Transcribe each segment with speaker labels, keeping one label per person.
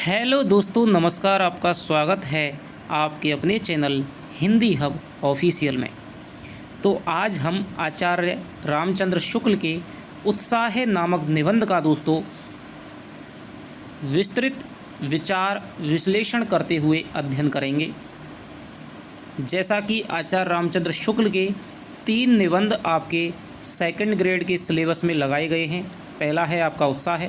Speaker 1: Hello दोस्तों, नमस्कार। आपका स्वागत है आपके अपने चैनल हिंदी हब ऑफिशियल में। तो आज हम आचार्य रामचंद्र शुक्ल के उत्साह नामक निबंध का दोस्तों विस्तृत विचार विश्लेषण करते हुए अध्ययन करेंगे। जैसा कि आचार्य रामचंद्र शुक्ल के 3 निबंध आपके सेकंड ग्रेड के सिलेबस में लगाए गए हैं। पहला है आपका उत्साह,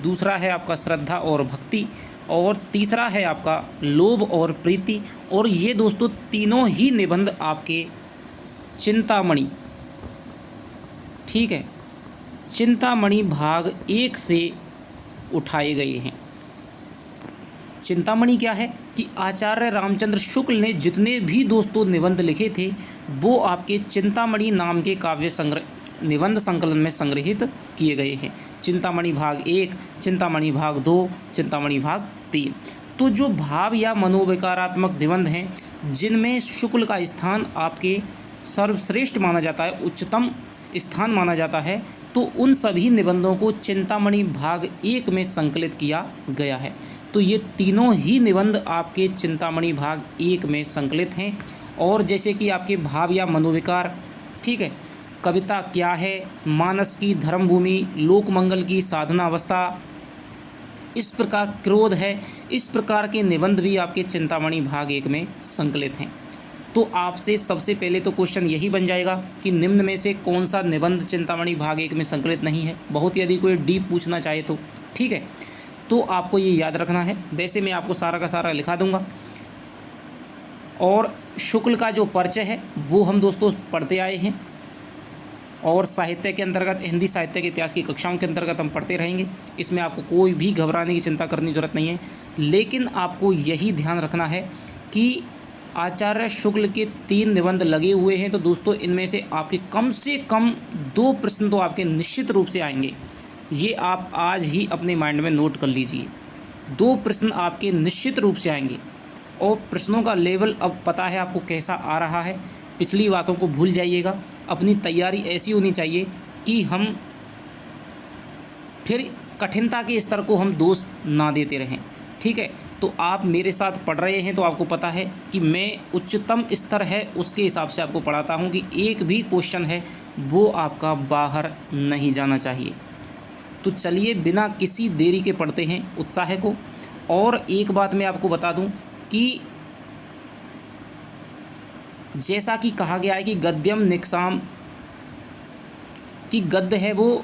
Speaker 1: दूसरा है आपका श्रद्धा और भक्ति, और तीसरा है आपका लोभ और प्रीति। और ये दोस्तों तीनों ही निबंध आपके चिंतामणि, ठीक है, चिंतामणि भाग 1 से उठाए गए हैं। चिंतामणि क्या है कि आचार्य रामचंद्र शुक्ल ने जितने भी दोस्तों निबंध लिखे थे वो आपके चिंतामणि नाम के काव्य संग्रह निबंध संकलन में संग्रहित किए गए हैं। चिंतामणि भाग 1, चिंतामणि भाग 2, चिंतामणि भाग 3। तो जो भाव या मनोविकारात्मक निबंध हैं जिनमें शुक्ल का स्थान आपके सर्वश्रेष्ठ माना जाता है, उच्चतम स्थान माना जाता है, तो उन सभी निबंधों को चिंतामणि भाग 1 में संकलित किया गया है। तो ये तीनों ही निबंध आपके चिंतामणि भाग 1 में संकलित हैं। और जैसे कि आपके भाव या मनोविकार, ठीक है, कविता क्या है, मानस की धर्मभूमि, लोकमंगल की साधना अवस्था, इस प्रकार क्रोध है, इस प्रकार के निबंध भी आपके चिंतामणि भाग 1 में संकलित हैं। तो आपसे सबसे पहले तो क्वेश्चन यही बन जाएगा कि निम्न में से कौन सा निबंध चिंतामणि भाग 1 में संकलित नहीं है। बहुत यदि कोई डीप पूछना चाहे तो, ठीक है, तो आपको ये याद रखना है। वैसे मैं आपको सारा का सारा लिखा दूंगा। और शुक्ल का जो परिचय है वो हम दोस्तों पढ़ते आए हैं, और साहित्य के अंतर्गत, हिंदी साहित्य के इतिहास की कक्षाओं के अंतर्गत हम पढ़ते रहेंगे। इसमें आपको कोई भी घबराने की चिंता करने की जरूरत नहीं है। लेकिन आपको यही ध्यान रखना है कि आचार्य शुक्ल के 3 निबंध लगे हुए हैं, तो दोस्तों इनमें से कम 2 प्रश्न तो आपके निश्चित रूप से आएंगे। ये आप आज ही अपने माइंड में नोट कर लीजिए। 2 प्रश्न आपके निश्चित रूप से आएंगे। और प्रश्नों का लेवल अब पता है आपको कैसा आ रहा है। पिछली बातों को भूल जाइएगा। अपनी तैयारी ऐसी होनी चाहिए कि हम फिर कठिनता के स्तर को हम दोष ना देते रहें, ठीक है। तो आप मेरे साथ पढ़ रहे हैं तो आपको पता है कि मैं उच्चतम स्तर है उसके हिसाब से आपको पढ़ाता हूं कि एक भी क्वेश्चन है वो आपका बाहर नहीं जाना चाहिए। तो चलिए बिना किसी देरी के पढ़ते हैं उत्साह को। और एक बात मैं आपको बता दूं कि जैसा कि कहा गया है कि गद्यम निक्साम, कि गद्य है वो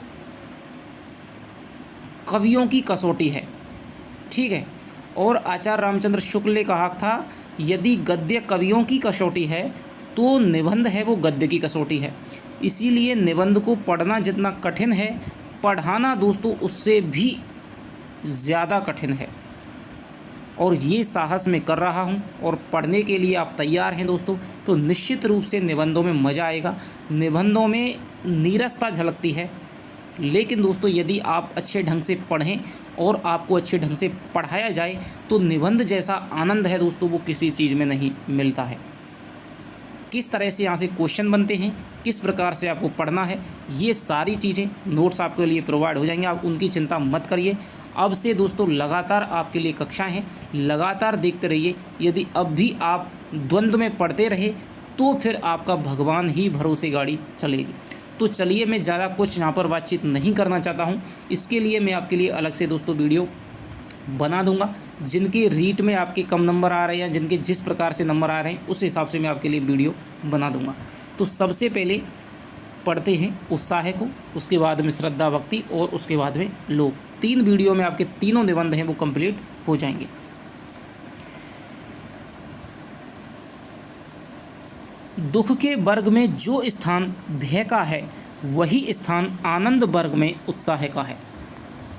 Speaker 1: कवियों की कसौटी है, ठीक है। और आचार्य रामचंद्र शुक्ल ने कहा था यदि गद्य कवियों की कसौटी है तो निबंध है वो गद्य की कसौटी है। इसीलिए निबंध को पढ़ना जितना कठिन है, पढ़ाना दोस्तों उससे भी ज़्यादा कठिन है। और ये साहस मैं कर रहा हूँ, और पढ़ने के लिए आप तैयार हैं दोस्तों, तो निश्चित रूप से निबंधों में मज़ा आएगा। निबंधों में नीरसता झलकती है, लेकिन दोस्तों यदि आप अच्छे ढंग से पढ़ें और आपको अच्छे ढंग से पढ़ाया जाए तो निबंध जैसा आनंद है दोस्तों वो किसी चीज़ में नहीं मिलता है। किस तरह से यहाँ से क्वेश्चन बनते हैं, किस प्रकार से आपको पढ़ना है, ये सारी चीज़ें नोट्स आपके लिए प्रोवाइड हो जाएंगे। आप उनकी चिंता मत करिए। अब से दोस्तों लगातार आपके लिए कक्षाएं हैं, लगातार देखते रहिए। यदि अब भी आप द्वंद्व में पढ़ते रहे तो फिर आपका भगवान ही भरोसे गाड़ी चलेगी। तो चलिए, मैं ज़्यादा कुछ यहाँ पर बातचीत नहीं करना चाहता हूँ। इसके लिए मैं आपके लिए अलग से दोस्तों वीडियो बना दूंगा। जिनके रीट में आपके कम नंबर आ रहे हैं, जिनके जिस प्रकार से नंबर आ रहे हैं उस हिसाब से मैं आपके लिए वीडियो बना दूंगा। तो सबसे पहले पढ़ते हैं उत्साह को, उसके बाद में श्रद्धा भक्ति, और उसके बाद में लोभ। 3 वीडियो में आपके तीनों निबंध हैं वो कंप्लीट हो जाएंगे। दुख के वर्ग में जो स्थान भय का है वही स्थान आनंद वर्ग में उत्साह का है।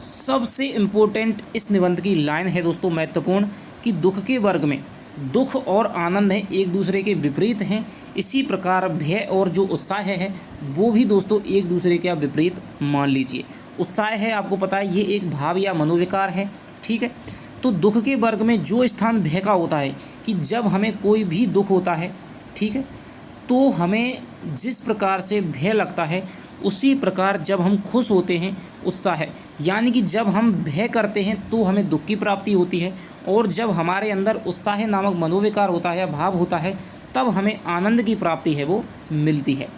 Speaker 1: सबसे इम्पोर्टेंट इस निबंध की लाइन है दोस्तों, महत्वपूर्ण, कि दुख के वर्ग में दुख और आनंद हैं एक दूसरे के विपरीत हैं। इसी प्रकार भय और जो उत्साह है वो भी दोस्तों एक दूसरे के विपरीत मान लीजिए। उत्साह है, आपको पता है, ये एक भाव या मनोविकार है, ठीक है। तो दुख के वर्ग में जो स्थान भय का होता है कि जब हमें कोई भी दुख होता है, ठीक है, तो हमें जिस प्रकार से भय लगता है उसी प्रकार जब हम खुश होते हैं उत्साह है। यानी कि जब हम भय करते हैं तो हमें दुख की प्राप्ति होती है, और जब हमारे अंदर उत्साह नामक मनोविकार होता है या भाव होता है तब हमें आनंद की प्राप्ति है वो मिलती है।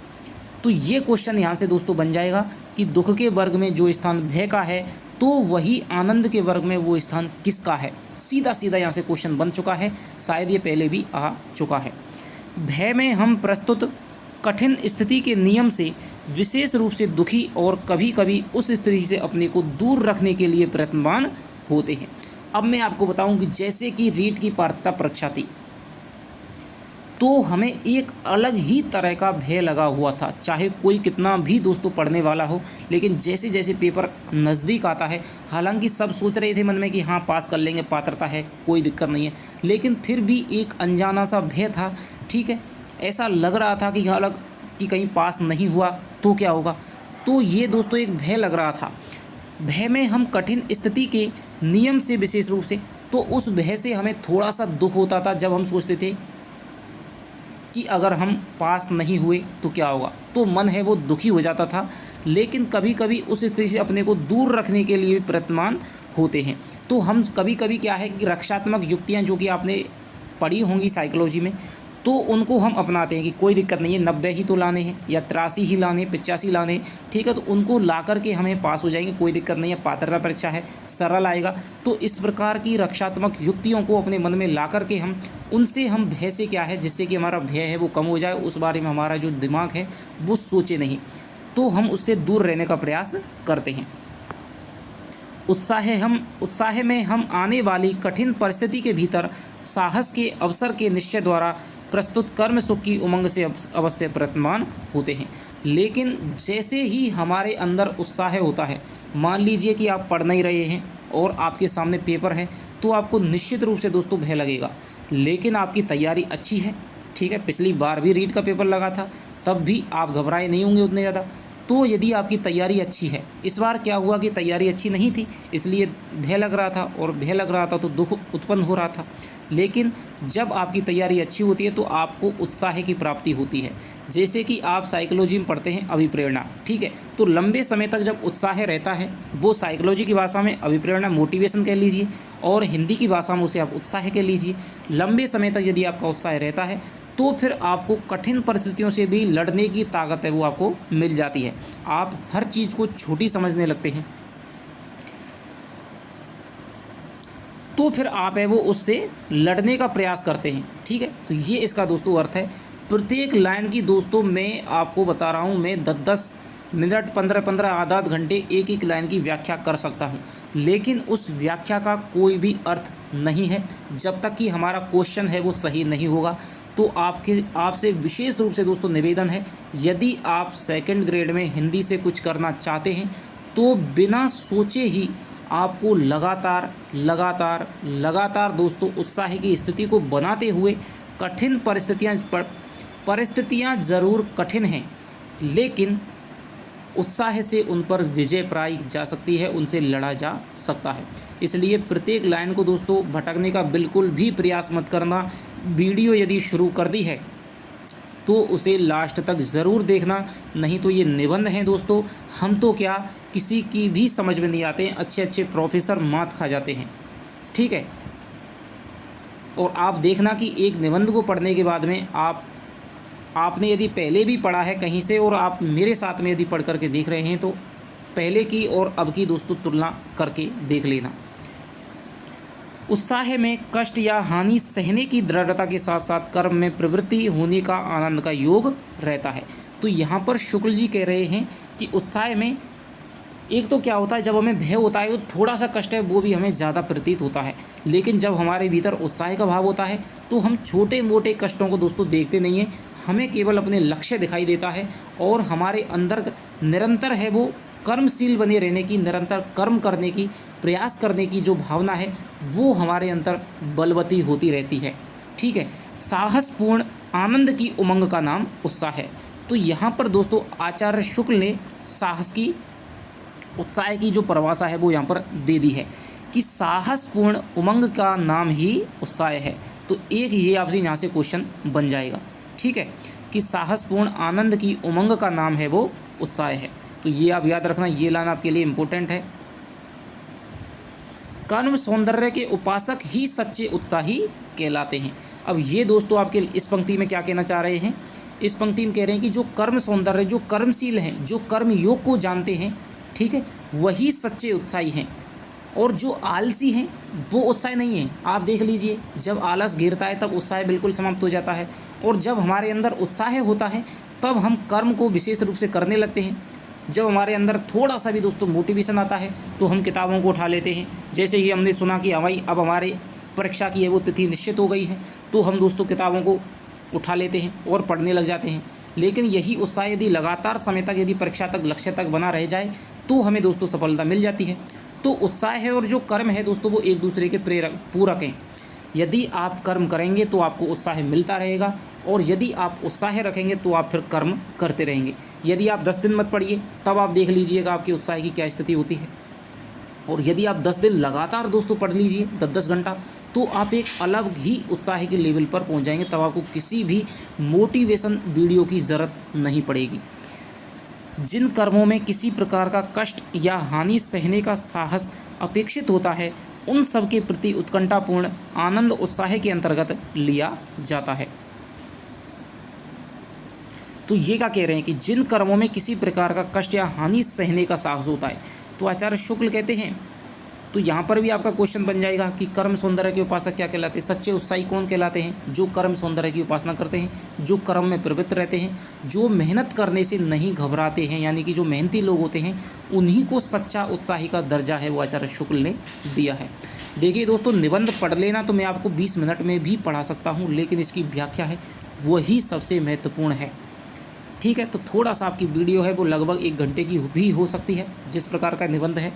Speaker 1: तो ये क्वेश्चन यहाँ से दोस्तों बन जाएगा कि दुख के वर्ग में जो स्थान भय का है तो वही आनंद के वर्ग में वो स्थान किसका है। सीधा सीधा यहाँ से क्वेश्चन बन चुका है, शायद ये पहले भी आ चुका है। भय में हम प्रस्तुत कठिन स्थिति के नियम से विशेष रूप से दुखी और कभी कभी उस स्थिति से अपने को दूर रखने के लिए प्रयत्नवान होते हैं। अब मैं आपको बताऊं कि जैसे कि रीट की पात्रता परीक्षा थी तो हमें एक अलग ही तरह का भय लगा हुआ था, चाहे कोई कितना भी दोस्तों पढ़ने वाला हो, लेकिन जैसे जैसे पेपर नज़दीक आता है, हालांकि सब सोच रहे थे मन में कि हाँ पास कर लेंगे, पात्रता है, कोई दिक्कत नहीं है, लेकिन फिर भी एक अनजाना सा भय था। ठीक है, ऐसा लग रहा था कि हालांकि कि कहीं पास नहीं हुआ तो क्या होगा। तो ये दोस्तों एक भय लग रहा था। भय में हम कठिन स्थिति के नियम से विशेष रूप से, तो उस भय से हमें थोड़ा सा दुख होता था जब हम सोचते थे कि अगर हम पास नहीं हुए तो क्या होगा, तो मन है वो दुखी हो जाता था। लेकिन कभी कभी उस स्थिति से अपने को दूर रखने के लिए प्रयत्नवान होते हैं। तो हम कभी कभी क्या है कि रक्षात्मक युक्तियाँ जो कि आपने पढ़ी होंगी साइकोलॉजी में, तो उनको हम अपनाते हैं कि कोई दिक्कत नहीं है, 90 ही तो लाने हैं या 83 ही लाने, 85 लाने हैं, ठीक है, तो उनको ला करके हमें पास हो जाएंगे, कोई दिक्कत नहीं है, पात्रता परीक्षा है, सरल आएगा। तो इस प्रकार की रक्षात्मक युक्तियों को अपने मन में ला करके हम उनसे हम भय से क्या है, जिससे कि हमारा भय है वो कम हो जाए, उस बारे में हमारा जो दिमाग है वो सोचे नहीं, तो हम उससे दूर रहने का प्रयास करते हैं। उत्साह में हम आने वाली कठिन परिस्थिति के भीतर साहस के अवसर के निश्चय द्वारा प्रस्तुत कर्म सुख की उमंग से अवश्य प्रयत्नवान होते हैं। लेकिन जैसे ही हमारे अंदर उत्साह होता है, मान लीजिए कि आप पढ़ नहीं रहे हैं और आपके सामने पेपर है, तो आपको निश्चित रूप से दोस्तों भय लगेगा, लेकिन आपकी तैयारी अच्छी है, ठीक है, पिछली बार भी रीट का पेपर लगा था तब भी आप घबराए नहीं होंगे उतने ज़्यादा। तो यदि आपकी तैयारी अच्छी है, इस बार क्या हुआ कि तैयारी अच्छी नहीं थी, इसलिए भय लग रहा था, और भय लग रहा था तो दुख उत्पन्न हो रहा था। लेकिन जब आपकी तैयारी अच्छी होती है तो आपको उत्साह की प्राप्ति होती है। जैसे कि आप साइकोलॉजी में पढ़ते हैं अभिप्रेरणा, ठीक है, तो लंबे समय तक जब उत्साह रहता है, वो साइकोलॉजी की भाषा में अभिप्रेरणा मोटिवेशन कह लीजिए, और हिंदी की भाषा में उसे आप उत्साह कह लीजिए। लंबे समय तक यदि आपका उत्साह रहता है तो फिर आपको कठिन परिस्थितियों से भी लड़ने की ताकत है वो आपको मिल जाती है। आप हर चीज़ को छोटी समझने लगते हैं, तो फिर आप है वो उससे लड़ने का प्रयास करते हैं। ठीक है, तो ये इसका दोस्तों अर्थ है। प्रत्येक लाइन की दोस्तों मैं आपको बता रहा हूँ, मैं 10-10 मिनट 15-15 आधा घंटे एक एक लाइन की व्याख्या कर सकता हूँ, लेकिन उस व्याख्या का कोई भी अर्थ नहीं है जब तक कि हमारा क्वेश्चन है वो सही नहीं होगा। तो आपसे विशेष रूप से दोस्तों निवेदन है, यदि आप सेकंड ग्रेड में हिंदी से कुछ करना चाहते हैं तो बिना सोचे ही आपको लगातार दोस्तों उत्साह की स्थिति को बनाते हुए कठिन परिस्थितियाँ ज़रूर कठिन हैं, लेकिन उत्साह से उन पर विजय पाई जा सकती है, उनसे लड़ा जा सकता है। इसलिए प्रत्येक लाइन को दोस्तों भटकने का बिल्कुल भी प्रयास मत करना। वीडियो यदि शुरू कर दी है तो उसे लास्ट तक ज़रूर देखना, नहीं तो ये निबंध हैं दोस्तों, हम तो क्या किसी की भी समझ में नहीं आते हैं, अच्छे प्रोफेसर मात खा जाते हैं। ठीक है, और आप देखना कि एक निबंध को पढ़ने के बाद में आपने यदि पहले भी पढ़ा है कहीं से और आप मेरे साथ में यदि पढ़ करके देख रहे हैं तो पहले की और अब की दोस्तों तुलना करके देख लेना। उत्साह में कष्ट या हानि सहने की दृढ़ता के साथ साथ कर्म में प्रवृत्ति होने का आनंद का योग रहता है। तो यहाँ पर शुक्ल जी कह रहे हैं कि उत्साह में एक तो क्या होता है, जब हमें भय होता है तो थोड़ा सा कष्ट है वो भी हमें ज़्यादा प्रतीत होता है, लेकिन जब हमारे भीतर उत्साह का भाव होता है तो हम छोटे मोटे कष्टों को दोस्तों देखते नहीं हैं, हमें केवल अपने लक्ष्य दिखाई देता है, और हमारे अंदर निरंतर है वो कर्मशील बने रहने की, निरंतर कर्म करने की, प्रयास करने की जो भावना है वो हमारे अंदर बलवती होती रहती है। ठीक है, साहसपूर्ण आनंद की उमंग का नाम उत्साह है। तो यहाँ पर दोस्तों आचार्य शुक्ल ने साहस की, उत्साह की जो परिभाषा है वो यहाँ पर दे दी है कि साहसपूर्ण उमंग का नाम ही उत्साह है। तो एक ये आपसे यहाँ से क्वेश्चन बन जाएगा, ठीक है, कि साहसपूर्ण आनंद की उमंग का नाम है वो उत्साह है। तो तो ये आप याद रखना, ये लाइन आपके लिए इम्पोर्टेंट है। कर्म सौंदर्य के उपासक ही सच्चे उत्साही कहलाते हैं। अब ये दोस्तों आपके इस पंक्ति में क्या कहना चाह रहे हैं, इस पंक्ति में कह रहे हैं कि जो कर्म सौंदर्य, जो कर्मशील हैं, जो कर्म योग को जानते हैं, ठीक है, वही सच्चे उत्साही हैं। और जो आलसी हैं वो उत्साह नहीं है। आप देख लीजिए, जब आलस गिरता है तब उत्साह बिल्कुल समाप्त हो जाता है, और जब हमारे अंदर उत्साह होता है तब हम कर्म को विशेष रूप से करने लगते हैं। जब हमारे अंदर थोड़ा सा भी दोस्तों मोटिवेशन आता है तो हम किताबों को उठा लेते हैं। जैसे ही हमने सुना कि भाई अब हमारे परीक्षा की है वो तिथि निश्चित हो गई है, तो हम दोस्तों किताबों को उठा लेते हैं और पढ़ने लग जाते हैं। लेकिन यही उत्साह यदि लगातार समय तक, यदि परीक्षा तक, लक्ष्य तक बना रह जाए तो हमें दोस्तों सफलता मिल जाती है। तो उत्साह है और जो कर्म है दोस्तों वो एक दूसरे के पूरक हैं। यदि आप कर्म करेंगे तो आपको उत्साह मिलता रहेगा, और यदि आप उत्साह रखेंगे तो आप फिर कर्म करते रहेंगे। यदि आप 10 दिन मत पढ़िए, तब आप देख लीजिएगा आपके उत्साह की क्या स्थिति होती है। और यदि आप 10 दिन लगातार दोस्तों पढ़ लीजिए 10-10 घंटा, तो आप एक अलग ही उत्साह के लेवल पर पहुंच जाएंगे। तब आपको किसी भी मोटिवेशन वीडियो की ज़रूरत नहीं पड़ेगी। जिन कर्मों में किसी प्रकार का कष्ट या हानि सहने का साहस अपेक्षित होता है, उन सब के प्रति उत्कंठापूर्ण आनंद उत्साह के अंतर्गत लिया जाता है। तो ये क्या कह रहे हैं कि जिन कर्मों में किसी प्रकार का कष्ट या हानि सहने का साहस होता है, तो आचार्य शुक्ल कहते हैं। तो यहाँ पर भी आपका क्वेश्चन बन जाएगा कि कर्म सौंदर्य के उपासक क्या कहलाते हैं। सच्चे उत्साही कौन कहलाते हैं? जो कर्म सौंदर्य की उपासना करते हैं, जो कर्म में प्रवृत्त रहते हैं, जो मेहनत करने से नहीं घबराते हैं, यानी कि जो मेहनती लोग होते हैं, उन्हीं को सच्चा उत्साही का दर्जा है वो आचार्य शुक्ल ने दिया है। देखिए दोस्तों, निबंध पढ़ लेना तो मैं आपको 20 मिनट में भी पढ़ा सकता हूँ, लेकिन इसकी व्याख्या है वही सबसे महत्वपूर्ण है। ठीक है, तो थोड़ा सा आपकी वीडियो है वो लगभग 1 घंटे की भी हो सकती है, जिस प्रकार का निबंध है।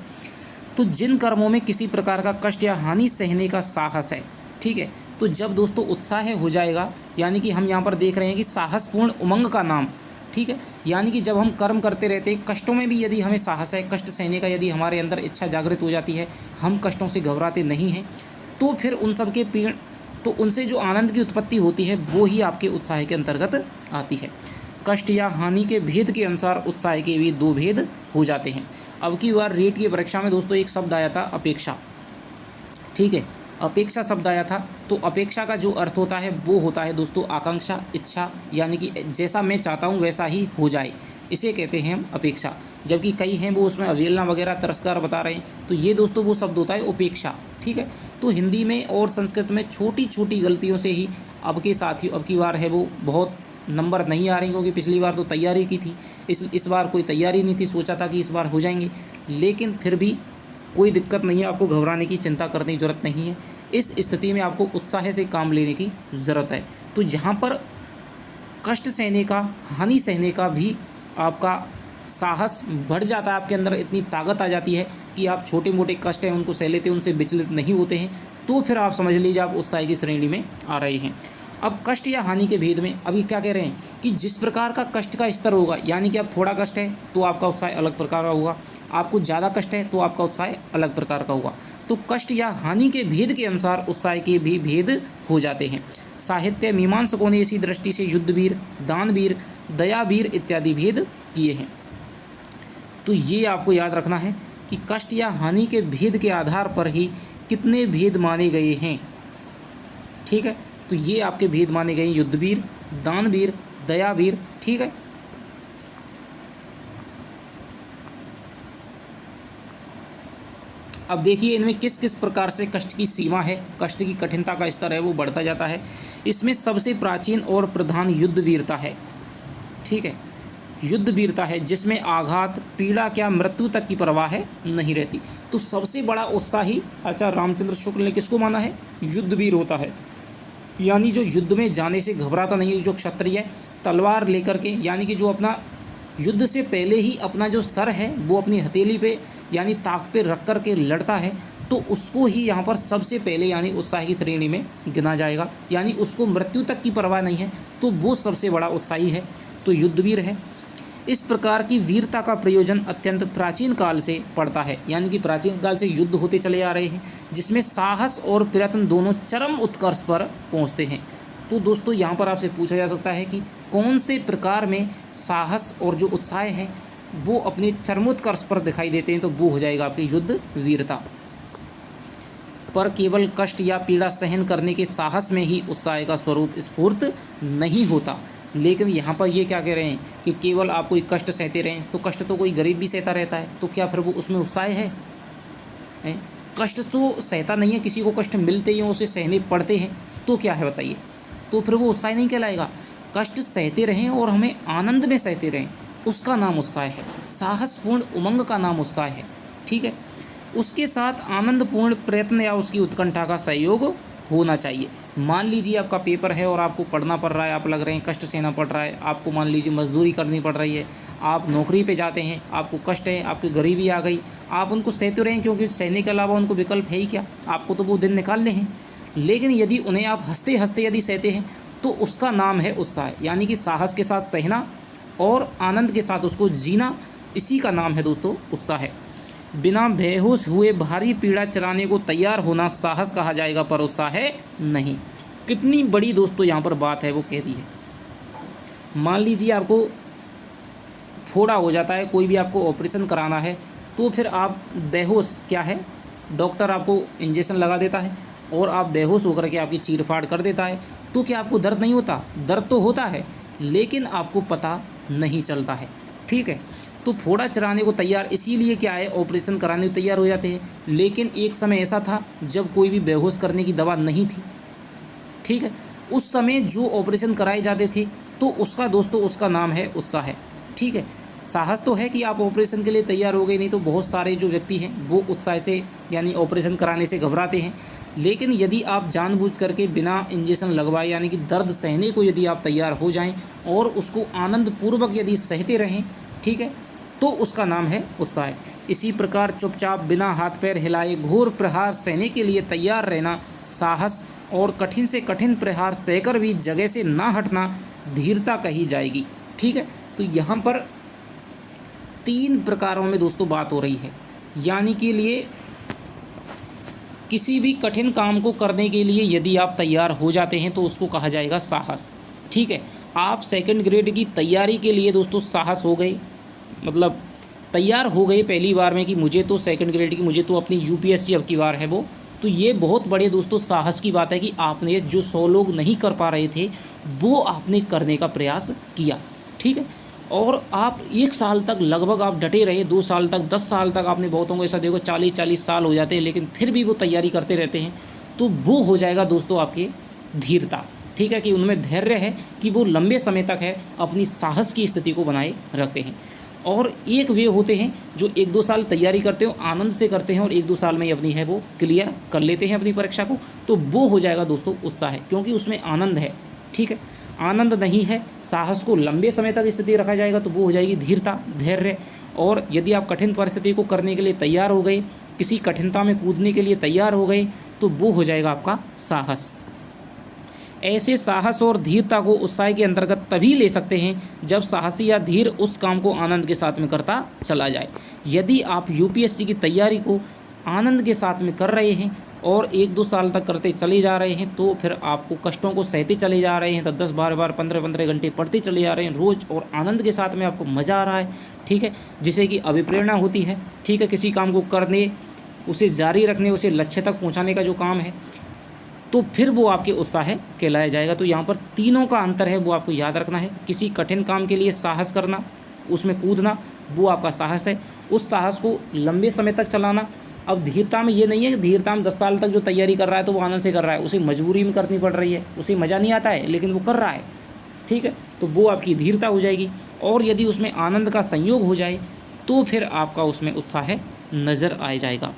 Speaker 1: तो जिन कर्मों में किसी प्रकार का कष्ट या हानि सहने का साहस है, ठीक है, तो जब दोस्तों उत्साह हो जाएगा, यानी कि हम यहाँ पर देख रहे हैं कि साहसपूर्ण उमंग का नाम, ठीक है, यानी कि जब हम कर्म करते रहते हैं, कष्टों में भी यदि हमें साहस है, कष्ट सहने का यदि हमारे अंदर इच्छा जागृत हो जाती है, हम कष्टों से घबराते नहीं हैं, तो फिर उन सब के पीड़, तो उनसे जो आनंद की उत्पत्ति होती है वो ही आपके उत्साह के अंतर्गत आती है। कष्ट या हानि के भेद के अनुसार उत्साह के भी 2 भेद हो जाते हैं। अब की बार रीट की परीक्षा में दोस्तों एक शब्द आया था अपेक्षा, ठीक है, अपेक्षा शब्द आया था। तो अपेक्षा का जो अर्थ होता है वो होता है दोस्तों आकांक्षा, इच्छा, यानी कि जैसा मैं चाहता हूँ वैसा ही हो जाए, इसे कहते हैं हम अपेक्षा। जबकि कई हैं वो उसमें अवहेलना वगैरह तिरस्कार बता रहे हैं, तो ये दोस्तों वो शब्द होता है उपेक्षा। ठीक है, तो हिंदी में और संस्कृत में छोटी छोटी गलतियों से ही अब के साथियों अब की बार है वो बहुत नंबर नहीं आ रही, क्योंकि पिछली बार तो तैयारी की थी, इस बार कोई तैयारी नहीं थी, सोचा था कि इस बार हो जाएंगे, लेकिन फिर भी कोई दिक्कत नहीं है, आपको घबराने की, चिंता करने की ज़रूरत नहीं है। इस स्थिति में आपको उत्साह से काम लेने की ज़रूरत है। तो यहाँ पर कष्ट सहने का, हानि सहने का भी आपका साहस बढ़ जाता है, आपके अंदर इतनी ताकत आ जाती है कि आप छोटे मोटे कष्ट हैं उनको सह लेते हैं, उनसे विचलित नहीं होते हैं। तो फिर आप समझ लीजिए आप उत्साह की श्रेणी में आ रहे हैं। अब कष्ट या हानि के भेद में अभी क्या कह रहे हैं कि जिस प्रकार का कष्ट का स्तर होगा, यानी कि अब थोड़ा कष्ट है तो आपका उत्साह अलग प्रकार का होगा, आपको ज़्यादा कष्ट है तो आपका उत्साह अलग प्रकार का होगा। तो कष्ट या हानि के भेद के अनुसार उत्साह के भी भेद हो जाते हैं। साहित्य मीमांसकों ने इसी दृष्टि से युद्धवीर, दानवीर, दयावीर इत्यादि भेद किए हैं। तो ये आपको याद रखना है कि कष्ट या हानि के भेद के आधार पर ही कितने भेद माने गए हैं। ठीक है, तो ये आपके भेद माने गए युद्धवीर, दानवीर, दयावीर। ठीक है, अब देखिए इनमें किस किस प्रकार से कष्ट की सीमा है, कष्ट की कठिनता का स्तर है वो बढ़ता जाता है। इसमें सबसे प्राचीन और प्रधान युद्धवीरता है। ठीक है, युद्धवीरता है जिसमें आघात, पीड़ा, क्या मृत्यु तक की परवाह है नहीं रहती। तो सबसे बड़ा उत्साही आचार्य रामचंद्र शुक्ल ने किसको माना है? युद्धवीर होता है, यानी जो युद्ध में जाने से घबराता नहीं है, जो क्षत्रिय तलवार लेकर के, यानी कि जो अपना युद्ध से पहले ही अपना जो सर है वो अपनी हथेली पे यानी ताक पे रख कर के लड़ता है, तो उसको ही यहाँ पर सबसे पहले यानी उत्साही की श्रेणी में गिना जाएगा। यानी उसको मृत्यु तक की परवाह नहीं है, तो वो सबसे बड़ा उत्साही है, तो युद्धवीर है। इस प्रकार की वीरता का प्रयोजन अत्यंत प्राचीन काल से पड़ता है, यानी कि प्राचीन काल से युद्ध होते चले आ रहे हैं जिसमें साहस और प्रयत्न दोनों चरम उत्कर्ष पर पहुंचते हैं। तो दोस्तों यहाँ पर आपसे पूछा जा सकता है कि कौन से प्रकार में साहस और जो उत्साह है वो अपने चरमोत्कर्ष पर दिखाई देते हैं, तो वो हो जाएगा आपकी युद्ध वीरता। पर केवल कष्ट या पीड़ा सहन करने के साहस में ही उत्साह का स्वरूप स्फूर्त नहीं होता। लेकिन यहाँ पर ये क्या कह रहे हैं कि केवल आप कोई कष्ट सहते रहें, तो कष्ट तो कोई गरीब भी सहता रहता है, तो क्या फिर वो उसमें उत्साह है? कष्ट तो सहता नहीं है, किसी को कष्ट मिलते ही उसे सहने पड़ते हैं, तो क्या है बताइए? तो फिर वो उत्साह नहीं कहलाएगा। कष्ट सहते रहें और हमें आनंद में सहते रहें, उसका नाम उत्साह है। साहसपूर्ण उमंग का नाम उत्साह है, ठीक है। उसके साथ आनंदपूर्ण प्रयत्न या उसकी उत्कंठा का सहयोग होना चाहिए। मान लीजिए आपका पेपर है और आपको पढ़ना पड़ रहा है, आप लग रहे हैं कष्ट सहना पड़ रहा है, आपको मान लीजिए मजदूरी करनी पड़ रही है, आप नौकरी पे जाते हैं, आपको कष्ट है, आपकी गरीबी आ गई, आप उनको सहते रहें, क्योंकि सहने के अलावा उनको विकल्प है ही क्या, आपको तो वो दिन निकालने हैं। लेकिन यदि उन्हें आप हंसते हंसते यदि सहते हैं, तो उसका नाम है उत्साह, यानी कि साहस के साथ सहना और आनंद के साथ उसको जीना, इसी का नाम है दोस्तों उत्साह। बिना बेहोश हुए भारी पीड़ा चलाने को तैयार होना साहस कहा जाएगा, पर उत्साह नहीं। कितनी बड़ी दोस्तों यहाँ पर बात है वो कह दी है। मान लीजिए आपको फोड़ा हो जाता है, कोई भी आपको ऑपरेशन कराना है, तो फिर आप बेहोश, क्या है, डॉक्टर आपको इंजेक्शन लगा देता है और आप बेहोश होकर के आपकी चीर फाड़ कर देता है, तो क्या आपको दर्द नहीं होता? दर्द तो होता है, लेकिन आपको पता नहीं चलता है, ठीक है। तो फोड़ा चलाने को तैयार इसीलिए क्या है, ऑपरेशन कराने को तैयार हो जाते हैं। लेकिन एक समय ऐसा था जब कोई भी बेहोश करने की दवा नहीं थी, ठीक है। उस समय जो ऑपरेशन कराए जाते थे, तो उसका दोस्तों उसका नाम है उत्साह है, ठीक है। साहस तो है कि आप ऑपरेशन के लिए तैयार हो गए, नहीं तो बहुत सारे जो व्यक्ति हैं वो उत्साह से यानी ऑपरेशन कराने से घबराते हैं। लेकिन यदि आप जानबूझ करके बिना इंजेक्शन लगवाए यानी कि दर्द सहने को यदि आप तैयार हो जाएं और उसको आनंदपूर्वक यदि सहते रहें, ठीक है, तो उसका नाम है उत्साह। इसी प्रकार चुपचाप बिना हाथ पैर हिलाए घोर प्रहार सहने के लिए तैयार रहना साहस, और कठिन से कठिन प्रहार सहकर भी जगह से ना हटना धीरता कही जाएगी, ठीक है। तो यहाँ पर 3 प्रकारों में दोस्तों बात हो रही है, यानी कि लिए किसी भी कठिन काम को करने के लिए यदि आप तैयार हो जाते हैं तो उसको कहा जाएगा साहस, ठीक है। आप सेकंड ग्रेड की तैयारी के लिए दोस्तों साहस हो गए, मतलब तैयार हो गए पहली बार में कि मुझे तो सेकंड ग्रेड की, मुझे तो अपनी यूपीएससी अब की बार है वो, तो ये बहुत बड़े दोस्तों साहस की बात है कि आपने जो 100 लोग नहीं कर पा रहे थे वो आपने करने का प्रयास किया, ठीक है। और आप 1 साल तक लगभग आप डटे रहे, 2 साल तक, 10 साल तक, आपने बहुतों को ऐसा देखो 40-40 साल हो जाते हैं लेकिन फिर भी वो तैयारी करते रहते हैं, तो वो हो जाएगा दोस्तों आपकी धीरता, ठीक है, कि उनमें धैर्य है कि वो लंबे समय तक है अपनी साहस की स्थिति को बनाए रखते हैं। और एक वे होते हैं जो 1-2 साल तैयारी करते हो, आनंद से करते हैं और 1-2 साल में ही अपनी है वो क्लियर कर लेते हैं अपनी परीक्षा को, तो वो हो जाएगा दोस्तों उत्साह, क्योंकि उसमें आनंद है, ठीक है। आनंद नहीं है, साहस को लंबे समय तक स्थिति रखा जाएगा, तो वो हो जाएगी धीरता, धैर्य। और यदि आप कठिन परिस्थिति को करने के लिए तैयार हो गए, किसी कठिनता में कूदने के लिए तैयार हो गए, तो वो हो जाएगा आपका साहस। ऐसे साहस और धीरता को उत्साह के अंतर्गत तभी ले सकते हैं जब साहसी या धीर उस काम को आनंद के साथ में करता चला जाए। यदि आप यूपीएससी की तैयारी को आनंद के साथ में कर रहे हैं और 1-2 साल तक करते चले जा रहे हैं, तो फिर आपको कष्टों को सहते चले जा रहे हैं, तो 10-12 बार 15-15 घंटे पढ़ते चले जा रहे हैं रोज़, और आनंद के साथ में आपको मज़ा आ रहा है, ठीक है, जिसे कि अभिप्रेरणा होती है, ठीक है, किसी काम को करने, उसे जारी रखने, उसे लक्ष्य तक पहुँचाने का जो काम है, तो फिर वो आपके उत्साह कहलाया जाएगा। तो यहाँ पर तीनों का अंतर है, वो आपको याद रखना है। किसी कठिन काम के लिए साहस करना, उसमें कूदना, वो आपका साहस है, उस साहस को लंबे समय तक चलाना। अब धीरता में ये नहीं है कि धीरता में 10 साल तक जो तैयारी कर रहा है तो वो आनंद से कर रहा है, उसे मजबूरी में करनी पड़ रही है, उसे मज़ा नहीं आता है लेकिन वो कर रहा है, ठीक है, तो वो आपकी धीरता हो जाएगी। और यदि उसमें आनंद का संयोग हो जाए तो फिर आपका उसमें उत्साह नज़र आ जाएगा,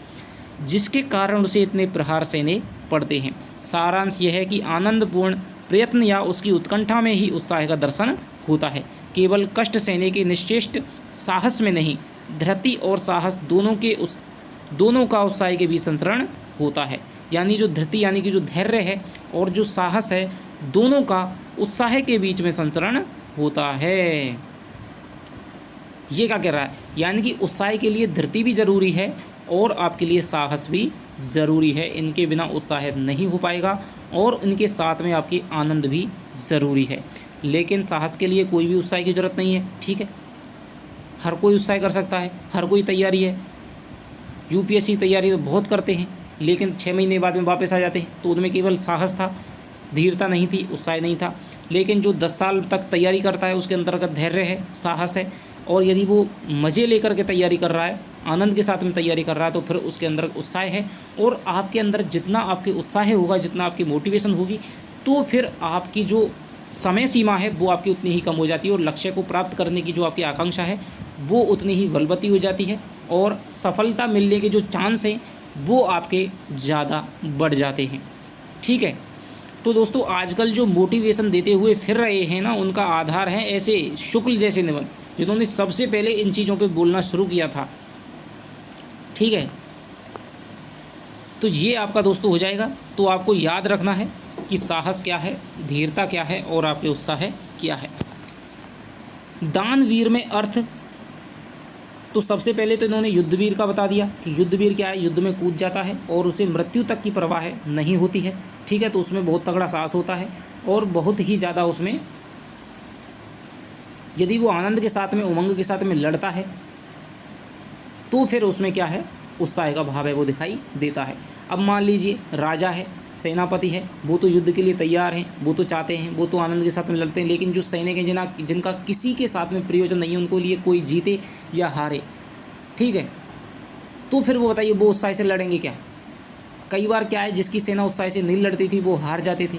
Speaker 1: जिसके कारण उसे इतने प्रहार सहने पड़ते हैं। सारांश यह है कि आनंदपूर्ण प्रयत्न या उसकी उत्कंठा में ही उत्साह का दर्शन होता है, केवल कष्ट सहने के निश्चेष्ट साहस में नहीं। धृति और साहस दोनों का उत्साह के बीच संतरण होता है, यानी जो धृति यानी कि जो धैर्य है और जो साहस है, दोनों का उत्साह के बीच में संतरण होता है। ये क्या कह रहा है, यानी कि उत्साह के लिए धृति भी जरूरी है और आपके लिए साहस भी ज़रूरी है। इनके बिना उत्साह नहीं हो पाएगा और इनके साथ में आपकी आनंद भी ज़रूरी है। लेकिन साहस के लिए कोई भी उत्साह की ज़रूरत नहीं है, ठीक है। हर कोई उत्साह कर सकता है, हर कोई तैयारी है। यूपीएससी तैयारी तो बहुत करते हैं, लेकिन 6 महीने बाद में वापस आ जाते हैं। तो उनमें केवल साहस था, धीरता नहीं थी, उत्साह नहीं था। लेकिन जो 10 साल तक तैयारी करता है उसके अंतर्गत धैर्य है, साहस है, और यदि वो मज़े लेकर के तैयारी कर रहा है, आनंद के साथ में तैयारी कर रहा है, तो फिर उसके अंदर उत्साह है। और आपके अंदर जितना आपके उत्साह होगा, जितना आपकी मोटिवेशन होगी, तो फिर आपकी जो समय सीमा है वो आपकी उतनी ही कम हो जाती है, और लक्ष्य को प्राप्त करने की जो आपकी आकांक्षा है वो उतनी ही बलवती हो जाती है, और सफलता मिलने के जो चांस हैं वो आपके ज़्यादा बढ़ जाते हैं। ठीक है। तो दोस्तों, आजकल जो मोटिवेशन देते हुए फिर रहे हैं ना, उनका आधार है ऐसे शुक्ल जैसे निबंध, जिन्होंने सबसे पहले इन चीज़ों पे बोलना शुरू किया था। ठीक है। तो ये आपका दोस्तों हो जाएगा। तो आपको याद रखना है कि साहस क्या है, धीरता क्या है, और आपके उत्साह क्या है। दानवीर में अर्थ, तो सबसे पहले तो इन्होंने युद्धवीर का बता दिया कि युद्धवीर क्या है, युद्ध में कूद जाता है और उसे मृत्यु तक की परवाह नहीं होती है। ठीक है। तो उसमें बहुत तगड़ा साहस होता है, और बहुत ही ज़्यादा उसमें, यदि वो आनंद के साथ में, उमंग के साथ में लड़ता है, तो फिर उसमें क्या है, उत्साह का भाव है वो दिखाई देता है। अब मान लीजिए राजा है, सेनापति है, वो तो युद्ध के लिए तैयार हैं, वो तो चाहते हैं, वो तो आनंद के साथ में लड़ते हैं, लेकिन जो सैनिक हैं जिनका किसी के साथ में प्रयोजन नहीं है, उनको लिए कोई जीते या हारे, ठीक है, तो फिर वो बताइए वो उत्साह से लड़ेंगे क्या? कई बार क्या है, जिसकी सेना उत्साह से नहीं लड़ती थी वो हार जाते थे,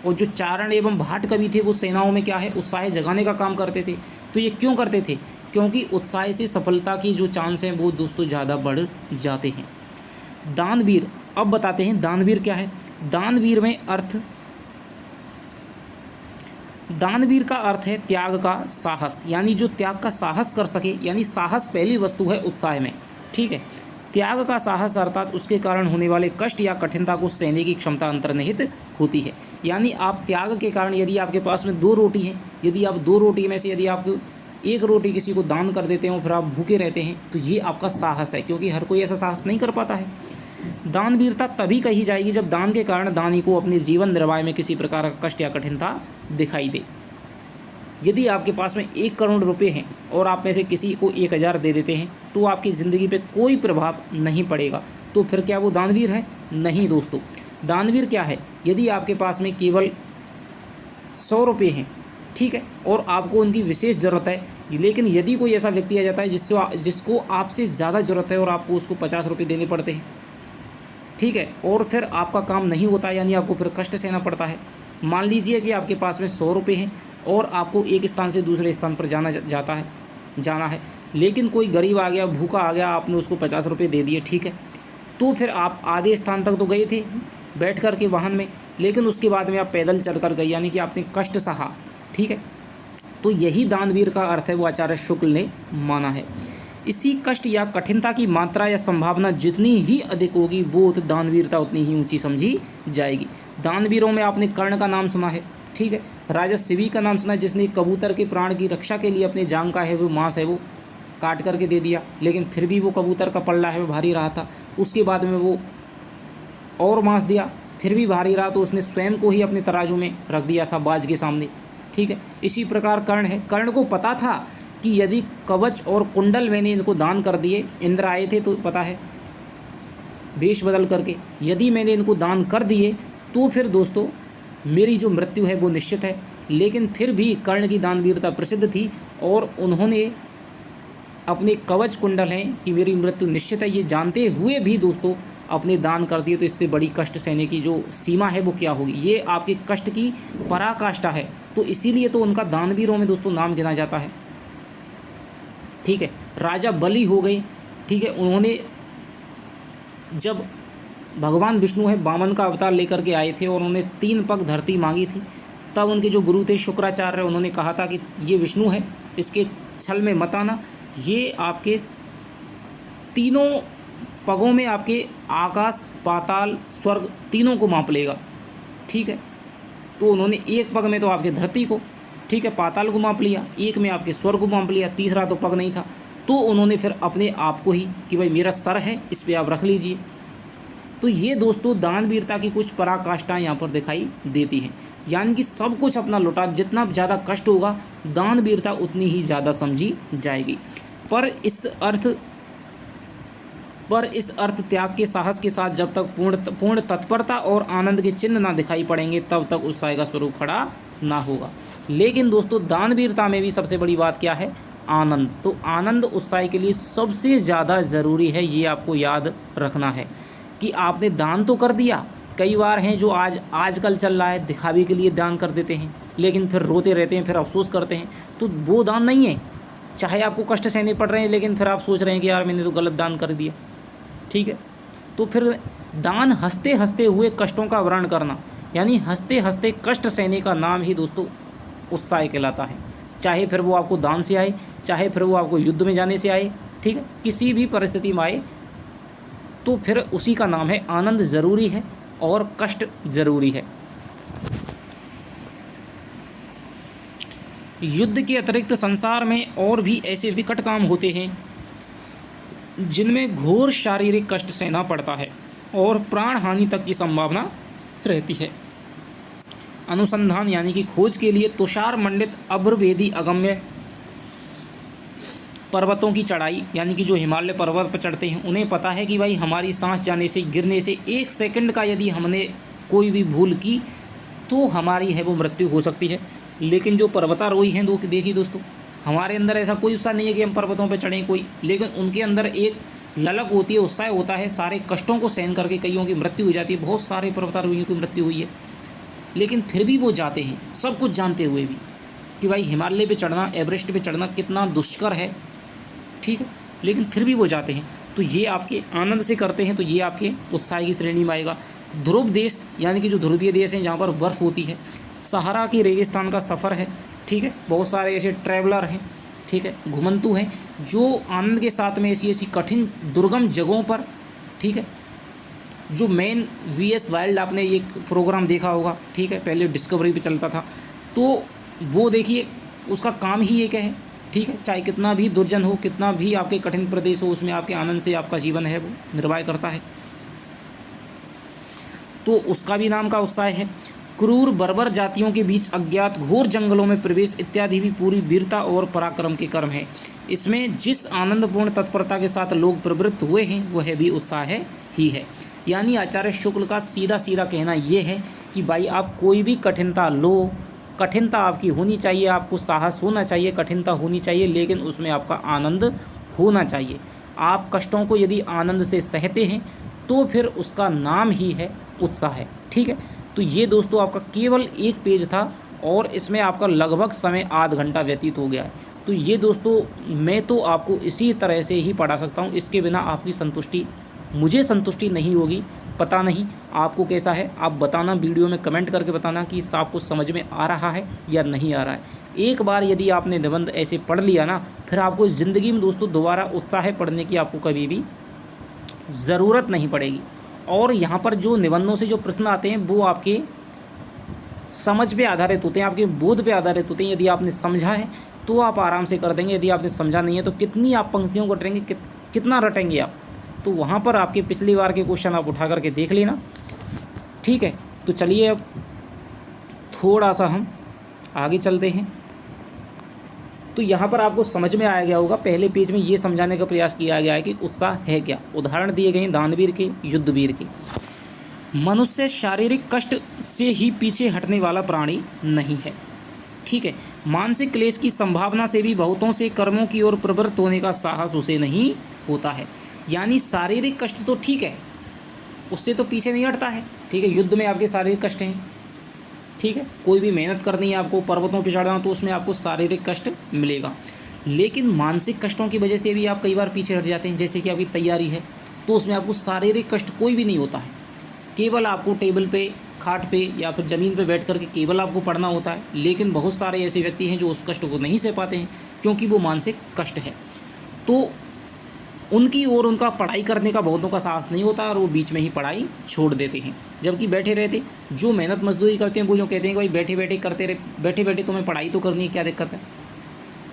Speaker 1: और जो चारण एवं भाट कवि थे वो सेनाओं में क्या है, उत्साह जगाने का काम करते थे। तो ये क्यों करते थे? क्योंकि उत्साह से सफलता की जो चांस हैं वो दोस्तों ज़्यादा बढ़ जाते हैं। दानवीर, अब बताते हैं दानवीर क्या है। दानवीर में अर्थ, दानवीर का अर्थ है त्याग का साहस, यानी जो त्याग का साहस कर सके, यानी साहस पहली वस्तु है उत्साह में। ठीक है। त्याग का साहस अर्थात उसके कारण होने वाले कष्ट या कठिनता को सहने की क्षमता अंतर्निहित होती है। यानी आप त्याग के कारण, यदि आपके पास में 2 रोटी है, यदि आप 2 रोटी में से यदि आप 1 रोटी किसी को दान कर देते हो, फिर आप भूखे रहते हैं, तो ये आपका साहस है, क्योंकि हर कोई ऐसा साहस नहीं कर पाता है। दानवीरता तभी कही जाएगी जब दान के कारण दानी को अपने जीवन निर्वाह में किसी प्रकार का कष्ट या कठिनता दिखाई दे। यदि आपके पास में 1 करोड़ रुपए हैं और आप में से किसी को 1000 दे देते हैं, तो आपकी ज़िंदगी पे कोई प्रभाव नहीं पड़ेगा, तो फिर क्या वो दानवीर है? नहीं दोस्तों। दानवीर क्या है? यदि आपके पास में केवल 100 रुपये हैं, ठीक है, और आपको उनकी विशेष ज़रूरत है, लेकिन यदि कोई ऐसा व्यक्ति आ जाता है जिसको आपसे ज़्यादा ज़रूरत है और आपको उसको 50 रुपये देने पड़ते हैं, ठीक है, और फिर आपका काम नहीं होता, यानी आपको फिर कष्ट सहना पड़ता है। मान लीजिए कि आपके पास में 100 रुपये हैं और आपको एक स्थान से दूसरे स्थान पर जाना है, लेकिन कोई गरीब आ गया, भूखा आ गया, आपने उसको 50 रुपये दे दिए, ठीक है, तो फिर आप आधे स्थान तक तो गए थे बैठ कर के वाहन में, लेकिन उसके बाद में आप पैदल चल कर गए, यानी कि आपने कष्ट सहा। ठीक है। तो यही दानवीर का अर्थ है, वो आचार्य शुक्ल ने माना है। इसी कष्ट या कठिनता की मात्रा या संभावना जितनी ही अधिक होगी, वो दानवीरता उतनी ही ऊंची समझी जाएगी। दानवीरों में आपने कर्ण का नाम सुना है, ठीक है, राजा शिवी का नाम सुना है, जिसने कबूतर के प्राण की रक्षा के लिए अपने जांग का है वो मांस है वो काट करके दे दिया, लेकिन फिर भी वो कबूतर का पल्ला है वो भारी रहा था। उसके बाद में वो और मांस दिया, फिर भी भारी रहा, तो उसने स्वयं को ही अपने तराजू में रख दिया था बाज के सामने। ठीक है। इसी प्रकार कर्ण है, कर्ण को पता था कि यदि कवच और कुंडल मैंने इनको दान कर दिए, इंद्र आए थे तो पता है वेश बदल करके, यदि मैंने इनको दान कर दिए तो फिर दोस्तों मेरी जो मृत्यु है वो निश्चित है। लेकिन फिर भी कर्ण की दानवीरता प्रसिद्ध थी, और उन्होंने अपने कवच कुंडल हैं कि मेरी मृत्यु निश्चित है, ये जानते हुए भी दोस्तों अपने दान कर दिए। तो इससे बड़ी कष्ट सहने की जो सीमा है वो क्या होगी, ये आपके कष्ट की पराकाष्ठा है। तो इसीलिए तो उनका दानवीरों में दोस्तों नाम गिना जाता है। ठीक है। राजा बलि हो गए, ठीक है, उन्होंने जब भगवान विष्णु है वामन का अवतार लेकर के आए थे और उन्होंने 3 पग धरती मांगी थी, तब उनके जो गुरु थे शुक्राचार्य, उन्होंने कहा था कि ये विष्णु है, इसके छल में मत आना, ये आपके तीनों पगों में आपके आकाश, पाताल, स्वर्ग तीनों को माप लेगा। ठीक है। तो उन्होंने 1 पग में तो आपके धरती को, ठीक है, पाताल को माप लिया, 1 में आपके स्वर्ग को माप लिया, तीसरा तो पग नहीं था, तो उन्होंने फिर अपने आप को ही कि भाई मेरा सर है, इस पर आप रख लीजिए। तो ये दोस्तों दानवीरता की कुछ पराकाष्ठाएँ यहाँ पर दिखाई देती हैं, यानी कि सब कुछ अपना लौटा, जितना ज़्यादा कष्ट होगा दानवीरता उतनी ही ज़्यादा समझी जाएगी। पर इस अर्थ त्याग के साहस के साथ जब तक पूर्ण तत्परता और आनंद के चिन्ह ना दिखाई पड़ेंगे तब तक उत्साह का स्वरूप खड़ा ना होगा। लेकिन दोस्तों दानवीरता में भी सबसे बड़ी बात क्या है? आनंद। तो आनंद उत्साह के लिए सबसे ज़्यादा ज़रूरी है। ये आपको याद रखना है कि आपने दान तो कर दिया। कई बार हैं जो आजकल चल रहा है, दिखावे के लिए दान कर देते हैं लेकिन फिर रोते रहते हैं, फिर अफसोस करते हैं। तो वो दान नहीं है। चाहे आपको कष्ट सहने पड़ रहे हैं लेकिन फिर आप सोच रहे हैं कि यार मैंने तो गलत दान कर दिया। ठीक है, तो फिर दान हंसते हंसते हुए कष्टों का वर्णन करना, यानी हंसते हंसते कष्ट सहने का नाम ही दोस्तों उत्साह कहलाता है। चाहे फिर वो आपको दान से आए, चाहे फिर वो आपको युद्ध में जाने से आए, ठीक है, किसी भी परिस्थिति में आए तो फिर उसी का नाम है आनंद। ज़रूरी है और कष्ट ज़रूरी है। युद्ध के अतिरिक्त संसार में और भी ऐसे विकट काम होते हैं जिनमें घोर शारीरिक कष्ट सहना पड़ता है और प्राण हानि तक की संभावना रहती है। अनुसंधान यानी कि खोज के लिए तुषार मंडित अभ्रभेदी अगम्य पर्वतों की चढ़ाई, यानी कि जो हिमालय पर्वत पर चढ़ते हैं उन्हें पता है कि भाई हमारी सांस जाने से, गिरने से 1 सेकंड का यदि हमने कोई भी भूल की तो हमारी है वो मृत्यु हो सकती है। लेकिन जो पर्वतारोही हैं देखिए दोस्तों, हमारे अंदर ऐसा कोई उत्साह नहीं है कि हम पर्वतों पर चढ़ें कोई, लेकिन उनके अंदर एक ललक होती है, उत्साह होता है। सारे कष्टों को सहन करके कईयों की मृत्यु हो जाती है, बहुत सारे पर्वतारोहियों की मृत्यु हुई है, लेकिन फिर भी वो जाते हैं, सब कुछ जानते हुए भी कि भाई हिमालय पे चढ़ना, एवरेस्ट पे चढ़ना कितना दुष्कर है। ठीक है, लेकिन फिर भी वो जाते हैं। तो ये आपके आनंद से करते हैं, तो ये आपके उत्साह की श्रेणी में आएगा। ध्रुव देश यानी कि जो ध्रुवीय देश हैं जहाँ पर बर्फ़ होती है, सहारा की रेगिस्तान का सफ़र है। ठीक है, बहुत सारे ऐसे ट्रैवलर हैं, ठीक है, घुमंतु हैं जो आनंद के साथ में ऐसी कठिन दुर्गम जगहों पर, ठीक है, जो मैन VS वाइल्ड, आपने ये प्रोग्राम देखा होगा, ठीक है, पहले डिस्कवरी पे चलता था, तो वो देखिए उसका काम ही एक है। ठीक है, चाहे कितना भी दुर्जन हो, कितना भी आपके कठिन प्रदेश हो, उसमें आपके आनंद से आपका जीवन है वो निर्वाह करता है, तो उसका भी नाम का उत्साह है। क्रूर बर्बर जातियों के बीच अज्ञात घोर जंगलों में प्रवेश इत्यादि भी पूरी वीरता और पराक्रम के कर्म है। इसमें जिस आनंदपूर्ण तत्परता के साथ लोग प्रवृत्त हुए हैं वह भी उत्साह ही है। यानी आचार्य शुक्ल का सीधा सीधा कहना यह है कि भाई आप कोई भी कठिनता लो, कठिनता आपकी होनी चाहिए, आपको साहस होना चाहिए, कठिनता होनी चाहिए, लेकिन उसमें आपका आनंद होना चाहिए। आप कष्टों को यदि आनंद से सहते हैं तो फिर उसका नाम ही है उत्साह है। ठीक है, तो ये दोस्तों आपका केवल एक पेज था और इसमें आपका लगभग समय आध घंटा व्यतीत हो गया है। तो ये दोस्तों मैं तो आपको इसी तरह से ही पढ़ा सकता हूँ, इसके बिना आपकी संतुष्टि, मुझे संतुष्टि नहीं होगी। पता नहीं आपको कैसा है, आप बताना, वीडियो में कमेंट करके बताना कि इस आपको समझ में आ रहा है या नहीं आ रहा है। एक बार यदि आपने निबंध ऐसे पढ़ लिया ना, फिर आपको ज़िंदगी में दोस्तों दोबारा उत्साह पढ़ने की आपको कभी भी ज़रूरत नहीं पड़ेगी। और यहाँ पर जो निबंधों से जो प्रश्न आते हैं वो आपके समझ पे आधारित होते हैं, आपके बोध पे आधारित होते हैं। यदि आपने समझा है तो आप आराम से कर देंगे, यदि आपने समझा नहीं है तो कितनी आप पंक्तियों को रटेंगे, कितना रटेंगे आप, तो वहाँ पर आपके पिछली बार के क्वेश्चन आप उठा करके देख लेना। ठीक है, तो चलिए अब थोड़ा सा हम आगे चलते हैं। तो यहाँ पर आपको समझ में आ गया होगा, पहले पेज में ये समझाने का प्रयास किया गया है कि उत्साह है क्या। उदाहरण दिए गए हैं दानवीर के, युद्धवीर के। मनुष्य शारीरिक कष्ट से ही पीछे हटने वाला प्राणी नहीं है। ठीक है, मानसिक क्लेश की संभावना से भी बहुतों से कर्मों की ओर प्रवृत्त होने का साहस उसे नहीं होता है। यानी शारीरिक कष्ट तो ठीक है, उससे तो पीछे नहीं हटता है। ठीक है, युद्ध में आपके शारीरिक कष्ट हैं, ठीक है, कोई भी मेहनत करनी है आपको, पर्वतों पर चढ़ना, तो उसमें आपको शारीरिक कष्ट मिलेगा। लेकिन मानसिक कष्टों की वजह से भी आप कई बार पीछे हट जाते हैं। जैसे कि आपकी तैयारी है तो उसमें आपको शारीरिक कष्ट कोई भी नहीं होता है, केवल आपको टेबल पे, खाट पे या फिर ज़मीन पे बैठ करके केवल आपको पढ़ना होता है। लेकिन बहुत सारे ऐसे व्यक्ति हैं जो उस कष्ट को नहीं सह पाते हैं क्योंकि वो मानसिक कष्ट है, तो उनकी ओर उनका पढ़ाई करने का बहुतों का साहस नहीं होता और वो बीच में ही पढ़ाई छोड़ देते हैं। जबकि बैठे रहते जो मेहनत मजदूरी करते हैं वो जो कहते हैं कि भाई बैठे बैठे करते रहे, बैठे बैठे तुम्हें पढ़ाई तो करनी है, क्या दिक्कत है।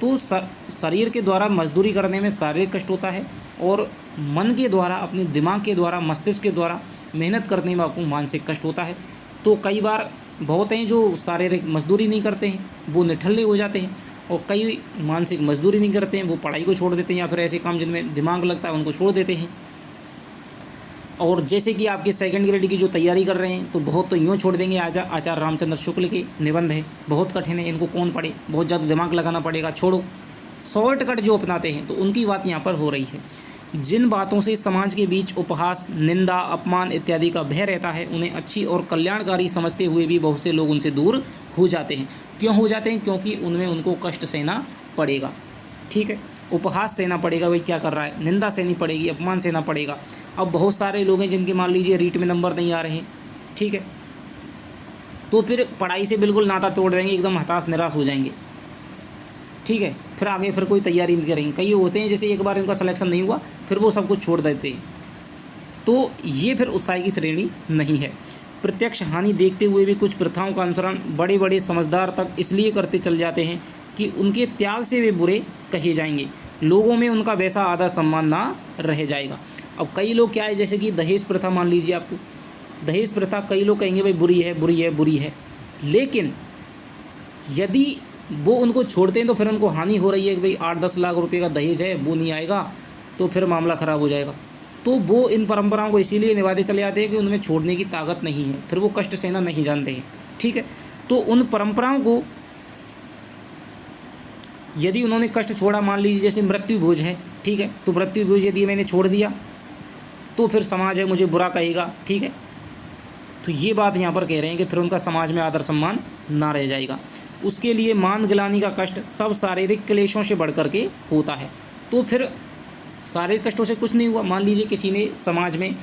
Speaker 1: तो शरीर के द्वारा मजदूरी करने में शारीरिक कष्ट होता है और मन के द्वारा, अपने दिमाग के द्वारा, मस्तिष्क के द्वारा मेहनत करने में आपको मानसिक कष्ट होता है। तो कई बार बहुत हैं जो शारीरिक मजदूरी नहीं करते हैं, वो निठल्ले हो जाते हैं और कई मानसिक मजदूरी नहीं करते हैं, वो पढ़ाई को छोड़ देते हैं या फिर ऐसे काम जिनमें दिमाग लगता है उनको छोड़ देते हैं। और जैसे कि आपके सेकंड ग्रेड की जो तैयारी कर रहे हैं तो बहुत तो यूँ छोड़ देंगे, आचार्य रामचंद्र शुक्ल के निबंध है, बहुत कठिन है, इनको कौन पढ़े, बहुत ज़्यादा दिमाग लगाना पड़ेगा, छोड़ो। शॉर्टकट जो अपनाते हैं तो उनकी बात यहाँ पर हो रही है। जिन बातों से समाज के बीच उपहास, निंदा, अपमान इत्यादि का भय रहता है, उन्हें अच्छी और कल्याणकारी समझते हुए भी बहुत से लोग उनसे दूर हो जाते हैं। क्यों हो जाते हैं? क्योंकि उनमें उनको कष्ट सहना पड़ेगा। ठीक है, उपहास सहना पड़ेगा, भाई क्या कर रहा है, निंदा सहनी पड़ेगी, अपमान सहना पड़ेगा। अब बहुत सारे लोग हैं जिनके मान लीजिए रीट में नंबर नहीं आ रहे हैं, ठीक है, तो फिर पढ़ाई से बिल्कुल नाता तोड़ देंगे, एकदम हताश निराश हो जाएंगे। ठीक है, फिर आगे फिर कोई तैयारी नहीं करेंगे। कई होते हैं जैसे एक बार इनका सिलेक्शन नहीं हुआ फिर वो सब कुछ छोड़ देते हैं, तो ये फिर उत्साह की श्रेणी नहीं है। प्रत्यक्ष हानि देखते हुए भी कुछ प्रथाओं का अनुसरण बड़े बड़े समझदार तक इसलिए करते चल जाते हैं कि उनके त्याग से वे बुरे कहे जाएंगे, लोगों में उनका वैसा आदर सम्मान ना रह जाएगा। अब कई लोग क्या है, जैसे कि दहेज प्रथा मान लीजिए, आपको दहेज प्रथा कई लोग कहेंगे भाई बुरी है, बुरी है, बुरी है, लेकिन यदि वो उनको छोड़ते हैं तो फिर उनको हानि हो रही है कि भाई 8-10 लाख रुपए का दहेज है, वो नहीं आएगा तो फिर मामला ख़राब हो जाएगा। तो वो इन परंपराओं को इसीलिए निभाते चले जाते हैं कि उनमें छोड़ने की ताकत नहीं है, फिर वो कष्ट सहना नहीं जानते हैं। ठीक है, तो उन परंपराओं को यदि उन्होंने कष्ट छोड़ा, मान लीजिए जैसे मृत्यु भोज है, ठीक है, तो मृत्यु भोज यदि मैंने छोड़ दिया तो फिर समाज है मुझे बुरा कहेगा। ठीक है, तो ये बात यहाँ पर कह रहे हैं कि फिर उनका समाज में आदर सम्मान ना रह जाएगा। उसके लिए मान गिलानी का कष्ट सब शारीरिक क्लेशों से बढ़ कर के होता है। तो फिर शारीरिक कष्टों से कुछ नहीं हुआ, मान लीजिए किसी ने समाज में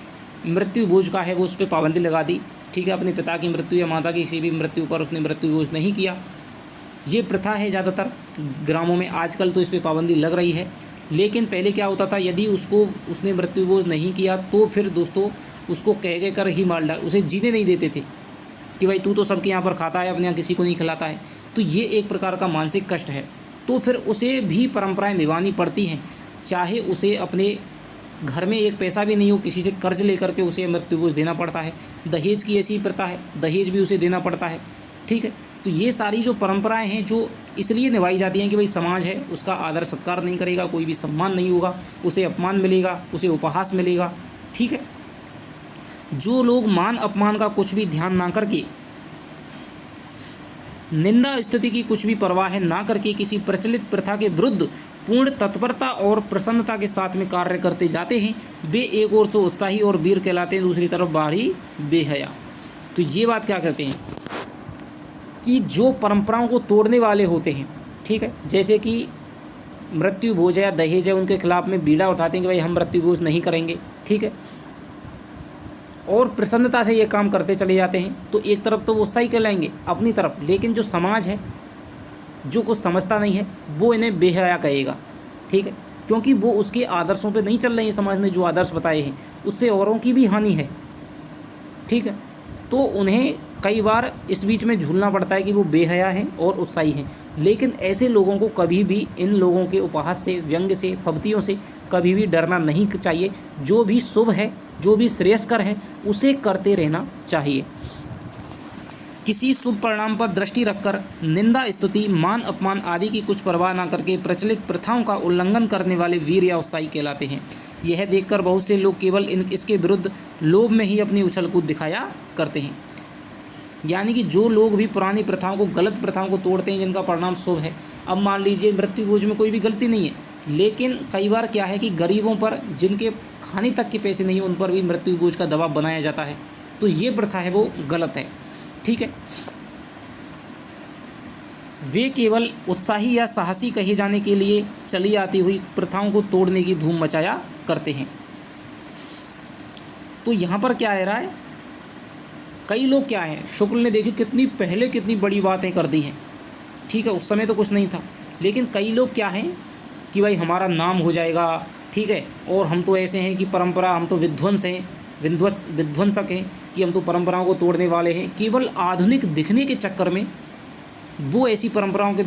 Speaker 1: मृत्यु भोज का है वो उस पर पाबंदी लगा दी, ठीक है, अपने पिता की मृत्यु या माता की किसी भी मृत्यु पर उसने मृत्यु भोज नहीं किया, ये प्रथा है ज़्यादातर ग्रामों में, आजकल तो इस पर पाबंदी लग रही है। लेकिन पहले क्या होता था, यदि उसने मृत्यु भोज नहीं किया तो फिर दोस्तों उसको कह कर ही मार डाल, उसे जीने नहीं देते थे कि भाई तू तो सबके यहाँ पर खाता है, अपने यहाँ किसी को नहीं खिलाता है। तो ये एक प्रकार का मानसिक कष्ट है, तो फिर उसे भी परंपराएं निभानी पड़ती हैं, चाहे उसे अपने घर में एक पैसा भी नहीं हो, किसी से कर्ज लेकर के उसे मृत्यु भोज देना पड़ता है। दहेज की ऐसी प्रथा है, दहेज भी उसे देना पड़ता है। ठीक है, तो ये सारी जो परंपराएं हैं जो इसलिए निभाई जाती हैं कि भाई समाज है उसका आदर सत्कार नहीं करेगा, कोई भी सम्मान नहीं होगा, उसे अपमान मिलेगा, उसे उपहास मिलेगा। ठीक है, जो लोग मान अपमान का कुछ भी ध्यान ना करके, निंदा स्थिति की कुछ भी परवाह ना करके किसी प्रचलित प्रथा के विरुद्ध पूर्ण तत्परता और प्रसन्नता के साथ में कार्य करते जाते हैं, वे एक ओर तो उत्साही और वीर कहलाते हैं, दूसरी तरफ बाहरी बेहया। तो ये बात क्या कहते हैं कि जो परंपराओं को तोड़ने वाले होते हैं, ठीक है, जैसे कि मृत्यु भोज या दहेज है, उनके खिलाफ में बीड़ा उठाते हैं कि भाई हम मृत्यु भोज नहीं करेंगे। ठीक है, और प्रसन्नता से ये काम करते चले जाते हैं, तो एक तरफ तो वो सही कहलाएंगे अपनी तरफ, लेकिन जो समाज है जो कुछ समझता नहीं है वो इन्हें बेहया कहेगा। ठीक है, क्योंकि वो उसके आदर्शों पे नहीं चल रहे हैं, समाज ने जो आदर्श बताए हैं उससे औरों की भी हानि है। ठीक है, तो उन्हें कई बार इस बीच में झूलना पड़ता है कि वो बेहया हैं और उत्साही हैं। लेकिन ऐसे लोगों को कभी भी इन लोगों के उपहास से, व्यंग से, फब्तियों से कभी भी डरना नहीं चाहिए। जो भी शुभ है, जो भी श्रेयस्कर है, उसे करते रहना चाहिए। किसी शुभ परिणाम पर दृष्टि रखकर निंदा, स्तुति, मान अपमान आदि की कुछ परवाह न करके प्रचलित प्रथाओं का उल्लंघन करने वाले वीर या उत्साही कहलाते हैं। यह देखकर बहुत से लोग केवल इसके विरुद्ध लोभ में ही अपनी उछल कूद दिखाया करते हैं। यानी कि जो लोग भी पुरानी प्रथाओं को, गलत प्रथाओं को तोड़ते हैं जिनका परिणाम शुभ है, अब मान लीजिए मृत्यु भोज में कोई भी गलती नहीं है, लेकिन कई बार क्या है कि गरीबों पर, जिनके खाने तक के पैसे नहीं, उन पर भी मृत्यु भोज का दबाव बनाया जाता है, तो ये प्रथा है वो गलत है। ठीक है, वे केवल उत्साही या साहसी कहे जाने के लिए चली आती हुई प्रथाओं को तोड़ने की धूम मचाया करते हैं। तो यहाँ पर क्या है रहा है, कई लोग क्या हैं, शुक्ल ने देखी कितनी पहले कितनी बड़ी बातें कर दी हैं। ठीक है, उस समय तो कुछ नहीं था, लेकिन कई लोग क्या हैं कि भाई हमारा नाम हो जाएगा, ठीक है, और हम तो ऐसे हैं कि परंपरा, हम तो विध्वंस हैं, विध्वंसक हैं कि हम तो परंपराओं को तोड़ने वाले हैं। केवल आधुनिक दिखने के चक्कर में वो ऐसी परंपराओं के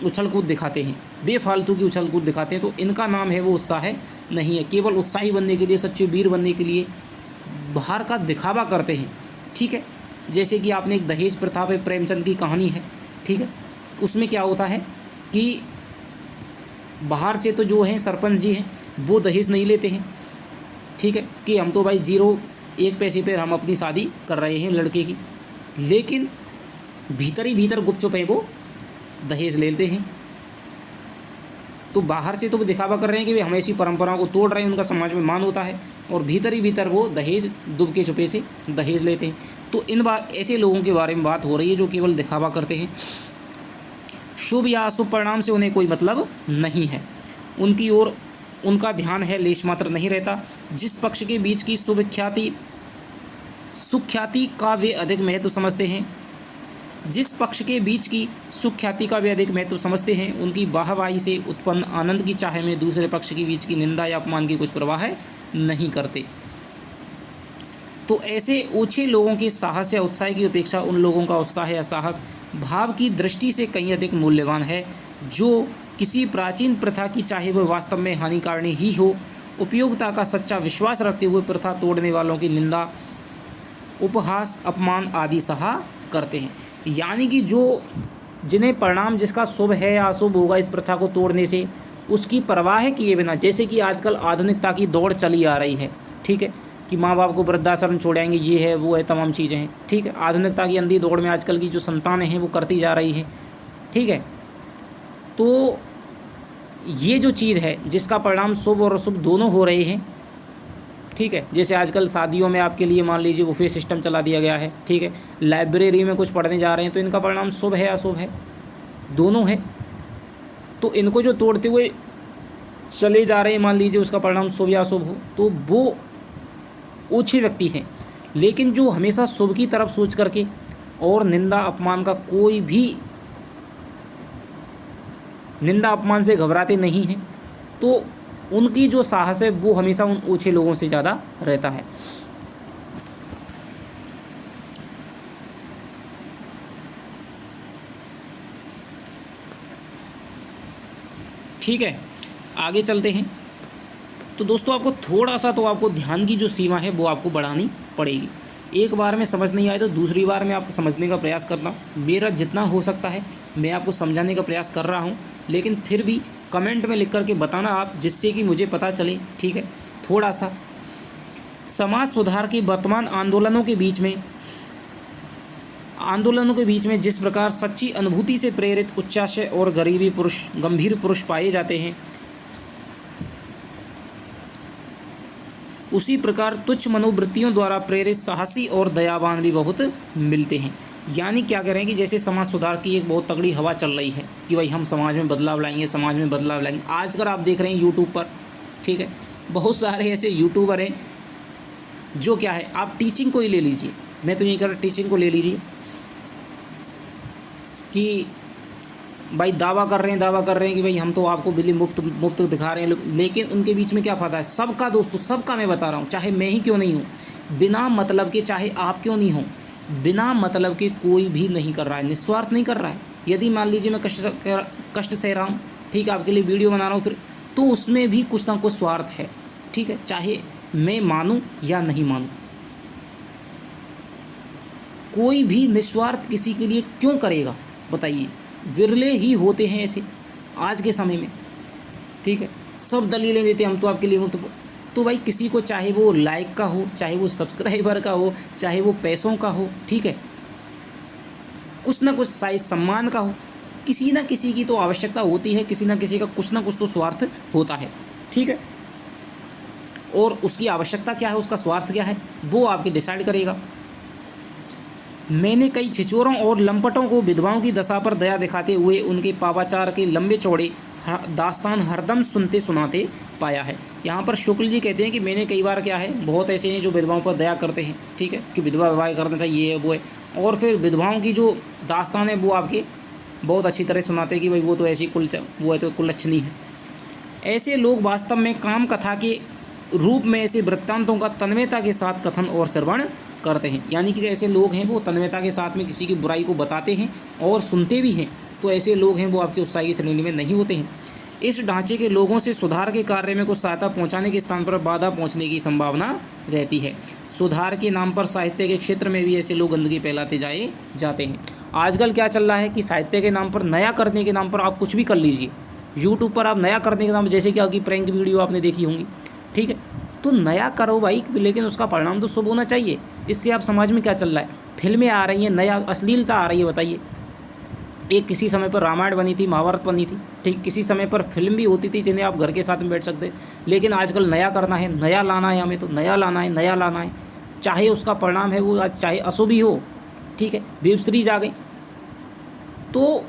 Speaker 1: उछल कूद दिखाते हैं, बेफालतू की उछल कूद दिखाते हैं। तो इनका नाम है वो उत्साह नहीं है, केवल उत्साही बनने के लिए, सच्चे वीर बनने के लिए बाहर का दिखावा करते हैं। ठीक है, जैसे कि आपने एक दहेज प्रथा पे प्रेमचंद की कहानी है, ठीक है, उसमें क्या होता है कि बाहर से तो जो हैं सरपंच जी हैं वो दहेज नहीं लेते हैं, ठीक है, कि हम तो भाई 1 पैसे पर हम अपनी शादी कर रहे हैं लड़के की, लेकिन भीतर ही भीतर गुपचुप हैं वो दहेज लेते हैं। तो बाहर से तो वो दिखावा कर रहे हैं कि वे हम ऐसी परंपराओं को तोड़ रहे हैं, उनका समाज में मान होता है, और भीतर ही भीतर वो दहेज दुबके छुपे से दहेज लेते हैं। तो ऐसे लोगों के बारे में बात हो रही है जो केवल दिखावा करते हैं। शुभ या अशुभ परिणाम से उन्हें कोई मतलब नहीं है, उनकी ओर उनका ध्यान है लेश मात्र नहीं रहता। जिस पक्ष के बीच की सुख्याति का वे अधिक महत्व समझते हैं, जिस पक्ष के बीच की सुख्याति का वे अधिक महत्व समझते हैं, उनकी वाहवाही से उत्पन्न आनंद की चाह में दूसरे पक्ष के बीच की निंदा या अपमान की कुछ परवाह नहीं करते। तो ऐसे ओछे लोगों के साहस या उत्साह की अपेक्षा उन लोगों का उत्साह या साहस भाव की दृष्टि से कहीं अधिक मूल्यवान है, जो किसी प्राचीन प्रथा की चाहे वह वास्तव में हानिकारणी ही हो, उपयोगिता का सच्चा विश्वास रखते हुए प्रथा तोड़ने वालों की निंदा, उपहास, अपमान आदि सहा करते हैं। यानी कि जिन्हें परिणाम जिसका शुभ है या अशुभ होगा इस प्रथा को तोड़ने से, उसकी परवाह किए बिना, जैसे कि आजकल आधुनिकता की दौड़ चली आ रही है, ठीक है, कि माँ बाप को वृद्धाश्रम छोड़ेंगे, ये है वो है, तमाम चीज़ें हैं, ठीक है। आधुनिकता की अंधी दौड़ में आजकल की जो संतानें हैं वो करती जा रही हैं, ठीक है। तो ये जो चीज़ है जिसका परिणाम शुभ और अशुभ दोनों हो रहे हैं, ठीक है। जैसे आजकल शादियों में आपके लिए मान लीजिए बुफे सिस्टम चला दिया गया है, ठीक है। लाइब्रेरी में कुछ पढ़ने जा रहे हैं तो इनका परिणाम शुभ है अशुभ है, दोनों है। तो इनको जो तोड़ते हुए चले जा रहे हैं, मान लीजिए उसका परिणाम शुभ या अशुभ हो, तो वो ओछे व्यक्ति हैं। लेकिन जो हमेशा शुभ की तरफ सोच करके और निंदा अपमान से घबराते नहीं हैं, तो उनकी जो साहस है वो हमेशा उन ओछे लोगों से ज़्यादा रहता है। ठीक है, आगे चलते हैं। तो दोस्तों आपको थोड़ा सा तो आपको ध्यान की जो सीमा है वो आपको बढ़ानी पड़ेगी। एक बार में समझ नहीं आए तो दूसरी बार में आपको समझने का प्रयास करना, मेरा जितना हो सकता है मैं आपको समझाने का प्रयास कर रहा हूँ, लेकिन फिर भी कमेंट में लिख करके बताना आप, जिससे कि मुझे पता चले, ठीक है। थोड़ा सा समाज सुधार के वर्तमान आंदोलनों के बीच में जिस प्रकार सच्ची अनुभूति से प्रेरित उच्चाशय और गंभीर पुरुष पाए जाते हैं, उसी प्रकार तुच्छ मनोवृत्तियों द्वारा प्रेरित साहसी और दयावान भी बहुत मिलते हैं। यानी क्या कह रहे हैं कि जैसे समाज सुधार की एक बहुत तगड़ी हवा चल रही है कि भाई हम समाज में बदलाव लाएंगे। आजकल आप देख रहे हैं यूट्यूब पर, ठीक है, बहुत सारे ऐसे यूट्यूबर हैं जो क्या है, आप टीचिंग को ही ले लीजिए, मैं तो यही कह रहा हूँ, टीचिंग को ले लीजिए कि भाई दावा कर रहे हैं कि भाई हम तो आपको बिल्ली मुफ्त दिखा रहे हैं, लेकिन उनके बीच में क्या फ़ायदा है? सबका दोस्तों, सबका मैं बता रहा हूँ, चाहे मैं ही क्यों नहीं हूँ, बिना मतलब के चाहे आप क्यों नहीं हो, बिना मतलब के कोई भी नहीं कर रहा है, निस्वार्थ नहीं कर रहा है। यदि मान लीजिए मैं कष्ट सह रहा हूँ, ठीक है, आपके लिए वीडियो बना रहा हूँ, फिर तो उसमें भी कुछ ना कुछ स्वार्थ है, ठीक है, चाहे मैं मानूँ या नहीं मानूँ। कोई भी निस्वार्थ किसी के लिए क्यों करेगा बताइए? विरले ही होते हैं ऐसे आज के समय में, ठीक है। सब दलीलें देते हैं हम तो आपके लिए मुफ्त। तो भाई किसी को चाहे वो लाइक का हो, चाहे वो सब्सक्राइबर का हो, चाहे वो पैसों का हो, ठीक है, कुछ ना कुछ शायद सम्मान का हो, किसी ना किसी की तो आवश्यकता होती है, किसी ना किसी का कुछ ना कुछ तो स्वार्थ होता है, ठीक है। और उसकी आवश्यकता क्या है, उसका स्वार्थ क्या है, वो आपके डिसाइड करेगा। मैंने कई छिछोरों और लंपटों को विधवाओं की दशा पर दया दिखाते हुए उनके पापाचार के लंबे चौड़े दास्तान हरदम सुनते सुनाते पाया है। यहाँ पर शुक्ल जी कहते हैं कि मैंने कई बार क्या है, बहुत ऐसे हैं जो विधवाओं पर दया करते हैं, ठीक है, कि विधवा विवाह करना चाहिए, ये है वो है, और फिर विधवाओं की जो दास्तान है वो आपके बहुत अच्छी तरह सुनाते हैं कि भाई वो तो ऐसी वो है तो कुलच्छनी है। ऐसे लोग वास्तव में काम कथा के रूप में ऐसे वृत्तांतों का तन्मयता के साथ कथन और श्रवण करते हैं। यानी कि ऐसे लोग हैं वो तन्मयता के साथ में किसी की बुराई को बताते हैं और सुनते भी हैं, तो ऐसे लोग हैं वो आपके उत्साह की श्रेणी में नहीं होते हैं। इस ढांचे के लोगों से सुधार के कार्य में कुछ सहायता पहुंचाने के स्थान पर बाधा पहुंचने की संभावना रहती है। सुधार के नाम पर साहित्य के क्षेत्र में भी ऐसे लोग गंदगी फैलाते जाते हैं। आजकल क्या चल रहा है कि साहित्य के नाम पर, नया करने के नाम पर आप कुछ भी कर लीजिए। यूट्यूब पर आप नया करने के नाम पर, जैसे कि आपकी प्रैंक वीडियो आपने देखी होंगी, ठीक है, तो नया करो भाई, लेकिन उसका परिणाम तो शुभ होना चाहिए। इससे आप समाज में क्या चल रहा है, फिल्में आ रही हैं, नया अश्लीलता आ रही है। बताइए, एक किसी समय पर रामायण बनी थी, महाभारत बनी थी, ठीक, किसी समय पर फिल्म भी होती थी जिन्हें आप घर के साथ में बैठ सकते, लेकिन आजकल नया करना है, नया लाना है, हमें तो नया लाना है, नया लाना है, चाहे उसका परिणाम है वो चाहे अशुभ ही हो, ठीक है, वेब सीरीज आ गई। तो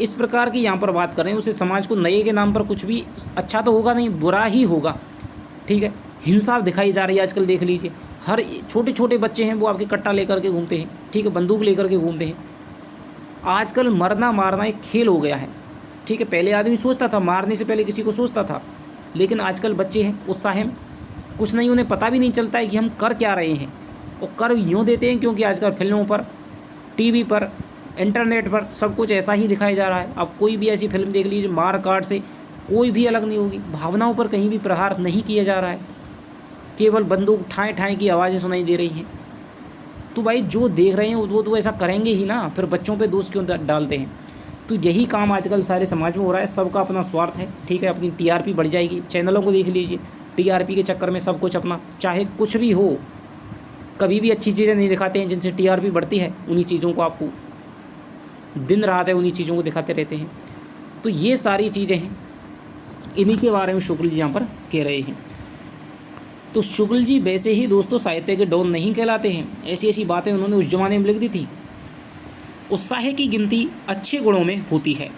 Speaker 1: इस प्रकार की यहाँ पर बात करें, उसे समाज को नए के नाम पर कुछ भी अच्छा तो होगा नहीं, बुरा ही होगा, ठीक है। हिंसा दिखाई जा रही है आजकल, देख लीजिए, हर छोटे छोटे बच्चे हैं वो आपके कट्टा लेकर के घूमते हैं, ठीक है, बंदूक लेकर के घूमते हैं। आजकल मरना मारना एक खेल हो गया है, ठीक है। पहले आदमी सोचता था, मारने से पहले किसी को सोचता था, लेकिन आजकल बच्चे हैं उत्साह में, कुछ नहीं, उन्हें पता भी नहीं चलता है कि हम कर क्या रहे हैं, और कर यूँ देते हैं क्योंकि आजकल फिल्मों पर, टीवी पर, इंटरनेट पर सब कुछ ऐसा ही दिखाया जा रहा है। अब कोई भी ऐसी फिल्म देख लीजिए, मार काट से कोई भी अलग नहीं होगी, भावनाओं पर कहीं भी प्रहार नहीं किया जा रहा है, केवल बंदूक ठाएँ ठाएँ की आवाज़ें सुनाई दे रही हैं। तो भाई जो देख रहे हैं वो तो ऐसा करेंगे ही ना, फिर बच्चों पे दोष क्यों डालते हैं। तो यही काम आजकल सारे समाज में हो रहा है, सबका अपना स्वार्थ है, ठीक है, अपनी टीआरपी बढ़ जाएगी। चैनलों को देख लीजिए, टीआरपी के चक्कर में सब कुछ अपना, चाहे कुछ भी हो, कभी भी अच्छी चीज़ें नहीं दिखाते हैं जिनसे टीआरपी बढ़ती है, उन्हीं चीज़ों को आपको दिन रात है उन्हीं चीज़ों को दिखाते रहते हैं। तो ये सारी चीज़ें हैं, इन्हीं के बारे में शुक्ल जी यहाँ पर कह रहे हैं। तो शुक्ल जी वैसे ही दोस्तों साहित्य के डॉन नहीं कहलाते हैं, ऐसी ऐसी बातें उन्होंने उस जमाने में लिख दी थी। उत्साह की गिनती अच्छे गुणों में होती है,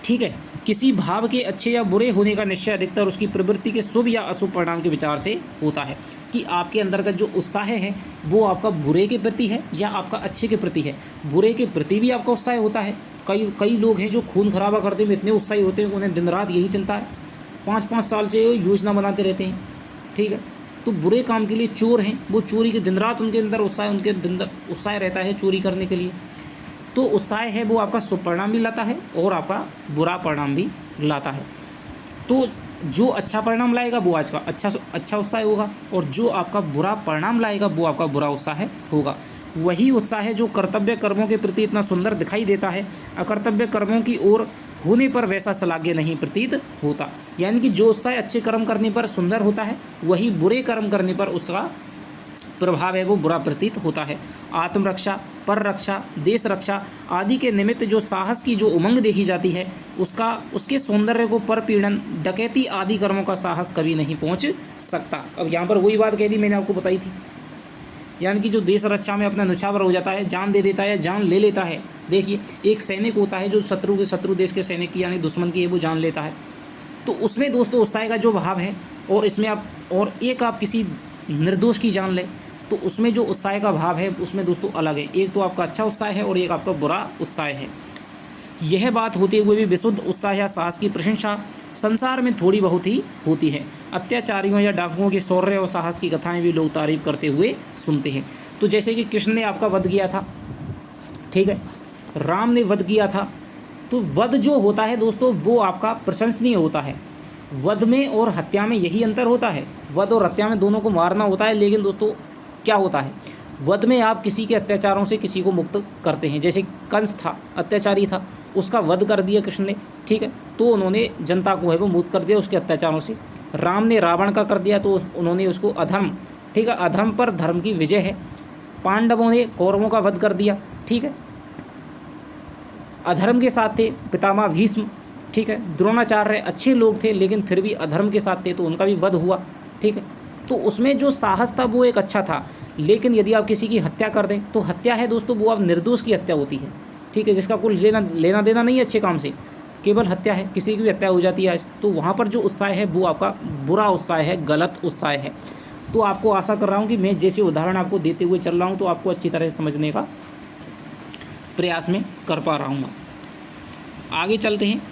Speaker 1: ठीक है। किसी भाव के अच्छे या बुरे होने का निश्चय अधिकतर उसकी प्रवृत्ति के शुभ या अशुभ परिणाम के विचार से होता है, कि आपके अंदर का जो उत्साह है वो आपका बुरे के प्रति है या आपका अच्छे के प्रति है। बुरे के प्रति भी आपका उत्साह होता है। कई लोग हैं जो खून खराबा करते में इतने उत्साही होते हैं, उन्हें दिन रात यही चिंता है, 5-5 साल से योजना बनाते रहते हैं, ठीक है। तो बुरे काम के लिए चोर हैं, वो चोरी के दिन रात उनके अंदर उत्साह रहता है चोरी करने के लिए। तो उत्साह है वो आपका शुभ परिणाम भी लाता है और आपका बुरा परिणाम भी लाता है। तो जो अच्छा परिणाम लाएगा वो आज का अच्छा उत्साह होगा, और जो आपका बुरा परिणाम लाएगा वो आपका बुरा उत्साह होगा। वही उत्साह है जो कर्तव्य कर्मों के प्रति इतना सुंदर दिखाई देता है, अकर्तव्य कर्मों की ओर होने पर वैसा श्लाघ्य नहीं प्रतीत होता। यानी कि जो उत्साह अच्छे कर्म करने पर सुंदर होता है, वही बुरे कर्म करने पर उसका प्रभाव है वो बुरा प्रतीत होता है। आत्मरक्षा, पर रक्षा, देश रक्षा आदि के निमित्त जो साहस की जो उमंग देखी जाती है, उसके सौंदर्य को परपीड़न, डकैती आदि कर्मों का साहस कभी नहीं पहुंच सकता। अब यहाँ पर वही बात कह दी मैंने आपको बताई थी, यानी कि जो देश रक्षा में अपना न्यौछावर हो जाता है, जान दे देता है, जान ले लेता है। देखिए, एक सैनिक होता है जो शत्रु देश के सैनिक की यानी दुश्मन की है वो जान लेता है, तो उसमें दोस्तों उत्साह का जो भाव है, और इसमें आप किसी निर्दोष की जान ले तो उसमें जो उत्साह का भाव है उसमें दोस्तों अलग है। एक तो आपका अच्छा उत्साह है और एक आपका बुरा उत्साह है। यह बात होते हुए भी विशुद्ध उत्साह या साहस की प्रशंसा संसार में थोड़ी बहुत ही होती है। अत्याचारियों या डाकुओं के शौर्य और साहस की कथाएं भी लोग तारीफ करते हुए सुनते हैं। तो जैसे कि कृष्ण ने आपका वध किया था, ठीक है, राम ने वध किया था, तो वध जो होता है दोस्तों वो आपका प्रशंसनीय होता है। वध में और हत्या में यही अंतर होता है, वध और हत्या में दोनों को मारना होता है, लेकिन दोस्तों क्या होता है, वध में आप किसी के अत्याचारों से किसी को मुक्त करते हैं। जैसे कंस था, अत्याचारी था, उसका वध कर दिया कृष्ण ने, ठीक है, तो उन्होंने जनता को है वो मुक्त कर दिया उसके अत्याचारों से। राम ने रावण का कर दिया तो उन्होंने उसको अधर्म, ठीक है, अधर्म पर धर्म की विजय है। पांडवों ने कौरवों का वध कर दिया, ठीक है, अधर्म के साथ थे पितामह भीष्म, ठीक है, द्रोणाचार्य अच्छे लोग थे लेकिन फिर भी अधर्म के साथ थे तो उनका भी वध हुआ, ठीक है। तो उसमें जो साहस था वो एक अच्छा था। लेकिन यदि आप किसी की हत्या कर दें तो हत्या है दोस्तों वो आप निर्दोष की हत्या होती है, ठीक है, जिसका कोई लेना देना नहीं है अच्छे काम से, केवल हत्या है, किसी की भी हत्या हो जाती है आज। तो वहाँ पर जो उत्साह है वो आपका बुरा उत्साह है, गलत उत्साह है। तो आपको आशा कर रहा हूँ कि मैं जैसे उदाहरण आपको देते हुए चल रहा हूँ तो आपको अच्छी तरह से समझने का प्रयास में कर पा रहा हूँ। आगे चलते हैं।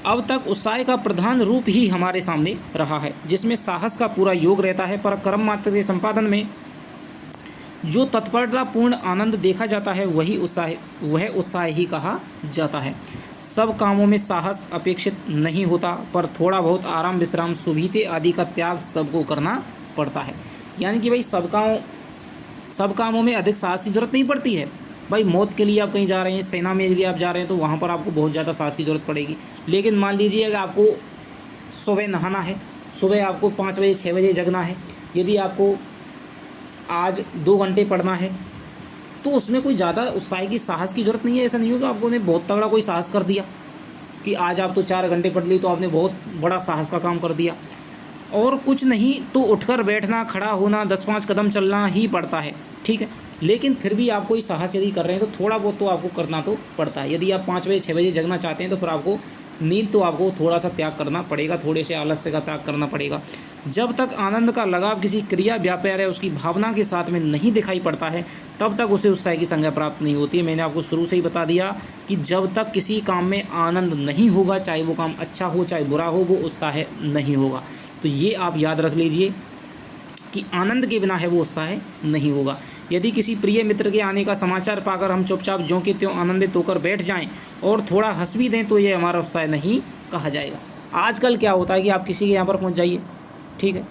Speaker 1: अब तक उत्साह का प्रधान रूप ही हमारे सामने रहा है, जिसमें साहस का पूरा योग रहता है, पर कर्म मात्र के संपादन में जो तत्परतापूर्ण आनंद देखा जाता है वह उत्साह ही कहा जाता है। सब कामों में साहस अपेक्षित नहीं होता, पर थोड़ा बहुत आराम विश्राम सुविधे आदि का त्याग सबको करना पड़ता है। यानी कि भाई सब कामों में अधिक साहस की जरूरत नहीं पड़ती है, भाई मौत के लिए आप कहीं जा रहे हैं, सेना में यदि आप जा रहे हैं तो वहाँ पर आपको बहुत ज़्यादा सांस की ज़रूरत पड़ेगी। लेकिन मान लीजिए अगर आपको सुबह नहाना है, सुबह आपको 5 बजे 6 बजे जगना है, यदि आपको आज 2 घंटे पढ़ना है, तो उसमें कोई ज़्यादा उत्साह की साहस की ज़रूरत नहीं है। ऐसा नहीं होगा आपको ने बहुत तगड़ा कोई साहस कर दिया कि आज आप तो 4 घंटे पढ़ ली तो आपने बहुत बड़ा साहस का काम कर दिया। और कुछ नहीं तो उठकर बैठना, खड़ा होना, 10-5 कदम चलना ही पड़ता है, ठीक है। लेकिन फिर भी आप कोई साहस यदि कर रहे हैं तो थोड़ा बहुत तो आपको करना तो पड़ता है। यदि आप 5 बजे 6 बजे जगना चाहते हैं तो फिर आपको नींद तो आपको थोड़ा सा त्याग करना पड़ेगा, थोड़े से आलस्य का त्याग करना पड़ेगा। जब तक आनंद का लगाव किसी क्रिया व्यापार है उसकी भावना के साथ में नहीं दिखाई पड़ता है, तब तक उसे उत्साह की संज्ञा प्राप्त नहीं होती है। मैंने आपको शुरू से ही बता दिया कि जब तक किसी काम में आनंद नहीं होगा, चाहे वो काम अच्छा हो चाहे बुरा हो, वो उत्साह नहीं होगा। तो ये आप याद रख लीजिए कि आनंद के बिना है वो उत्साह नहीं होगा। यदि किसी प्रिय मित्र के आने का समाचार पाकर हम चुपचाप ज्यों के त्यों आनंदित होकर बैठ जाएं और थोड़ा हंस भी दें तो ये हमारा उत्साह नहीं कहा जाएगा। आजकल क्या होता है कि आप किसी के यहाँ पर पहुँच जाइए, ठीक है,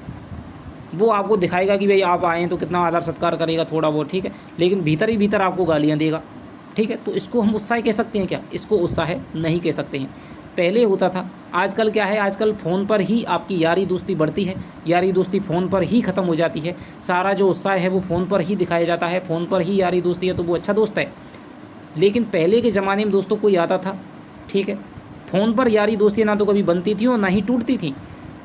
Speaker 1: वो आपको दिखाएगा कि भाई आप आए हैं तो कितना आदर सत्कार करेगा थोड़ा बहुत, ठीक है, लेकिन भीतर ही भीतर आपको गालियाँ देगा, ठीक है। तो इसको हम उत्साह कह सकते हैं क्या? इसको उत्साह नहीं कह सकते हैं। पहले होता था, आजकल क्या है, आजकल फ़ोन पर ही आपकी यारी दोस्ती बढ़ती है, यारी दोस्ती फ़ोन पर ही ख़त्म हो जाती है। सारा जो उत्साह है वो फ़ोन पर ही दिखाया जाता है, फ़ोन पर ही यारी दोस्ती है तो वो अच्छा दोस्त है। लेकिन पहले के ज़माने में दोस्तों कोई आता था, ठीक है, फ़ोन पर यारी दोस्ती ना तो कभी बनती थी और ना ही टूटती थी।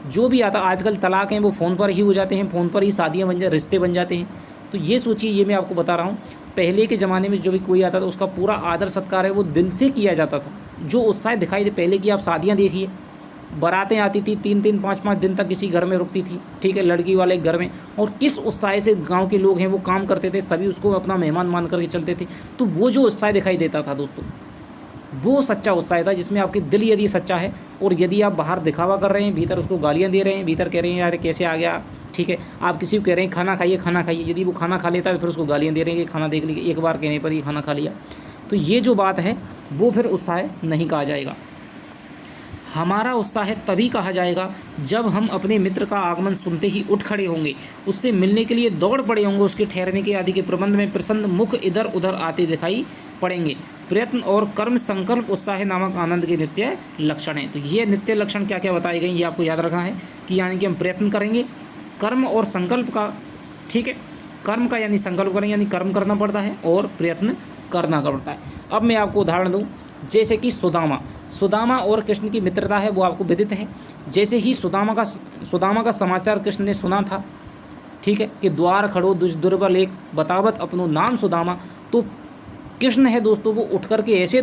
Speaker 1: जो भी आता, आजकल तलाक हैं वो फ़ोन पर ही हो जाते हैं, फ़ोन पर ही शादियाँ बन रिश्ते बन जाते हैं। तो ये सोचिए, ये मैं आपको बता रहा हूँ, पहले के ज़माने में जो भी कोई आता था उसका पूरा आदर सत्कार है वो दिल से किया जाता था। जो उत्साह दिखाई दे, पहले की आप शादियाँ देखिए, बारातें आती थी 3-3 5-5 दिन तक किसी घर में रुकती थी, ठीक है, लड़की वाले घर में, और किस उत्साह से गांव के लोग हैं वो काम करते थे, सभी उसको अपना मेहमान मान करके चलते थे। तो वो जो उत्साह दिखाई देता था दोस्तों, वो सच्चा उत्साह था, जिसमें आपकी दिल यदि सच्चा है और यदि आप बाहर दिखावा कर रहे हैं, भीतर उसको गालियाँ दे रहे हैं, भीतर कह रहे हैं यार कैसे आ गया, ठीक है, आप किसी को कह रहे हैं खाना खाइए खाना खाइए, यदि वो खाना खा लेता है तो फिर उसको गालियाँ दे रहे हैं कि खाना देख लीजिए, एक बार कहने पर ही खाना खा लिया, तो ये जो बात है वो फिर उत्साह नहीं कहा जाएगा। हमारा उत्साह तभी कहा जाएगा जब हम अपने मित्र का आगमन सुनते ही उठ खड़े होंगे, उससे मिलने के लिए दौड़ पड़े होंगे, उसके ठहरने के आदि के प्रबंध में प्रसन्न मुख इधर उधर आते दिखाई पड़ेंगे। प्रयत्न और कर्म संकल्प उत्साह नामक आनंद के नित्य लक्षण हैं। तो ये नित्य लक्षण क्या क्या बताए गए ये आपको याद रखना है कि यानी कि हम प्रयत्न करेंगे, कर्म और संकल्प का, ठीक है, कर्म का यानी संकल्प करेंगे यानी कर्म करना पड़ता है और प्रयत्न करना पड़ता है। अब मैं आपको उदाहरण दूँ, जैसे कि सुदामा और कृष्ण की मित्रता है वो आपको विदित है। जैसे ही सुदामा का समाचार कृष्ण ने सुना था, ठीक है, कि द्वार खड़ो दुर्बल एक बतावत अपनो नाम सुदामा, तो कृष्ण है दोस्तों वो उठ करके ऐसे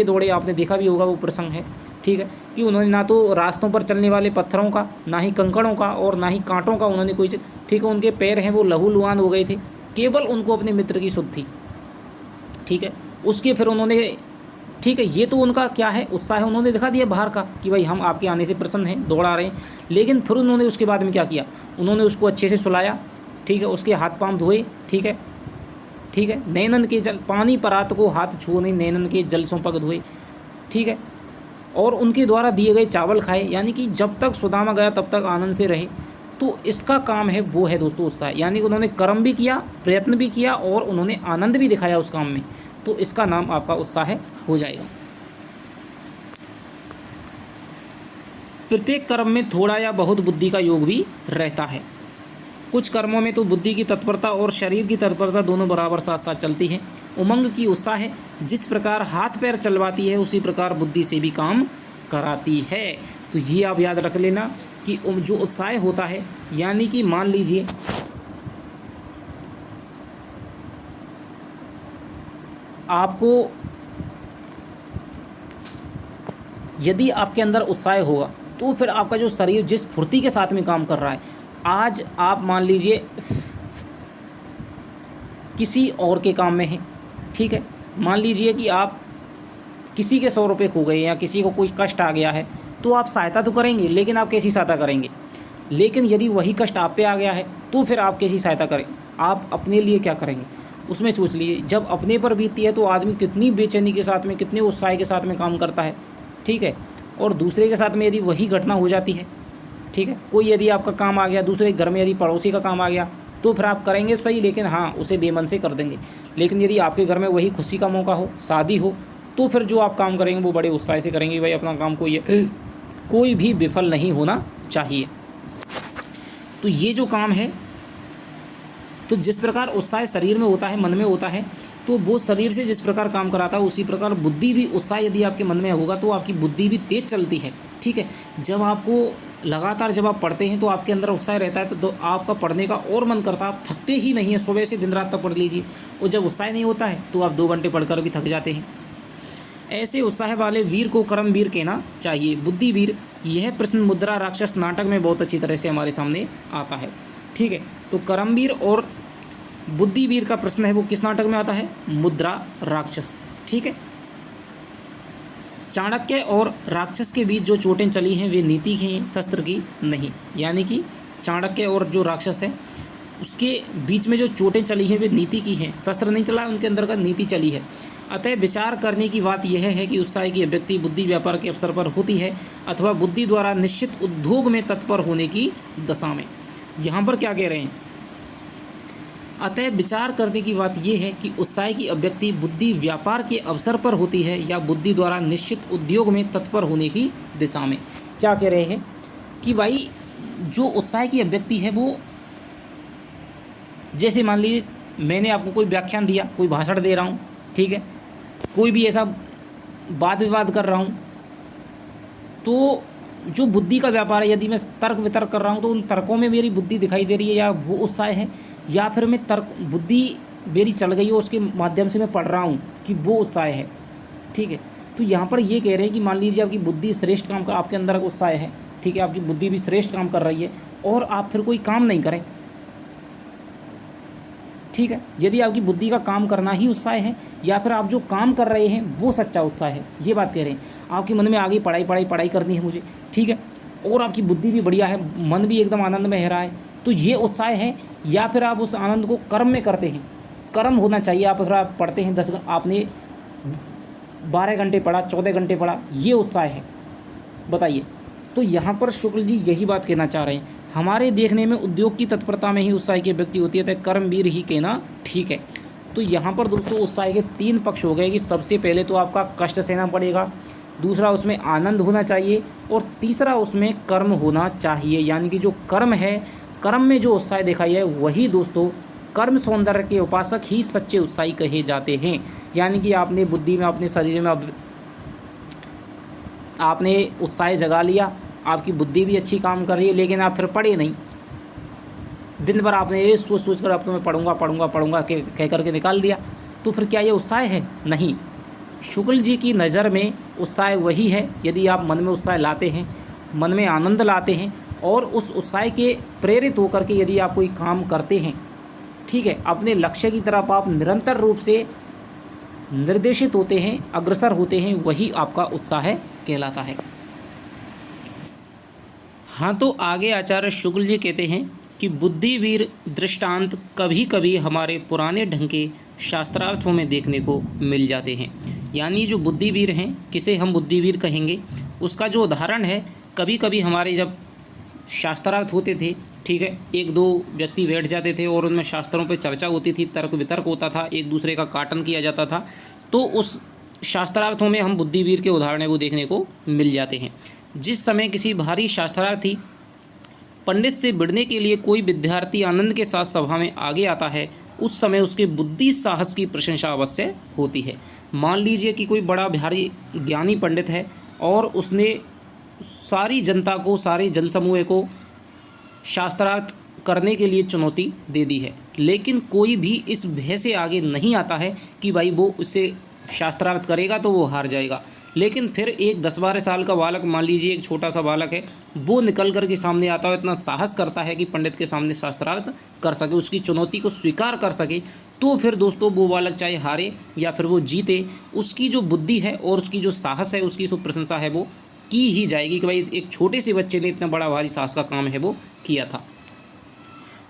Speaker 1: दौड़े, आपने देखा भी होगा वो प्रसंग है, ठीक है, कि उन्होंने ना तो रास्तों पर चलने वाले पत्थरों का, ना ही कंकड़ों का और ना ही कांटों का उन्होंने कोई, ठीक है, उनके पैर हैं वो लहूलुहान हो गए थे, केवल उनको अपने मित्र की सुध थी, ठीक है। उसके फिर उन्होंने, ठीक है, ये तो उनका क्या है उत्साह है, उन्होंने दिखा दिया बाहर का कि भाई हम आपके आने से प्रसन्न हैं, दौड़ा रहे हैं। लेकिन फिर उन्होंने उसके बाद में क्या किया, उन्होंने उसको अच्छे से सुलाया, ठीक है, उसके हाथ पांव धोए, ठीक है, नैनन के जल पानी परात को हाथ छुओ नहीं, नैनन के जल सो पग धोए, ठीक है, और उनके द्वारा दिए गए चावल खाए, यानी कि जब तक सुदामा गया तब तक आनंद से रहे। तो इसका काम है वो है दोस्तों उत्साह, यानी कि उन्होंने कर्म भी किया, प्रयत्न भी किया और उन्होंने आनंद भी दिखाया उस काम में, तो इसका नाम आपका उत्साह हो जाएगा। प्रत्येक कर्म में थोड़ा या बहुत बुद्धि का योग भी रहता है। कुछ कर्मों में तो बुद्धि की तत्परता और शरीर की तत्परता दोनों बराबर साथ साथ चलती है। उमंग की उत्साह है, जिस प्रकार हाथ पैर चलवाती है उसी प्रकार बुद्धि से भी काम कराती है। तो ये आप याद रख लेना कि जो उत्साह होता है, यानी कि मान लीजिए आपको, यदि आपके अंदर उत्साह होगा तो फिर आपका जो शरीर जिस फुर्ती के साथ में काम कर रहा है, आज आप मान लीजिए किसी और के काम में हैं, ठीक है, मान लीजिए कि आप किसी के 100 रुपये खो गए या किसी को कोई कष्ट आ गया है, तो आप सहायता तो करेंगे, लेकिन आप कैसी सहायता करेंगे। लेकिन यदि वही कष्ट आप पे आ गया है तो फिर आप कैसी सहायता करें, आप अपने लिए क्या करेंगे उसमें सोच लीजिए। जब अपने पर बीतती है तो आदमी कितनी बेचैनी के साथ में, कितने उत्साह के साथ में काम करता है, ठीक है, और दूसरे के साथ में यदि वही घटना हो जाती है, ठीक है, कोई यदि आपका काम आ गया, दूसरे घर में यदि पड़ोसी का काम आ गया, तो फिर आप करेंगे सही, लेकिन हाँ उसे बेमन से कर देंगे। लेकिन यदि आपके घर में वही खुशी का मौका हो, शादी हो, तो फिर जो आप काम करेंगे वो बड़े उत्साह से करेंगे। भाई अपना काम कोई भी विफल नहीं होना चाहिए। तो ये जो काम है, तो जिस प्रकार उत्साह शरीर में होता है, मन में होता है, तो वो शरीर से जिस प्रकार काम कराता है उसी प्रकार बुद्धि भी, उत्साह यदि आपके मन में होगा तो आपकी बुद्धि भी तेज चलती है। ठीक है, जब आपको लगातार जब आप पढ़ते हैं तो आपके अंदर उत्साह रहता है, तो आपका पढ़ने का और मन करता है, आप थकते ही नहीं है, सुबह से दिन रात तक पढ़ लीजिए। और जब उत्साह नहीं होता है तो आप 2 घंटे पढ़कर भी थक जाते हैं। ऐसे उत्साह वाले वीर को कर्मवीर कहना चाहिए। बुद्धिवीर, यह प्रश्न मुद्रा राक्षस नाटक में बहुत अच्छी तरह से हमारे सामने आता है। ठीक है, तो कर्मवीर और बुद्धिवीर का प्रश्न है वो किस नाटक में आता है? मुद्रा राक्षस। ठीक है, चाणक्य और राक्षस के बीच जो चोटें चली हैं वे नीति की हैं, शस्त्र की नहीं। यानी कि चाणक्य और जो राक्षस है उसके बीच में जो चोटें चली हैं वे नीति की हैं, शस्त्र नहीं चला, उनके अंदर का नीति चली है। अतः विचार करने की बात यह है कि उत्साह की अभिव्यक्ति बुद्धि व्यापार के अवसर पर होती है अथवा बुद्धि द्वारा निश्चित उद्योग में तत्पर होने की दशा में। यहाँ पर क्या कह रहे हैं? अतः विचार करने की बात यह है कि उत्साह की अभिव्यक्ति बुद्धि व्यापार के अवसर पर होती है या बुद्धि द्वारा निश्चित उद्योग में तत्पर होने की दिशा में। क्या कह रहे हैं कि भाई जो उत्साह की अभिव्यक्ति है वो, जैसे मान लीजिए मैंने आपको कोई व्याख्यान दिया, कोई भाषण दे रहा हूँ, ठीक है, कोई भी ऐसा वाद विवाद कर रहा हूँ, तो जो बुद्धि का व्यापार है, यदि मैं तर्क वितर्क कर रहा हूँ तो उन तर्कों में मेरी बुद्धि दिखाई दे रही है, या वो उत्साह है, या फिर मैं तर्क बुद्धि मेरी चल गई है उसके माध्यम से मैं पढ़ रहा हूँ कि वो उत्साह है। ठीक है, तो यहाँ पर ये कह रहे हैं कि मान लीजिए आपकी बुद्धि श्रेष्ठ काम का, आपके अंदर उत्साह है, ठीक है, आपकी बुद्धि भी श्रेष्ठ काम कर रही है और आप फिर कोई काम नहीं करें। ठीक है, यदि आपकी बुद्धि का काम करना ही उत्साह है या फिर आप जो काम कर रहे हैं वो सच्चा उत्साह है, ये बात कह रहे हैं। आपके मन में आगे पढ़ाई करनी है मुझे, ठीक है, और आपकी बुद्धि भी बढ़िया है, मन भी एकदम आनंद में है रहा है, तो ये उत्साह है। या फिर आप उस आनंद को कर्म में करते हैं, कर्म होना चाहिए। आप फिर आप पढ़ते हैं 10, आपने 12 घंटे पढ़ा, 14 घंटे पढ़ा, ये उत्साह है, बताइए। तो यहाँ पर शुक्ल जी यही बात कहना चाह रहे हैं, हमारे देखने में उद्योग की तत्परता में ही उत्साह की व्यक्ति होती है, तो कर्मवीर ही कहना ठीक है। तो यहाँ पर दोस्तों उत्साह के 3 पक्ष हो गए कि सबसे पहले तो आपका कष्ट सहना पड़ेगा, दूसरा उसमें आनंद होना चाहिए, और तीसरा उसमें कर्म होना चाहिए। यानी कि जो कर्म है, कर्म में जो उत्साह दिखाई है वही दोस्तों कर्म सौंदर्य के उपासक ही सच्चे उत्साही कहे जाते हैं। यानी कि आपने बुद्धि में, अपने शरीर में आपने उत्साह जगा लिया, आपकी बुद्धि भी अच्छी काम कर रही है, लेकिन आप फिर पढ़े नहीं, दिन भर आपने ये सोच कर अब तो मैं पढ़ूंगा कह करके निकाल दिया, तो फिर क्या ये उत्साह है? नहीं। शुक्ल जी की नज़र में उत्साह वही है यदि आप मन में उत्साह लाते हैं, मन में आनंद लाते हैं, और उस उत्साह के प्रेरित होकर के यदि आप कोई काम करते हैं, ठीक है, अपने लक्ष्य की तरफ आप निरंतर रूप से निर्देशित होते हैं, अग्रसर होते हैं, वही आपका उत्साह कहलाता है। हाँ, तो आगे आचार्य शुक्ल जी कहते हैं कि बुद्धिवीर दृष्टांत कभी कभी हमारे पुराने ढंग के शास्त्रार्थों में देखने को मिल जाते हैं। यानी जो बुद्धिवीर हैं, किसे हम बुद्धिवीर कहेंगे, उसका जो उदाहरण है, कभी कभी हमारे जब शास्त्रार्थ होते थे, ठीक है, 1-2 व्यक्ति बैठ जाते थे और उनमें शास्त्रों पे चर्चा होती थी, तर्क वितर्क होता था, एक दूसरे का काटन किया जाता था, तो उस शास्त्रार्थों में हम बुद्धिवीर के उदाहरण वो देखने को मिल जाते हैं। जिस समय किसी भारी शास्त्रार्थी पंडित से भिड़ने के लिए कोई विद्यार्थी आनंद के साथ सभा में आगे आता है, उस समय उसके बुद्धि साहस की प्रशंसा अवश्य होती है। मान लीजिए कि कोई बड़ा भारी ज्ञानी पंडित है और उसने सारी जनता को, सारे जनसमूह को शास्त्रार्थ करने के लिए चुनौती दे दी है, लेकिन कोई भी इस भय से आगे नहीं आता है कि भाई वो उससे शास्त्रार्थ करेगा तो वो हार जाएगा। लेकिन फिर एक 10-12 साल का बालक, मान लीजिए एक छोटा सा बालक है, वो निकल कर के सामने आता है, इतना साहस करता है कि पंडित के सामने शास्त्रार्थ कर सके, उसकी चुनौती को स्वीकार कर सके, तो फिर दोस्तों वो बालक चाहे हारे या फिर वो जीते, उसकी जो बुद्धि है और उसकी जो साहस है, उसकी जो प्रशंसा है वो की ही जाएगी कि भाई एक छोटे से बच्चे ने इतना बड़ा भारी साहस का काम है वो किया था।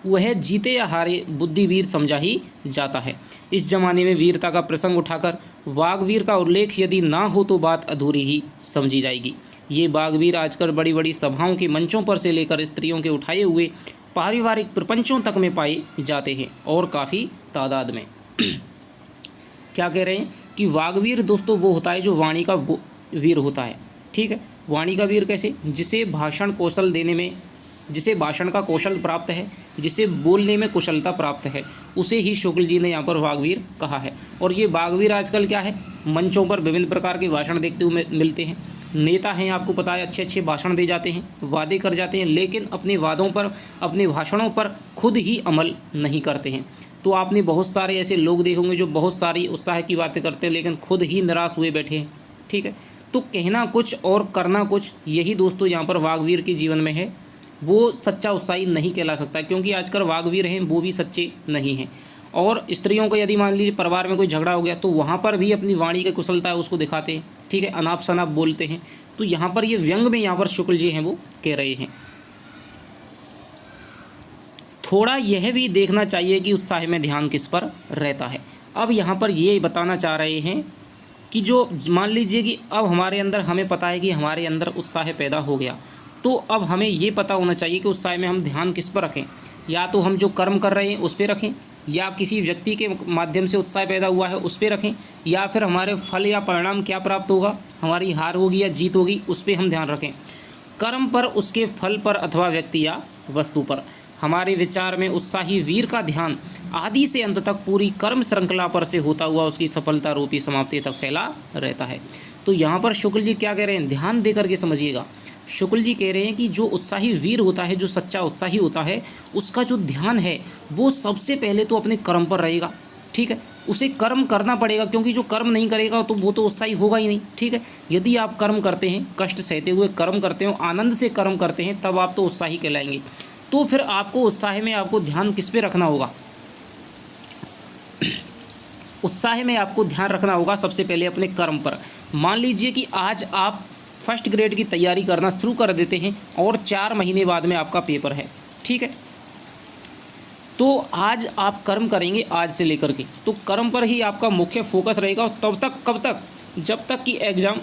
Speaker 1: वह जीते या हारे बुद्धिवीर समझा ही जाता है। इस जमाने में वीरता का प्रसंग उठाकर वाघवीर का उल्लेख यदि ना हो तो बात अधूरी ही समझी जाएगी। ये वाघवीर आजकल बड़ी बड़ी सभाओं के मंचों पर से लेकर स्त्रियों के उठाए हुए पारिवारिक प्रपंचों तक में पाए जाते हैं और काफ़ी तादाद में। क्या कह रहे हैं कि वाग्वीर दोस्तों वो होता है जो वाणी का वीर होता है। ठीक है, वाणी का वीर कैसे? जिसे भाषण कौशल देने में, जिसे भाषण का कौशल प्राप्त है, जिसे बोलने में कुशलता प्राप्त है, उसे ही शुक्ल जी ने यहाँ पर वाग्वीर कहा है। और ये वाग्वीर आजकल क्या है, मंचों पर विभिन्न प्रकार के भाषण देखते हुए मिलते हैं। नेता हैं, आपको पता है, अच्छे अच्छे भाषण दे जाते हैं, वादे कर जाते हैं, लेकिन अपने वादों पर, अपने भाषणों पर खुद ही अमल नहीं करते हैं। तो आपने बहुत सारे ऐसे लोग देखे होंगे जो बहुत सारी उत्साह की बातें करते हैं लेकिन खुद ही निराश हुए बैठे हैं। ठीक है, तो कहना कुछ और करना कुछ, यही दोस्तों यहाँ पर वाग्वीर के जीवन में है। वो सच्चा उत्साही नहीं कहला सकता, क्योंकि आजकल वाग्वीर हैं वो भी सच्चे नहीं हैं। और स्त्रियों को यदि मान लीजिए परिवार में कोई झगड़ा हो गया तो वहाँ पर भी अपनी वाणी की कुशलता है उसको दिखाते हैं। ठीक है, अनाप शनाप बोलते हैं। तो यहाँ पर ये व्यंग में यहाँ पर शुक्ल जी हैं वो कह रहे हैं। थोड़ा यह भी देखना चाहिए कि उत्साह में ध्यान किस पर रहता है। अब यहाँ पर ये बताना चाह रहे हैं कि जो मान लीजिए कि अब हमारे अंदर, हमें पता है कि हमारे अंदर उत्साह पैदा हो गया, तो अब हमें ये पता होना चाहिए कि उत्साह में हम ध्यान किस पर रखें। या तो हम जो कर्म कर रहे हैं उस पर रखें, या किसी व्यक्ति के माध्यम से उत्साह पैदा हुआ है उस पर रखें, या फिर हमारे फल या परिणाम क्या प्राप्त होगा, हमारी हार होगी या जीत होगी, उस पर हम ध्यान रखें। कर्म पर, उसके फल पर अथवा व्यक्ति या वस्तु पर। हमारे विचार में उत्साही वीर का ध्यान आदि से अंत तक पूरी कर्म श्रृंखला पर से होता हुआ उसकी सफलता रूपी समाप्ति तक फैला रहता है। तो यहाँ पर शुक्ल जी क्या कह रहे हैं, ध्यान दे करके समझिएगा। शुक्ल जी कह रहे हैं कि जो उत्साही वीर होता है, जो सच्चा उत्साही होता है, उसका जो ध्यान है वो सबसे पहले तो अपने कर्म पर रहेगा। ठीक है, उसे कर्म करना पड़ेगा, क्योंकि जो कर्म नहीं करेगा तो वो तो उत्साही होगा ही नहीं। ठीक है, यदि आप कर्म करते हैं, कष्ट सहते हुए कर्म करते हो, आनंद से कर्म करते हैं, तब आप तो उत्साही कहलाएंगे। तो फिर आपको उत्साह में आपको ध्यान किस पे रखना होगा? उत्साह में आपको ध्यान रखना होगा सबसे पहले अपने कर्म पर। मान लीजिए कि आज आप फर्स्ट ग्रेड की तैयारी करना शुरू कर देते हैं और 4 महीने बाद में आपका पेपर है। ठीक है, तो आज आप कर्म करेंगे आज से लेकर के, तो कर्म पर ही आपका मुख्य फोकस रहेगा। और तब तक, कब तक? जब तक कि एग्ज़ाम,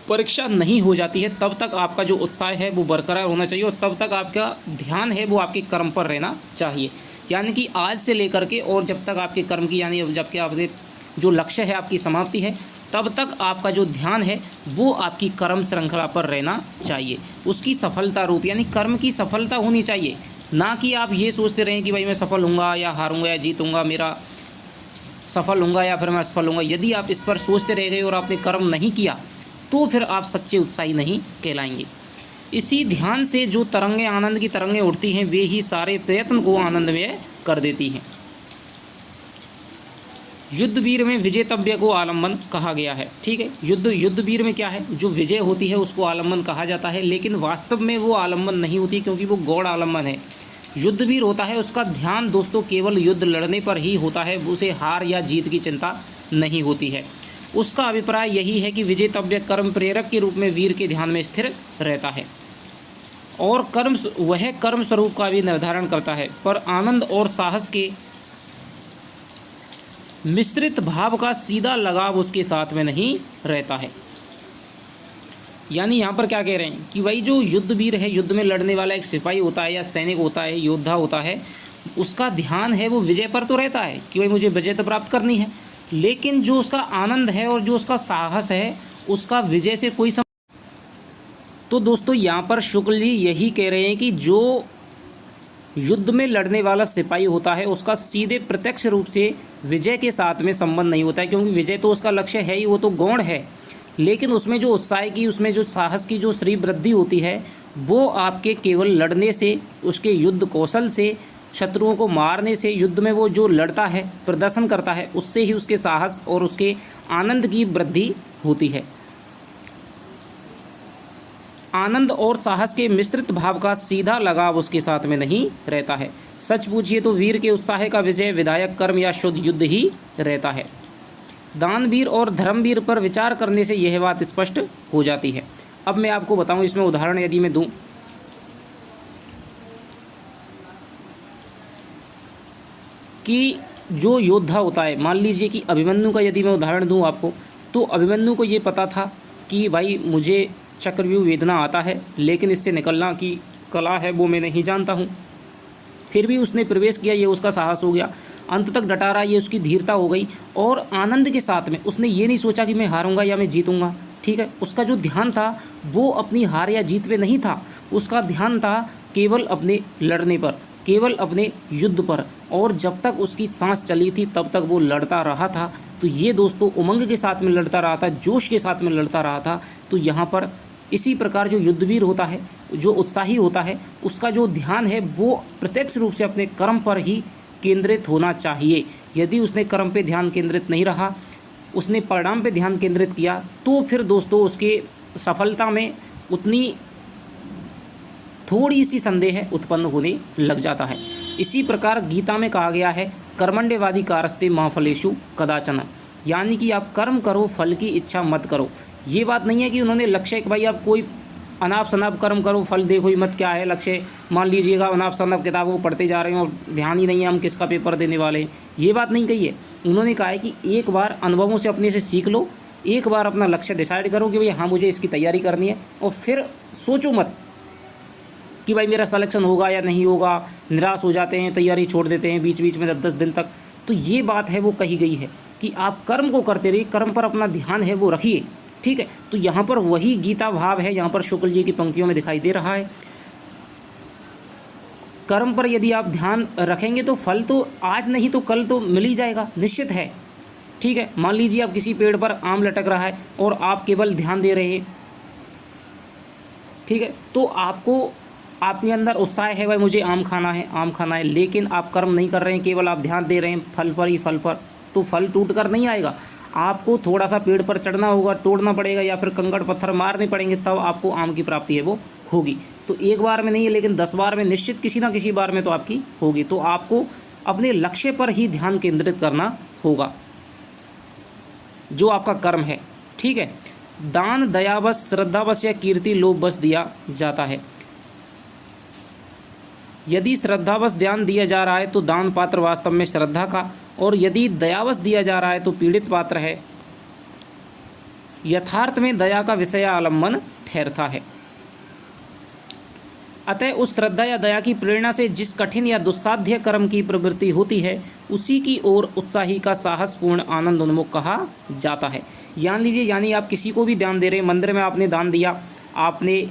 Speaker 1: परीक्षा नहीं हो जाती है, तब तक आपका जो उत्साह है वो बरकरार होना चाहिए और तब तक आपका ध्यान है वो आपके कर्म पर रहना चाहिए। यानी कि आज से लेकर के और जब तक आपके कर्म की, यानी जब कि आपके जो लक्ष्य है आपकी समाप्ति है, तब तक आपका जो ध्यान है वो आपकी कर्म श्रृंखला पर रहना चाहिए। उसकी सफलता रूप, यानी कर्म की सफलता होनी चाहिए, ना कि आप ये सोचते रहें कि भाई मैं सफल होऊंगा या हारूंगा या जीतूंगा, मेरा सफल होऊंगा या फिर मैं असफल होऊंगा। यदि आप इस पर सोचते रह गए और आपने कर्म नहीं किया तो फिर आप सच्चे उत्साही नहीं कहलाएंगे। इसी ध्यान से जो तरंगें, आनंद की तरंगें उठती हैं, वे ही सारे प्रयत्न को आनंदमय कर देती हैं। युद्धवीर में विजेतव्य को आलम्बन कहा गया है। ठीक है, युद्धवीर में क्या है, जो विजय होती है उसको आलम्बन कहा जाता है, लेकिन वास्तव में वो आलम्बन नहीं होती, क्योंकि वो गौड़ आलम्बन है। युद्धवीर होता है उसका ध्यान दोस्तों केवल युद्ध लड़ने पर ही होता है, उसे हार या जीत की चिंता नहीं होती है। उसका अभिप्राय यही है कि विजेतव्य कर्म प्रेरक के रूप में वीर के ध्यान में स्थिर रहता है और वह कर्म स्वरूप का भी निर्धारण करता है, पर आनंद और साहस के मिश्रित भाव का सीधा लगाव उसके साथ में नहीं रहता है। यानी यहाँ पर क्या कह रहे हैं कि भाई जो युद्धवीर है, युद्ध में लड़ने वाला एक सिपाही होता है या सैनिक होता है, योद्धा होता है, उसका ध्यान है वो विजय पर तो रहता है कि भाई मुझे विजय तो प्राप्त करनी है, लेकिन जो उसका आनंद है और जो उसका साहस है उसका विजय से कोई तो दोस्तों यहाँ पर शुक्ल जी यही कह रहे हैं कि जो युद्ध में लड़ने वाला सिपाही होता है उसका सीधे प्रत्यक्ष रूप से विजय के साथ में संबंध नहीं होता है, क्योंकि विजय तो उसका लक्ष्य है ही, वो तो गौण है, लेकिन उसमें जो उत्साह की, उसमें जो साहस की जो श्री वृद्धि होती है वो आपके केवल लड़ने से, उसके युद्ध कौशल से, शत्रुओं को मारने से, युद्ध में वो जो लड़ता है, प्रदर्शन करता है, उससे ही उसके साहस और उसके आनंद की वृद्धि होती है। आनंद और साहस के मिश्रित भाव का सीधा लगाव उसके साथ में नहीं रहता है। सच पूछिए तो वीर के उत्साह का विजय विधायक कर्म या शुद्ध युद्ध ही रहता है। दानवीर और धर्मवीर पर विचार करने से यह बात स्पष्ट हो जाती है। अब मैं आपको बताऊं, इसमें उदाहरण यदि मैं दूं कि जो योद्धा होता है, मान लीजिए कि अभिमन्यु का यदि मैं उदाहरण दूं आपको, तो अभिमन्यु को ये पता था कि भाई मुझे चक्रव्यूह वेदना आता है, लेकिन इससे निकलना की कला है वो मैं नहीं जानता हूँ। फिर भी उसने प्रवेश किया, ये उसका साहस हो गया। अंत तक डटा रहा, ये उसकी धीरता हो गई। और आनंद के साथ में उसने ये नहीं सोचा कि मैं हारूंगा या मैं जीतूंगा, ठीक है। उसका जो ध्यान था वो अपनी हार या जीत पे नहीं था, उसका ध्यान था केवल अपने लड़ने पर, केवल अपने युद्ध पर। और जब तक उसकी सांस चली थी तब तक वो लड़ता रहा था। तो ये दोस्तों उमंग के साथ में लड़ता रहा था, जोश के साथ में लड़ता रहा था। तो यहाँ पर इसी प्रकार जो युद्धवीर होता है, जो उत्साही होता है, उसका जो ध्यान है वो प्रत्यक्ष रूप से अपने कर्म पर ही केंद्रित होना चाहिए। यदि उसने कर्म पे ध्यान केंद्रित नहीं रहा, उसने परिणाम पे ध्यान केंद्रित किया, तो फिर दोस्तों उसके सफलता में उतनी थोड़ी सी संदेह उत्पन्न होने लग जाता है। इसी प्रकार गीता में कहा गया है, कर्मण्यवादी कारस्ते मां फलेषु कदाचन, यानी कि आप कर्म करो, फल की इच्छा मत करो। ये बात नहीं है कि उन्होंने लक्ष्य कि भाई आप कोई अनाप शनाप कर्म करो, फल देखो ही मत, क्या है लक्ष्य। मान लीजिएगा अनाप शनाप किताबों को पढ़ते जा रहे हैं और ध्यान ही नहीं है हम किसका पेपर देने वाले हैं, ये बात नहीं कही है। उन्होंने कहा है कि एक बार अनुभवों से अपने से सीख लो, एक बार अपना लक्ष्य डिसाइड करो कि भाई हाँ मुझे इसकी तैयारी करनी है, और फिर सोचो मत कि भाई मेरा सिलेक्शन होगा या नहीं होगा। निराश हो जाते हैं, तैयारी छोड़ देते हैं बीच बीच में 10-10 दिन तक। तो ये बात है वो कही गई है कि आप कर्म को करते रहिए, कर्म पर अपना ध्यान है वो रखिए, ठीक है। तो यहाँ पर वही गीता भाव है, यहाँ पर शुक्ल जी की पंक्तियों में दिखाई दे रहा है। कर्म पर यदि आप ध्यान रखेंगे तो फल तो आज नहीं तो कल तो मिल ही जाएगा, निश्चित है, ठीक है। मान लीजिए आप किसी पेड़ पर आम लटक रहा है और आप केवल ध्यान दे रहे हैं, ठीक है, तो आपको आपके अंदर उत्साह है भाई मुझे आम खाना है, आम खाना है, लेकिन आप कर्म नहीं कर रहे हैं, केवल आप ध्यान दे रहे हैं फल पर ही, फल पर, तो फल टूट कर नहीं आएगा। आपको थोड़ा सा पेड़ पर चढ़ना होगा, तोड़ना पड़ेगा, या फिर कंकड़ पत्थर मारने पड़ेंगे, तब आपको आम की प्राप्ति है वो होगी। तो एक बार में नहीं है, लेकिन 10 बार में निश्चित किसी ना किसी बार में तो आपकी होगी। तो आपको अपने लक्ष्य पर ही ध्यान केंद्रित करना होगा, जो आपका कर्म है, ठीक है। दान दयावश, श्रद्धावश या कीर्ति लोभवश दिया जाता है। यदि श्रद्धावश ध्यान दिया जा रहा है तो दान पात्र वास्तव में श्रद्धा का, और यदि दयावश दिया जा रहा है तो पीड़ित पात्र है। यथार्थ में दया का विषय आलम्बन ठहरता है। अतः उस श्रद्धा या दया की प्रेरणा से जिस कठिन या दुस्साध्य कर्म की प्रवृत्ति होती है, उसी की ओर उत्साही का साहसपूर्ण आनंद उन्मुख कहा जाता है। जान लीजिए, यानी आप किसी को भी दान दे रहे हैं, मंदिर में आपने दान दिया, आपने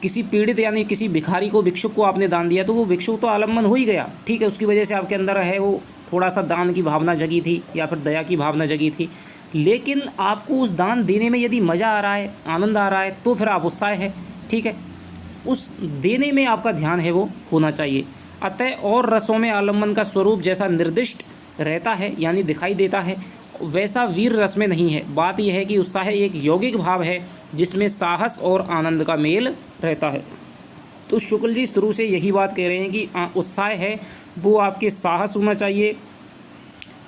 Speaker 1: किसी पीड़ित यानी किसी भिखारी को, भिक्षुक को आपने दान दिया, तो वो भिक्षुक तो आलम्बन हो ही गया, ठीक है। उसकी वजह से आपके अंदर है वो थोड़ा सा दान की भावना जगी थी या फिर दया की भावना जगी थी। लेकिन आपको उस दान देने में यदि मज़ा आ रहा है, आनंद आ रहा है, तो फिर आप उत्साह है, ठीक है। उस देने में आपका ध्यान है वो होना चाहिए। अतः और रसों में आलम्बन का स्वरूप जैसा निर्दिष्ट रहता है यानी दिखाई देता है, वैसा वीर रस में नहीं है। बात यह है कि उत्साह एक यौगिक भाव है जिसमें साहस और आनंद का मेल रहता है। तो शुक्ल जी शुरू से यही बात कह रहे हैं कि उत्साह है वो आपके साहस होना चाहिए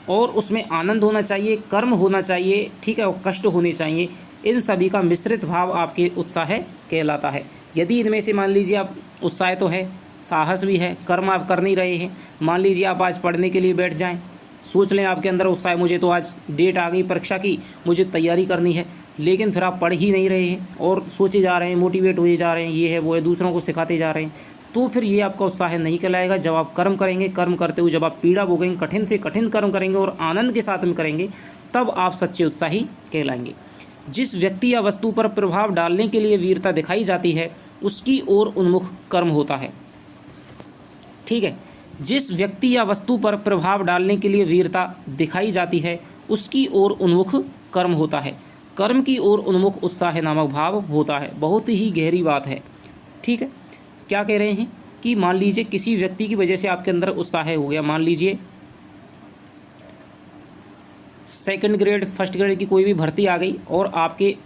Speaker 1: और उसमें आनंद होना चाहिए, कर्म होना चाहिए, ठीक है, और कष्ट होने चाहिए। इन सभी का मिश्रित भाव आपके उत्साह कहलाता है। यदि इनमें से मान लीजिए आप उत्साह तो है, साहस भी है, कर्म आप कर नहीं रहे हैं। मान लीजिए आप आज पढ़ने के लिए बैठ जाएं, सोच लें आपके अंदर उत्साह, मुझे तो आज डेट आ गई परीक्षा की, मुझे तैयारी करनी है, लेकिन फिर आप पढ़ ही नहीं रहे हैं और सोचे जा रहे हैं, मोटिवेट हुए जा रहे हैं, ये है वो है, दूसरों को सिखाते जा रहे हैं, तो फिर ये आपका उत्साह नहीं कहलाएगा। जब आप कर्म करेंगे, कर्म करते हुए जब आप पीड़ा भोगेंगे, कठिन से कठिन कर्म करेंगे और आनंद के साथ में करेंगे, तब आप सच्चे उत्साही कहलाएंगे। जिस व्यक्ति या वस्तु पर प्रभाव डालने के लिए वीरता दिखाई जाती है, उसकी ओर उन्मुख कर्म होता है, ठीक है। जिस व्यक्ति या वस्तु पर प्रभाव डालने के लिए वीरता दिखाई जाती है, उसकी ओर उन्मुख कर्म होता है। कर्म की ओर उन्मुख उत्साह नामक भाव होता है। बहुत ही गहरी बात है, ठीक है। क्या कह रहे हैं कि मान लीजिए किसी व्यक्ति की वजह से आपके अंदर उत्साह हो गया, मान लीजिए सेकंड ग्रेड, फर्स्ट ग्रेड की कोई भी भर्ती आ गई और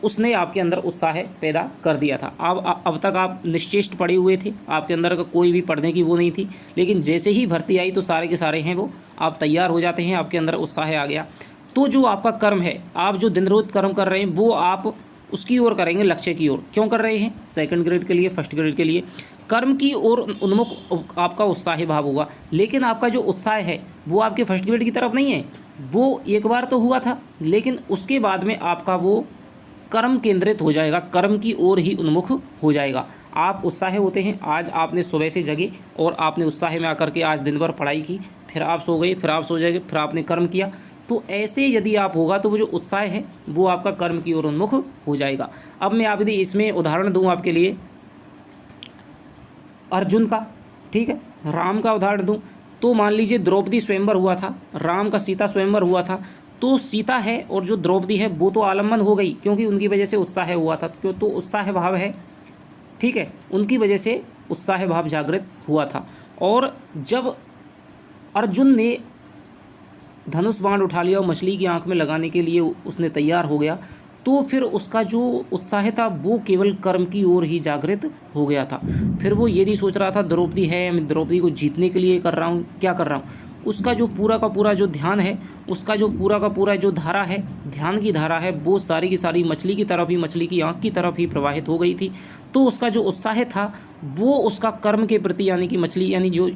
Speaker 1: उसने आपके अंदर उत्साह पैदा कर दिया था। अब तक आप निश्चेष्ट पड़े हुए थे, आपके अंदर का कोई भी पढ़ने की वो नहीं थी, लेकिन जैसे ही भर्ती आई तो सारे के सारे हैं वो आप तैयार हो जाते हैं, आपके अंदर उत्साह आ गया। तो जो आपका कर्म है, आप जो दिन रोज कर्म कर रहे हैं, वो आप उसकी ओर करेंगे, लक्ष्य की ओर। क्यों कर रहे हैं? सेकंड ग्रेड के लिए, फर्स्ट ग्रेड के लिए। कर्म की ओर उन्मुख आपका उत्साही भाव होगा, लेकिन आपका जो उत्साह है वो आपके फर्स्ट ग्रेड की तरफ नहीं है। वो एक बार तो हुआ था, लेकिन उसके बाद में आपका वो कर्म केंद्रित हो जाएगा, कर्म की ओर ही उन्मुख हो जाएगा। आप उत्साह होते हैं, आज आपने सुबह से जगे और आपने उत्साह में आकर के आज दिन भर पढ़ाई की, फिर आप सो गए, फिर आप सो जाएंगे, फिर आपने कर्म किया। तो ऐसे यदि आप होगा तो वो जो उत्साह है वो आपका कर्म की ओर उन्मुख हो जाएगा। अब मैं आप यदि इसमें उदाहरण दूँ आपके लिए अर्जुन का, ठीक है, राम का उदाहरण दूँ, तो मान लीजिए द्रौपदी स्वयंवर हुआ था, राम का सीता स्वयंवर हुआ था, तो सीता है और जो द्रौपदी है वो तो आलम्बन हो गई क्योंकि उनकी वजह से उत्साह हुआ था, क्यों, तो उत्साह भाव है, ठीक है, उनकी वजह से उत्साह भाव जागृत हुआ था। और जब अर्जुन ने धनुष बाण उठा लिया और मछली की आंख में लगाने के लिए उसने तैयार हो गया, तो फिर उसका जो उत्साह था वो केवल कर्म की ओर ही जागृत हो गया था। फिर वो ये नहीं सोच रहा था द्रौपदी है, मैं द्रौपदी को जीतने के लिए कर रहा हूँ, क्या कर रहा हूँ। उसका जो पूरा का पूरा जो ध्यान है, उसका जो पूरा का पूरा जो धारा है, ध्यान की धारा है, वो सारी की सारी मछली की तरफ ही, मछली की आँख की तरफ ही प्रवाहित हो गई थी। तो उसका जो उत्साह था वो उसका कर्म के प्रति, यानी कि मछली, यानी जो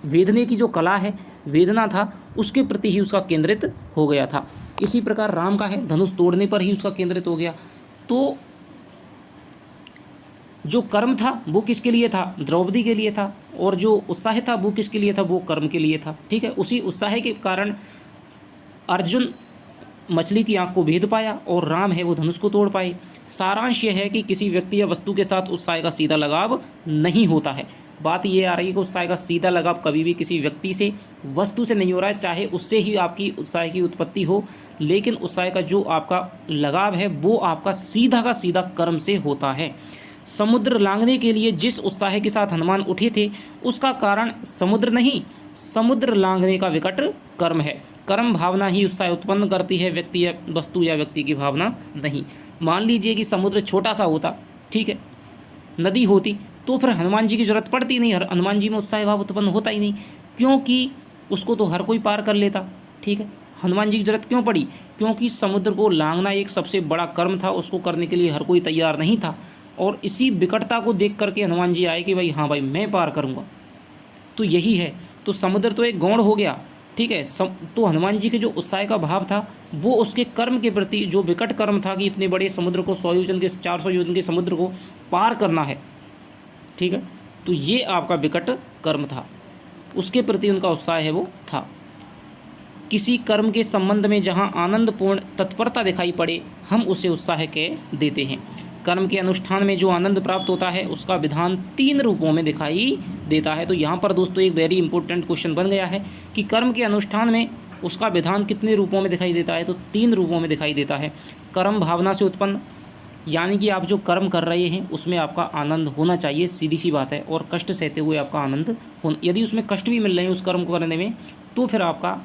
Speaker 1: वेदने की जो कला है, वेदना था, उसके प्रति ही उसका केंद्रित हो गया था। इसी प्रकार राम का है, धनुष तोड़ने पर ही उसका केंद्रित हो गया। तो जो कर्म था वो किसके लिए था, द्रौपदी के लिए था, और जो उत्साह था वो किसके लिए था, वो कर्म के लिए था, ठीक है। उसी उत्साह के कारण अर्जुन मछली की आंख को भेद पाया और राम है वो धनुष को तोड़ पाए। सारांश यह है कि किसी व्यक्ति या वस्तु के साथ उत्साह का सीधा लगाव नहीं होता है। बात ये आ रही है कि उत्साह का सीधा लगाव कभी भी किसी व्यक्ति से, वस्तु से नहीं हो रहा है, चाहे उससे ही आपकी उत्साह की उत्पत्ति हो, लेकिन उत्साह का जो आपका लगाव है वो आपका सीधा का सीधा कर्म से होता है। समुद्र लांघने के लिए जिस उत्साह के साथ हनुमान उठे थे उसका कारण समुद्र नहीं, समुद्र लांघने का विकट कर्म है। कर्म भावना ही उत्साह उत्पन्न करती है, व्यक्ति या वस्तु या व्यक्ति की भावना नहीं। मान लीजिए कि समुद्र छोटा सा होता, ठीक है, नदी होती, तो फिर हनुमान जी की जरूरत पड़ती नहीं, हनुमान जी में उत्साह भाव उत्पन्न होता ही नहीं, क्योंकि उसको तो हर कोई पार कर लेता, ठीक है। हनुमान जी की जरूरत क्यों पड़ी, क्योंकि समुद्र को लांघना एक सबसे बड़ा कर्म था, उसको करने के लिए हर कोई तैयार नहीं था। और इसी विकटता को देख करके हनुमान जी आए कि भाई हाँ भाई मैं पार करूँगा। तो यही है, तो समुद्र तो एक गौण हो गया, ठीक है। तो हनुमान जी के जो उत्साह का भाव था वो उसके कर्म के प्रति, जो विकट कर्म था कि इतने बड़े समुद्र को 100 योजन के 400 योजन के समुद्र को पार करना है, ठीक है, तो ये आपका विकट कर्म था, उसके प्रति उनका उत्साह है वो था। किसी कर्म के संबंध में जहाँ आनंदपूर्ण तत्परता दिखाई पड़े हम उसे उत्साह कह देते हैं। कर्म के अनुष्ठान में जो आनंद प्राप्त होता है उसका विधान 3 रूपों में दिखाई देता है। तो यहाँ पर दोस्तों एक वेरी इंपॉर्टेंट क्वेश्चन बन गया है कि कर्म के अनुष्ठान में उसका विधान कितने रूपों में दिखाई देता है, तो 3 रूपों में दिखाई देता है। कर्म भावना से उत्पन्न, यानी कि आप जो कर्म कर रहे हैं उसमें आपका आनंद होना चाहिए, सीधी सी बात है, और कष्ट सहते हुए आपका आनंद हो, यदि उसमें कष्ट भी मिल रहे हैं उस कर्म को करने में, तो फिर आपका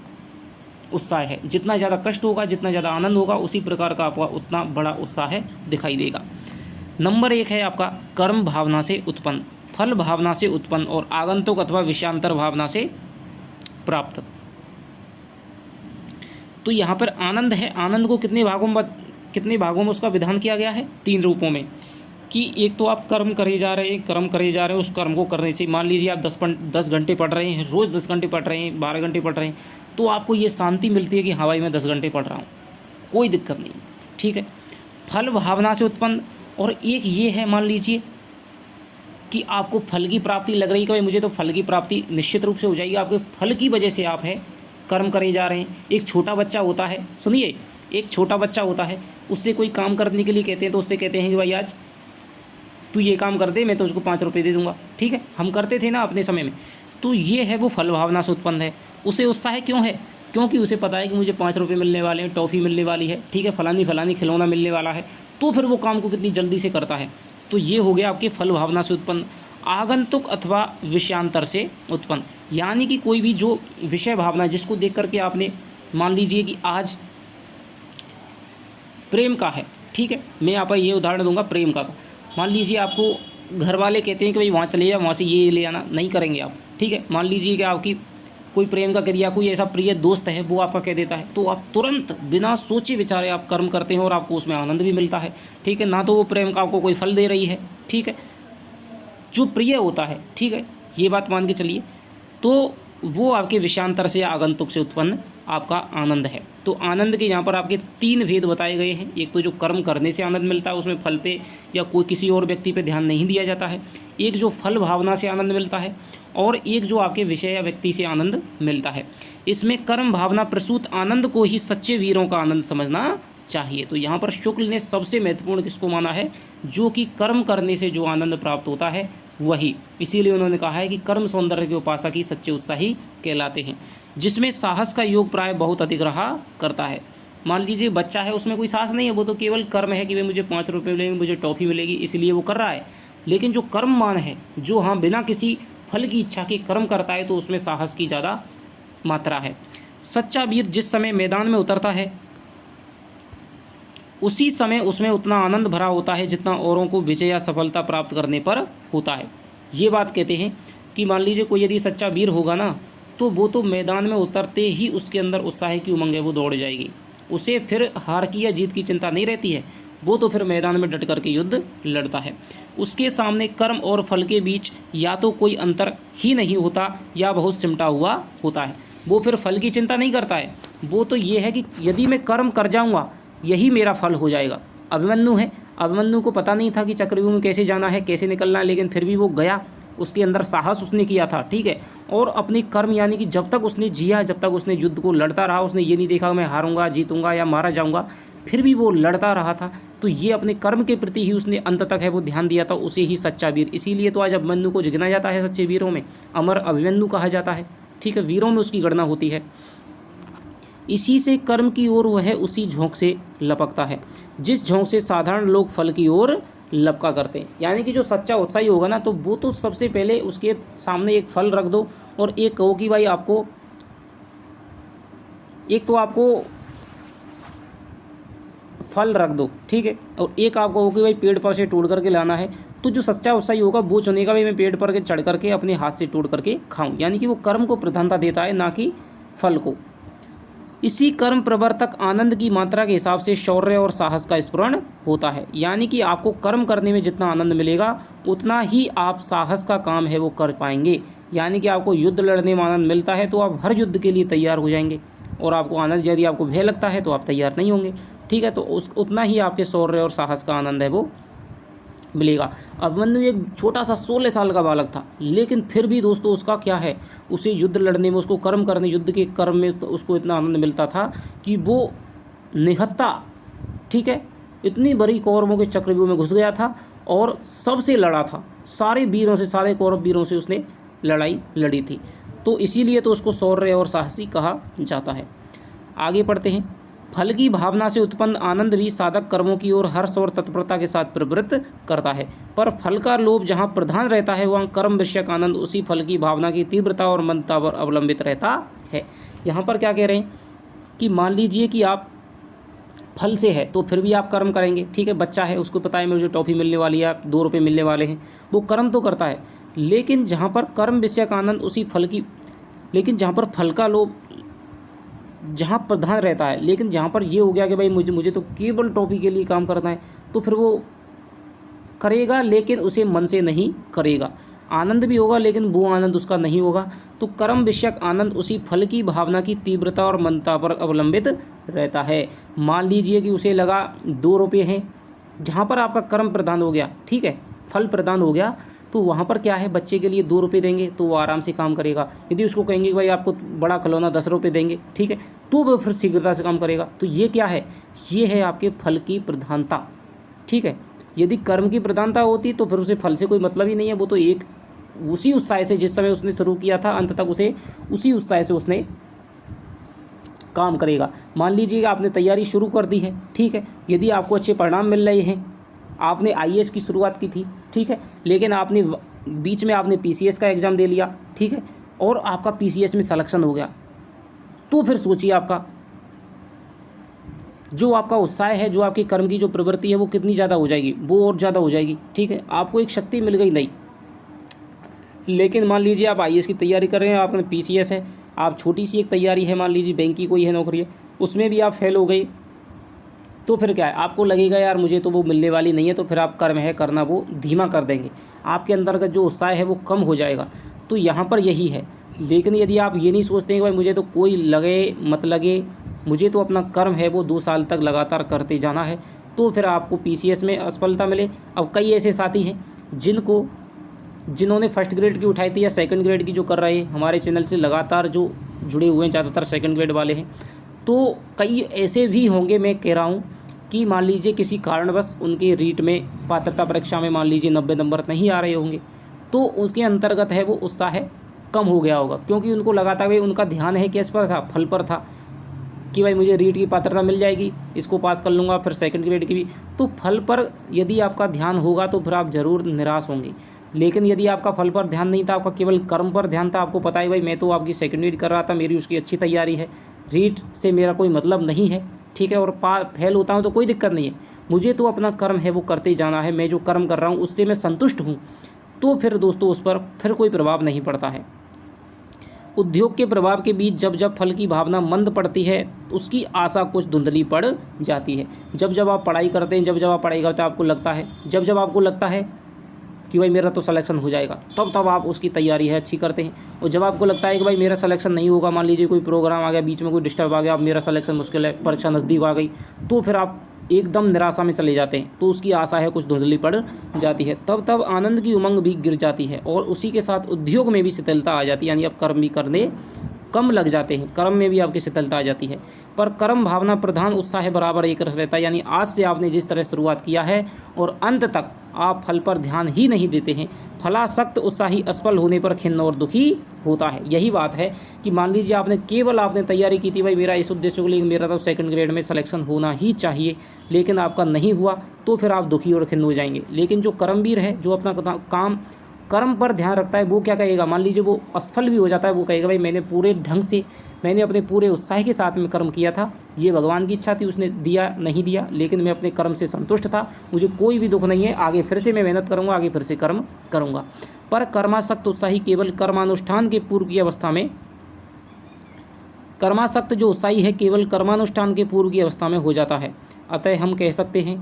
Speaker 1: उत्साह है, जितना ज़्यादा कष्ट होगा, जितना ज़्यादा आनंद होगा, उसी प्रकार का आपका उतना बड़ा उत्साह दिखाई देगा। नंबर 1 है आपका कर्म भावना से उत्पन्न, फल भावना से उत्पन्न और आगंतुक अथवा विषयांतर भावना से प्राप्त। तो यहाँ पर आनंद है, आनंद को कितने भागों में उसका विधान किया गया है, 3 रूपों में। कि एक तो आप कर्म करे जा रहे हैं, उस कर्म को करने से, मान लीजिए आप 10 घंटे पढ़ रहे हैं, रोज़ 10 घंटे पढ़ रहे हैं, 12 घंटे पढ़ रहे हैं, तो आपको ये शांति मिलती है कि हाँ भाई मैं 10 घंटे पढ़ रहा हूँ, कोई दिक्कत नहीं, ठीक है। फल भावना से उत्पन्न, और एक ये है, मान लीजिए कि आपको फल की प्राप्ति लग रही है कि भाई मुझे तो फल की प्राप्ति निश्चित रूप से हो जाएगी, आपके फल की वजह से आप है कर्म करे जा रहे हैं। एक छोटा बच्चा होता है, सुनिए, एक छोटा बच्चा होता है, उससे कोई काम करने के लिए कहते हैं तो उससे कहते हैं कि भाई आज तू ये काम कर दे, मैं तो उसको 5 रुपये दे दूंगा, ठीक है, हम करते थे ना अपने समय में। तो ये है वो फल भावना से उत्पन्न है। उसे उत्साह क्यों है, क्योंकि उसे पता है कि मुझे 5 रुपये मिलने वाले हैं, टॉफ़ी मिलने वाली है, ठीक है, फलानी खिलौना मिलने वाला है, तो फिर वो काम को कितनी जल्दी से करता है। तो ये हो गया आपके फल भावना से उत्पन्न। आगंतुक अथवा विषयांतर से उत्पन्न, यानी कि कोई भी जो विषय भावना जिसको देख करके आपने, मान लीजिए कि आज प्रेम का है, ठीक है, मैं यहाँ पर ये उदाहरण दूंगा प्रेम का। मान लीजिए आपको घर वाले कहते हैं कि भाई वहाँ चले जाओ, वहाँ से ये ले आना, नहीं करेंगे आप, ठीक है। मान लीजिए कि आपकी कोई प्रेम का क्रिया, कोई ऐसा प्रिय दोस्त है वो आपका कह देता है, तो आप तुरंत बिना सोचे विचारे आप कर्म करते हैं और आपको उसमें आनंद भी मिलता है, ठीक है। ना तो वो प्रेम का आपको कोई फल दे रही है, ठीक है, जो प्रिय होता है, ठीक है, ये बात मान के चलिए, तो वो आपके विषयांतर से, आगंतुक से उत्पन्न आपका आनंद है। तो आनंद के यहाँ पर आपके 3 भेद बताए गए हैं। एक तो जो कर्म करने से आनंद मिलता है, उसमें फल पे या कोई किसी और व्यक्ति पे ध्यान नहीं दिया जाता है। एक जो फल भावना से आनंद मिलता है, और एक जो आपके विषय या व्यक्ति से आनंद मिलता है। इसमें कर्म भावना प्रसूत आनंद को ही सच्चे वीरों का आनंद समझना चाहिए। तो यहाँ पर शुक्ल ने सबसे महत्वपूर्ण किसको माना है? जो कि कर्म करने से जो आनंद प्राप्त होता है वही। इसीलिए उन्होंने कहा है कि कर्म सौंदर्य के उपासक ही सच्चे उत्साही कहलाते हैं, जिसमें साहस का योग प्राय बहुत अधिक रहा करता है। मान लीजिए बच्चा है, उसमें कोई साहस नहीं है, वो तो केवल कर्म है कि भाई मुझे 5 रुपये मिलेंगे, मुझे टॉफ़ी मिलेगी, इसलिए वो कर रहा है। लेकिन जो कर्ममान है, जो हाँ बिना किसी फल की इच्छा के कर्म करता है, तो उसमें साहस की ज़्यादा मात्रा है। सच्चा वीर जिस समय मैदान में उतरता है, उसी समय उसमें उतना आनंद भरा होता है जितना औरों को विजय या सफलता प्राप्त करने पर होता है। ये बात कहते हैं कि मान लीजिए कोई यदि सच्चा वीर होगा ना, तो वो तो मैदान में उतरते ही उसके अंदर उत्साह की उमंग है, वो दौड़ जाएगी। उसे फिर हार की या जीत की चिंता नहीं रहती है, वो तो फिर मैदान में डट करके युद्ध लड़ता है। उसके सामने कर्म और फल के बीच या तो कोई अंतर ही नहीं होता या बहुत सिमटा हुआ होता है। वो फिर फल की चिंता नहीं करता है, वो तो ये है कि यदि मैं कर्म कर जाऊँगा यही मेरा फल हो जाएगा। अभिमन्यु है, अभिमन्यु को पता नहीं था कि चक्रव्यूह में कैसे जाना है, कैसे निकलना है, लेकिन फिर भी वो गया। उसके अंदर साहस उसने किया था, ठीक है। और अपनी कर्म यानी कि जब तक उसने जिया, जब तक उसने युद्ध को लड़ता रहा, उसने ये नहीं देखा मैं हारूंगा, जीतूंगा या मारा जाऊंगा, फिर भी वो लड़ता रहा था। तो ये अपने कर्म के प्रति ही उसने अंत तक है वो ध्यान दिया था, उसे ही सच्चा वीर। इसीलिए तो आज अभिमन्यु को गिना जाता है सच्चे वीरों में, अमर अभिमन्यु कहा जाता है, ठीक है। वीरों में उसकी गणना होती है। इसी से कर्म की ओर वह उसी झोंक से लपकता है जिस झोंक से साधारण लोग फल की ओर लपका करते हैं। यानी कि जो सच्चा उत्साही होगा ना, तो वो तो सबसे पहले उसके सामने एक फल रख दो और एक कहो कि भाई आपको, एक तो आपको फल रख दो, ठीक है, और एक आप कहो कि भाई पेड़ पर से तोड़ करके लाना है। तो जो सच्चा उत्साही होगा वो चुनेगा भाई मैं पेड़ पर के चढ़ करके अपने हाथ से तोड़ करके खाऊं। यानी कि वो कर्म को प्रधानता देता है, ना कि फल को। इसी कर्म प्रवर्तक आनंद की मात्रा के हिसाब से शौर्य और साहस का स्फुरण होता है। यानी कि आपको कर्म करने में जितना आनंद मिलेगा उतना ही आप साहस का काम है वो कर पाएंगे। यानी कि आपको युद्ध लड़ने में आनंद मिलता है तो आप हर युद्ध के लिए तैयार हो जाएंगे, और आपको आनंद, यदि आपको भय लगता है तो आप तैयार नहीं होंगे, ठीक है। तो उतना ही आपके शौर्य और साहस का आनंद है वो मिलेगा। अभिमन्यु एक छोटा सा 16 साल का बालक था, लेकिन फिर भी दोस्तों उसका क्या है, उसे युद्ध लड़ने में, उसको कर्म करने, युद्ध के कर्म में उसको इतना आनंद मिलता था कि वो निहत्था, ठीक है, इतनी बड़ी कौरवों के चक्रव्यूह में घुस गया था और सबसे लड़ा था, सारे वीरों से, सारे कौरव वीरों से उसने लड़ाई लड़ी थी। तो इसीलिए तो उसको शौर्य और साहसी कहा जाता है। आगे पढ़ते हैं। फल की भावना से उत्पन्न आनंद भी साधक कर्मों की ओर हर्ष और तत्परता के साथ प्रवृत्त करता है, पर फल का लोभ जहाँ प्रधान रहता है वहाँ कर्म विषयक आनंद उसी फल की भावना की तीव्रता और मंदता पर अवलंबित रहता है। यहाँ पर क्या कह रहे हैं कि मान लीजिए कि आप फल से है तो फिर भी आप कर्म करेंगे, ठीक है। बच्चा है, उसको पता है मुझे टॉफ़ी मिलने वाली है, 2 रुपये मिलने वाले हैं, वो कर्म तो करता है। लेकिन जहाँ पर कर्म विषयक आनंद उसी फल की, लेकिन जहाँ पर फल का लोभ जहाँ प्रधान रहता है, लेकिन जहाँ पर ये हो गया कि भाई मुझे तो केवल टॉफ़ी के लिए काम करना है, तो फिर वो करेगा लेकिन उसे मन से नहीं करेगा। आनंद भी होगा लेकिन वो आनंद उसका नहीं होगा। तो कर्म विषयक आनंद उसी फल की भावना की तीव्रता और मंदता पर अवलंबित रहता है। मान लीजिए कि उसे लगा 2 रुपये हैं, जहाँ पर आपका कर्म प्रदान हो गया, ठीक है, फल प्रदान हो गया, तो वहाँ पर क्या है, बच्चे के लिए 2 रुपये देंगे तो वो आराम से काम करेगा। यदि उसको कहेंगे कि भाई आपको बड़ा खिलौना 10 रुपये देंगे, ठीक है, तो वो फिर शीघ्रता से काम करेगा। तो ये क्या है, ये है आपके फल की प्रधानता, ठीक है। यदि कर्म की प्रधानता होती तो फिर उसे फल से कोई मतलब ही नहीं है, वो तो एक उसी उत्साह से जिस समय उसने शुरू किया था अंत तक उसे उसी उत्साह से उसने काम करेगा। मान लीजिए आपने तैयारी शुरू कर दी है, ठीक है, यदि आपको अच्छे परिणाम मिल रहे हैं, आपने आईएएस की शुरुआत की थी, ठीक है, लेकिन आपने बीच में आपने पीसीएस का एग्ज़ाम दे लिया, ठीक है, और आपका पीसीएस में सिलेक्शन हो गया, तो फिर सोचिए आपका जो आपका उत्साह है, जो आपकी कर्म की जो प्रवृत्ति है वो कितनी ज़्यादा हो जाएगी, वो और ज़्यादा हो जाएगी, ठीक है। आपको एक शक्ति मिल गई नहीं। लेकिन मान लीजिए आप आईएएस की तैयारी कर रहे हैं, आपने पीसीएस है, आप छोटी सी एक तैयारी है, मान लीजिए बैंक की कोई है नौकरी है, उसमें भी आप फेल हो गए, तो फिर क्या है, आपको लगेगा यार मुझे तो वो मिलने वाली नहीं है, तो फिर आप कर्म है करना वो धीमा कर देंगे, आपके अंदर का जो उत्साह है वो कम हो जाएगा। तो यहाँ पर यही है। लेकिन यदि आप ये नहीं सोचते हैं कि भाई मुझे तो कोई लगे मत लगे, मुझे तो अपना कर्म है वो 2 साल तक लगातार करते जाना है, तो फिर आपको पीसीएस में असफलता मिले। अब कई ऐसे साथी हैं जिन्होंने फर्स्ट ग्रेड की उठाई थी या सेकंड ग्रेड की जो कर रहे हैं, हमारे चैनल से लगातार जो जुड़े हुए हैं ज़्यादातर सेकंड ग्रेड वाले हैं। तो कई ऐसे भी होंगे, मैं कह रहा हूँ कि मान लीजिए किसी कारणवश उनके रीट में पात्रता परीक्षा में मान लीजिए 90 नंबर नहीं आ रहे होंगे, तो उसके अंतर्गत है वो उत्साह कम हो गया होगा, क्योंकि उनको लगातार भाई उनका ध्यान है किस पर था, फल पर था कि भाई मुझे रीट की पात्रता मिल जाएगी, इसको पास कर लूँगा, फिर सेकंड ग्रेड की भी। तो फल पर यदि आपका ध्यान होगा तो फिर आप ज़रूर निराश होंगे। लेकिन यदि आपका फल पर ध्यान नहीं था, आपका केवल कर्म पर ध्यान था, आपको पता है भाई मैं तो आपकी सेकंड ग्रेड कर रहा था, मेरी उसकी अच्छी तैयारी है, रीट से मेरा कोई मतलब नहीं है, ठीक है, और फेल होता हूँ तो कोई दिक्कत नहीं है, मुझे तो अपना कर्म है वो करते ही जाना है, मैं जो कर्म कर रहा हूँ उससे मैं संतुष्ट हूँ, तो फिर दोस्तों उस पर फिर कोई प्रभाव नहीं पड़ता है। उद्योग के प्रभाव के बीच जब जब फल की भावना मंद पड़ती है, उसकी आशा कुछ धुंधली पड़ जाती है। जब आप पढ़ाई करते हैं, जब आप पढ़ाई करते हैं, आपको लगता है, जब आपको लगता है कि भाई मेरा तो सिलेक्शन हो जाएगा, तब आप उसकी तैयारी है अच्छी करते हैं। और जब आपको लगता है कि भाई मेरा सिलेक्शन नहीं होगा, मान लीजिए कोई प्रोग्राम आ गया, बीच में कोई डिस्टर्ब आ गया, अब मेरा सिलेक्शन मुश्किल है, परीक्षा नज़दीक आ गई, तो फिर आप एकदम निराशा में चले जाते हैं, तो उसकी आशा है कुछ धुंधली पड़ जाती है। तब आनंद की उमंग भी गिर जाती है, और उसी के साथ उद्योग में भी शिथिलता आ जाती है, यानी अब कर्म भी करने कम लग जाते हैं, कर्म में भी आपकी शिथिलता आ जाती है। पर कर्म भावना प्रधान उत्साह बराबर एक रस रहता है, यानी आज से आपने जिस तरह शुरुआत किया है और अंत तक आप फल पर ध्यान ही नहीं देते हैं, फलासक्त उत्साही असफल होने पर खिन्न और दुखी होता है। यही बात है कि मान लीजिए आपने तैयारी की थी, भाई मेरा इस उद्देश्य को लेकर मेरा तो सेकंड ग्रेड में सिलेक्शन होना ही चाहिए, लेकिन आपका नहीं हुआ, तो फिर आप दुखी और खिन्न हो जाएंगे। लेकिन जो कर्मवीर है, जो अपना काम कर्म पर ध्यान रखता है, वो क्या कहेगा, मान लीजिए वो असफल भी हो जाता है, वो कहेगा भाई मैंने पूरे ढंग से, मैंने अपने पूरे उत्साह के साथ में कर्म किया था, ये भगवान की इच्छा थी, उसने दिया नहीं दिया, लेकिन मैं अपने कर्म से संतुष्ट था, मुझे कोई भी दुख नहीं है, आगे फिर से मैं मेहनत करूँगा, आगे फिर से कर्म करूँगा। पर कर्मासक्त उत्साही केवल कर्मानुष्ठान के पूर्व की अवस्था में, कर्मासक्त जो उत्साही है केवल कर्मानुष्ठान के पूर्व की अवस्था में हो जाता है। अतः हम कह सकते हैं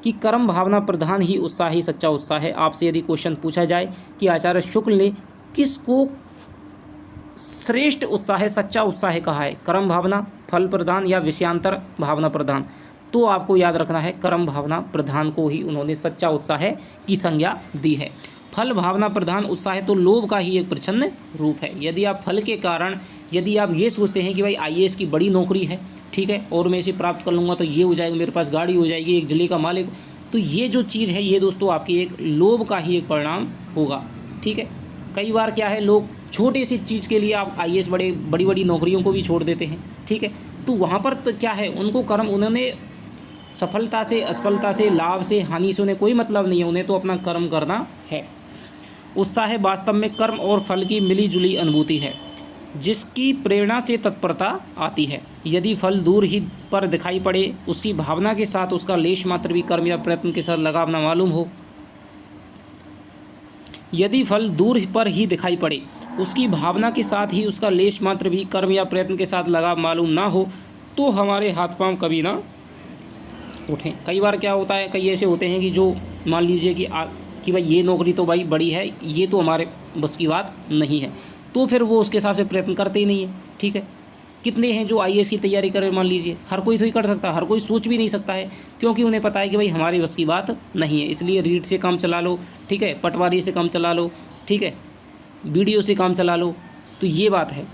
Speaker 1: कि कर्म भावना प्रधान ही उत्साह ही सच्चा उत्साह है। आपसे यदि क्वेश्चन पूछा जाए कि आचार्य शुक्ल ने किसको श्रेष्ठ उत्साह सच्चा उत्साह कहा है, कर्म भावना फल प्रधान या विषयांतर भावना प्रधान, तो आपको याद रखना है कर्म भावना प्रधान को ही उन्होंने सच्चा उत्साह की संज्ञा दी है। फल भावना प्रधान उत्साह तो लोभ का ही एक प्रच्छन्न रूप है। यदि आप फल के कारण, यदि आप ये सोचते हैं कि भाई आईएएस की बड़ी नौकरी है, ठीक है, और मैं इसे प्राप्त कर लूँगा तो ये हो जाएगा, मेरे पास गाड़ी हो जाएगी, एक जिले का मालिक, तो ये जो चीज़ है ये दोस्तों आपकी एक लोभ का ही एक परिणाम होगा, ठीक है। कई बार क्या है, लोग छोटे सी चीज़ के लिए आप आईएएस बड़ी बड़ी नौकरियों को भी छोड़ देते हैं, ठीक है, तो वहाँ पर तो क्या है, उनको कर्म, उन्होंने सफलता से असफलता से लाभ से हानि से उन्हें कोई मतलब नहीं है, उन्हें तो अपना कर्म करना है। उत्साह वास्तव में कर्म और फल की मिली जुली अनुभूति है, जिसकी प्रेरणा से तत्परता आती है। यदि फल दूर ही पर दिखाई पड़े, उसकी भावना के साथ उसका लेश मात्र भी कर्म या प्रयत्न के साथ लगाव न मालूम हो, यदि फल दूर पर ही दिखाई पड़े, उसकी भावना के साथ ही उसका लेश मात्र भी कर्म या प्रयत्न के साथ लगाव मालूम ना हो, तो हमारे हाथ पांव कभी ना उठें। कई बार क्या होता है, कई ऐसे होते हैं कि जो मान लीजिए कि भाई ये नौकरी तो भाई बड़ी है, ये तो हमारे बस की बात नहीं है, तो फिर वो उसके हिसाब से प्रयत्न करते ही नहीं है, ठीक है। कितने हैं जो आईएएस की तैयारी करें, मान लीजिए, हर कोई तो ही कर सकता है, हर कोई सोच भी नहीं सकता है, क्योंकि उन्हें पता है कि भाई हमारी बस की बात नहीं है, इसलिए रीट से काम चला लो, ठीक है, पटवारी से काम चला लो, ठीक है, बीडीओ से काम चला लो, तो ये बात है।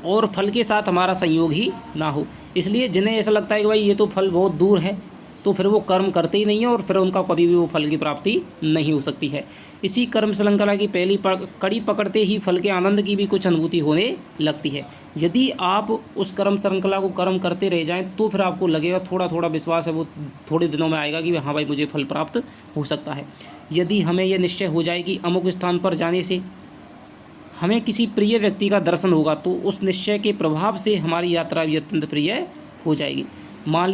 Speaker 1: और फल के साथ हमारा संयोग ही ना हो, इसलिए जिन्हें ऐसा लगता है कि भाई ये तो फल बहुत दूर है, तो फिर वो कर्म करते ही नहीं है, और फिर उनका कभी भी वो फल की प्राप्ति नहीं हो सकती है। इसी कर्म श्रृंखला की पहली कड़ी पकड़ते ही फल के आनंद की भी कुछ अनुभूति होने लगती है। यदि आप उस कर्म श्रृंखला को कर्म करते रह जाएं, तो फिर आपको लगेगा, थोड़ा थोड़ा विश्वास है वो थोड़े दिनों में आएगा कि हाँ भाई मुझे फल प्राप्त हो सकता है। यदि हमें यह निश्चय हो जाए कि अमुक स्थान पर जाने से हमें किसी प्रिय व्यक्ति का दर्शन होगा, तो उस निश्चय के प्रभाव से हमारी यात्रा भी अत्यंत प्रिय हो जाएगी। मान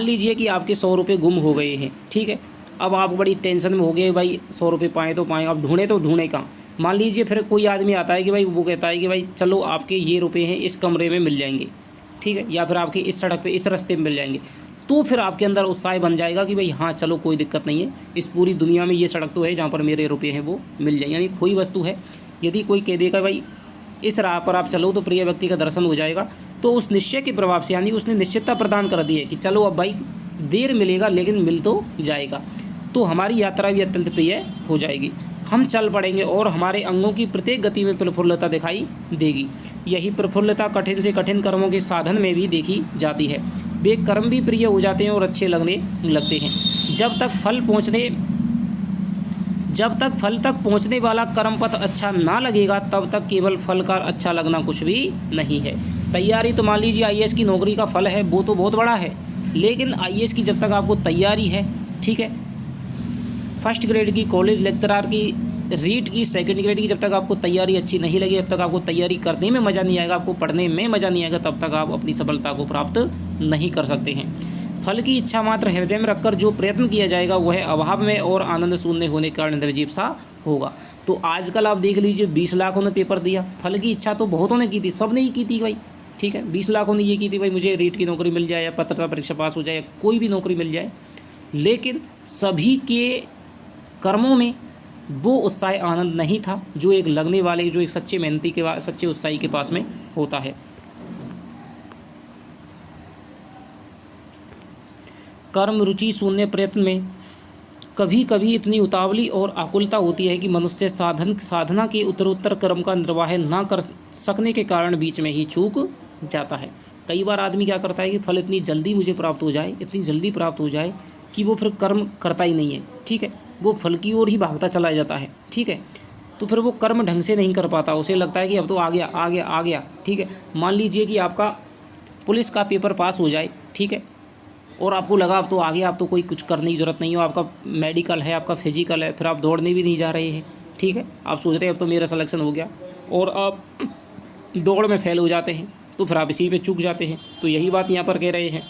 Speaker 1: लीजिए कि आपके 100 रुपये गुम हो गए हैं, ठीक है, अब आप बड़ी टेंशन में हो गए, भाई 100 रुपये पाएँ तो पाएँ, अब ढूंढे तो ढूंढे कहाँ। मान लीजिए फिर कोई आदमी आता है कि भाई वो कहता है कि भाई चलो आपके ये रुपये हैं, इस कमरे में मिल जाएंगे, ठीक है, या फिर आपके इस सड़क पे इस रास्ते में मिल जाएंगे, तो फिर आपके अंदर उत्साह बन जाएगा कि भाई हाँ चलो कोई दिक्कत नहीं है, इस पूरी दुनिया में ये सड़क तो है जहाँ पर मेरे रुपये हैं वो मिल जाए। यानी कोई वस्तु है, यदि कोई कह देगा भाई इस राह पर आप चलो तो प्रिय व्यक्ति का दर्शन हो जाएगा, तो उस निश्चय के प्रभाव से, यानी उसने निश्चितता प्रदान कर दी है कि चलो अब भाई देर मिलेगा लेकिन मिल तो जाएगा, तो हमारी यात्रा भी अत्यंत प्रिय हो जाएगी। हम चल पड़ेंगे और हमारे अंगों की प्रत्येक गति में प्रफुल्लता दिखाई देगी। यही प्रफुल्लता कठिन से कठिन कर्मों के साधन में भी देखी जाती है। वे कर्म भी प्रिय हो जाते हैं और अच्छे लगने लगते हैं। जब तक फल तक पहुंचने वाला कर्म पथ अच्छा ना लगेगा, तब तक केवल फल का अच्छा लगना कुछ भी नहीं है। तैयारी तो मान लीजिए आईएएस की नौकरी का फल है, वो तो बहुत बड़ा है, लेकिन आईएएस की जब तक आपको तैयारी है, ठीक है, फर्स्ट ग्रेड की, कॉलेज लेक्चरर की, रीट की, सेकंड ग्रेड की, जब तक आपको तैयारी अच्छी नहीं लगी, जब तक आपको तैयारी करने में मज़ा नहीं आएगा, आपको पढ़ने में मज़ा नहीं आएगा, तब तक आप अपनी सफलता को प्राप्त नहीं कर सकते हैं। फल की इच्छा मात्र हृदय में रखकर जो प्रयत्न किया जाएगा वह अभाव में और आनंद शून्य होने के कारण निर्जीव सा होगा। तो आजकल आप देख लीजिए 20 लाखों ने पेपर दिया, फल की इच्छा तो बहुतों ने की थी, सब ने ही की थी भाई, ठीक है, 20 लाखों ने ये की थी भाई मुझे रीट की नौकरी मिल जाए या पात्रता परीक्षा पास हो जाए, कोई भी नौकरी मिल जाए, लेकिन सभी के कर्मों में वो उत्साह आनंद नहीं था जो एक लगने वाले, जो एक सच्चे मेहनती के, सच्चे उत्साही के पास में होता है। कर्म रुचि शून्य प्रयत्न में कभी कभी इतनी उतावली और आकुलता होती है कि मनुष्य साधना के उत्तरोत्तर कर्म का निर्वाह ना कर सकने के कारण बीच में ही चूक जाता है। कई बार आदमी क्या करता है कि फल इतनी जल्दी मुझे प्राप्त हो जाए, इतनी जल्दी प्राप्त हो जाए कि वो फिर कर्म करता ही नहीं है, ठीक है, वो फल की ओर ही भागता चला जाता है, ठीक है, तो फिर वो कर्म ढंग से नहीं कर पाता, उसे लगता है कि अब तो आ गया आ गया आ गया, ठीक है। मान लीजिए कि आपका पुलिस का पेपर पास हो जाए, ठीक है, और आपको लगा अब तो आ गया, अब तो कोई कुछ करने की ज़रूरत नहीं हो, आपका मेडिकल है, आपका फिजिकल है, फिर आप दौड़ने भी नहीं जा रहे हैं, ठीक है, आप सोच रहे हैं अब तो मेरा सिलेक्शन हो गया, और आप दौड़ में फेल हो जाते हैं, तो फिर आप इसी पे चूक जाते हैं। तो यही बात यहाँ पर कह रहे हैं।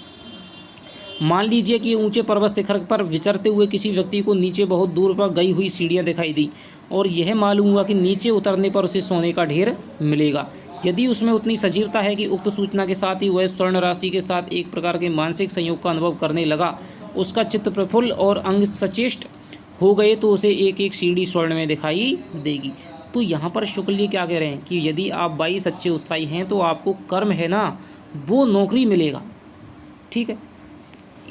Speaker 1: मान लीजिए कि ऊंचे पर्वत शिखर पर विचरते हुए किसी व्यक्ति को नीचे बहुत दूर पर गई हुई सीढ़ियाँ दिखाई दी और यह मालूम हुआ कि नीचे उतरने पर उसे सोने का ढेर मिलेगा। यदि उसमें उतनी सजीवता है कि उक्त सूचना के साथ ही वह स्वर्ण राशि के साथ एक प्रकार के मानसिक संयोग का अनुभव करने लगा, उसका चित्त प्रफुल्ल और अंग सचेष्ट हो गए, तो उसे एक एक सीढ़ी स्वर्ण में दिखाई देगी। तो यहाँ पर शुक्ल जी क्या कह रहे हैं कि यदि आप 22 सच्चे उत्साही हैं तो आपको कर्म है ना, वो नौकरी मिलेगा, ठीक है,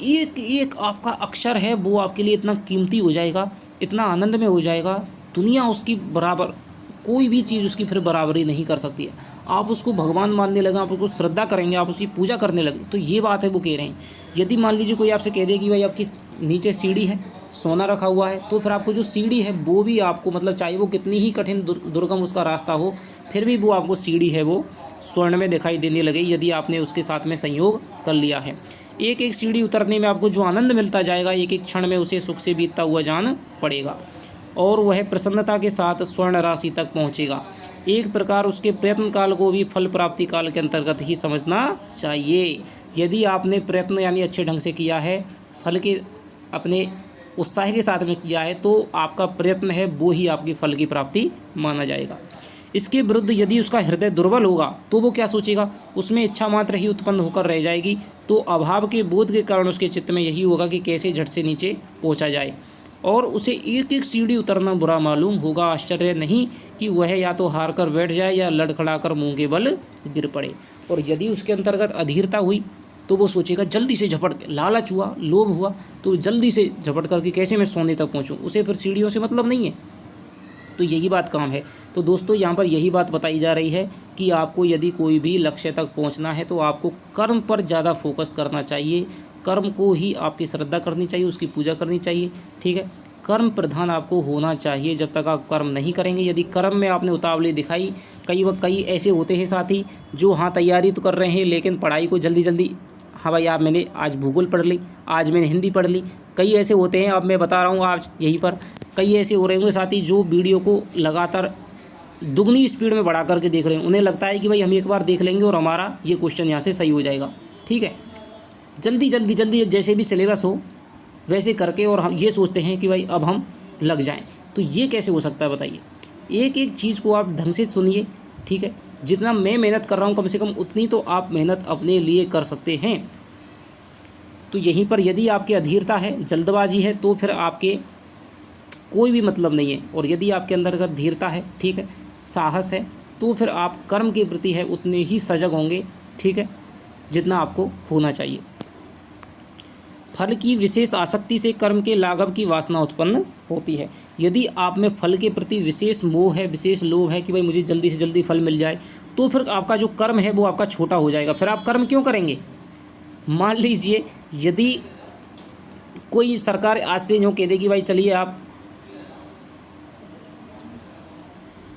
Speaker 1: एक एक आपका अक्षर है वो आपके लिए इतना कीमती हो जाएगा, इतना आनंद में हो जाएगा, दुनिया उसकी बराबर, कोई भी चीज़ उसकी फिर बराबरी नहीं कर सकती है। आप उसको भगवान मानने लगे, आप उसको श्रद्धा करेंगे, आप उसकी पूजा करने लगे, तो ये बात है वो कह रहे हैं। यदि मान लीजिए कोई आपसे कह दे कि भाई आपकी नीचे सीढ़ी है, सोना रखा हुआ है, तो फिर आपको जो सीढ़ी है वो भी आपको, मतलब चाहे वो कितनी ही कठिन दुर्गम उसका रास्ता हो, फिर भी वो आपको सीढ़ी है वो स्वर्ण में दिखाई देने लगे, यदि आपने उसके साथ में संयोग कर लिया है। एक एक सीढ़ी उतरने में आपको जो आनंद मिलता जाएगा, एक एक क्षण में उसे सुख से बीतता हुआ जान पड़ेगा और वह प्रसन्नता के साथ स्वर्ण राशि तक पहुंचेगा। एक प्रकार उसके प्रयत्न काल को भी फल प्राप्ति काल के अंतर्गत ही समझना चाहिए। यदि आपने प्रयत्न यानी अच्छे ढंग से किया है, फल के अपने उत्साह के साथ में किया है, तो आपका प्रयत्न है वो ही आपकी फल की प्राप्ति माना जाएगा। इसके विरुद्ध यदि उसका हृदय दुर्बल होगा तो वो क्या सोचेगा, उसमें इच्छा मात्र ही उत्पन्न होकर रह जाएगी, तो अभाव के बोध के कारण उसके चित्त में यही होगा कि कैसे झट से नीचे पहुंचा जाए और उसे एक एक सीढ़ी उतरना बुरा मालूम होगा। आश्चर्य नहीं कि वह या तो हार कर बैठ जाए या लड़खड़ाकर मुंह के बल गिर पड़े। और यदि उसके अंतर्गत अधीरता हुई तो वो सोचेगा जल्दी से झपट के, लालच हुआ, लोभ हुआ, तो जल्दी से झपट करके कैसे मैं सोने तक पहुँचूँ, उसे फिर सीढ़ियों से मतलब नहीं है। तो यही बात काम है। तो दोस्तों यहाँ पर यही बात बताई जा रही है कि आपको यदि कोई भी लक्ष्य तक पहुँचना है तो आपको कर्म पर ज़्यादा फोकस करना चाहिए, कर्म को ही आपकी श्रद्धा करनी चाहिए, उसकी पूजा करनी चाहिए, ठीक है। कर्म प्रधान आपको होना चाहिए। जब तक आप कर्म नहीं करेंगे, यदि कर्म में आपने उतावली दिखाई, कई ऐसे होते हैं साथी जो हाँ तैयारी तो कर रहे हैं लेकिन पढ़ाई को जल्दी जल्दी, हाँ भाई आप मैंने आज भूगोल पढ़ ली, आज मैंने हिंदी पढ़ ली, कई ऐसे होते हैं, अब मैं बता रहा हूँ आज यहीं पर कई ऐसे हो रहे होंगे साथी जो वीडियो को लगातार दुगनी स्पीड में बढ़ा करके देख रहे हैं। उन्हें लगता है कि भाई हम एक बार देख लेंगे और हमारा ये क्वेश्चन यहाँ से सही हो जाएगा, ठीक है, जल्दी जल्दी जल्दी जैसे भी सिलेबस हो वैसे करके, और हम ये सोचते हैं कि भाई अब हम लग जाएं। तो ये कैसे हो सकता है बताइए। एक एक चीज़ को आप ढंग से सुनिए, ठीक है। जितना मैं मेहनत कर रहा हूँ कम से कम उतनी तो आप मेहनत अपने लिए कर सकते हैं। तो यहीं पर यदि आपकी अधीरता है, जल्दबाजी है, तो फिर आपके कोई भी मतलब नहीं है। और यदि आपके अंदर अगर धीरता है, ठीक है, साहस है, तो फिर आप कर्म के प्रति है उतने ही सजग होंगे, ठीक है, जितना आपको होना चाहिए। फल की विशेष आसक्ति से कर्म के लाघव की वासना उत्पन्न होती है। यदि आप में फल के प्रति विशेष मोह है, विशेष लोभ है कि भाई मुझे जल्दी से जल्दी फल मिल जाए, तो फिर आपका जो कर्म है वो आपका छोटा हो जाएगा। फिर आप कर्म क्यों करेंगे? मान लीजिए यदि कोई सरकार आज से यूँ कह दे कि भाई चलिए आप,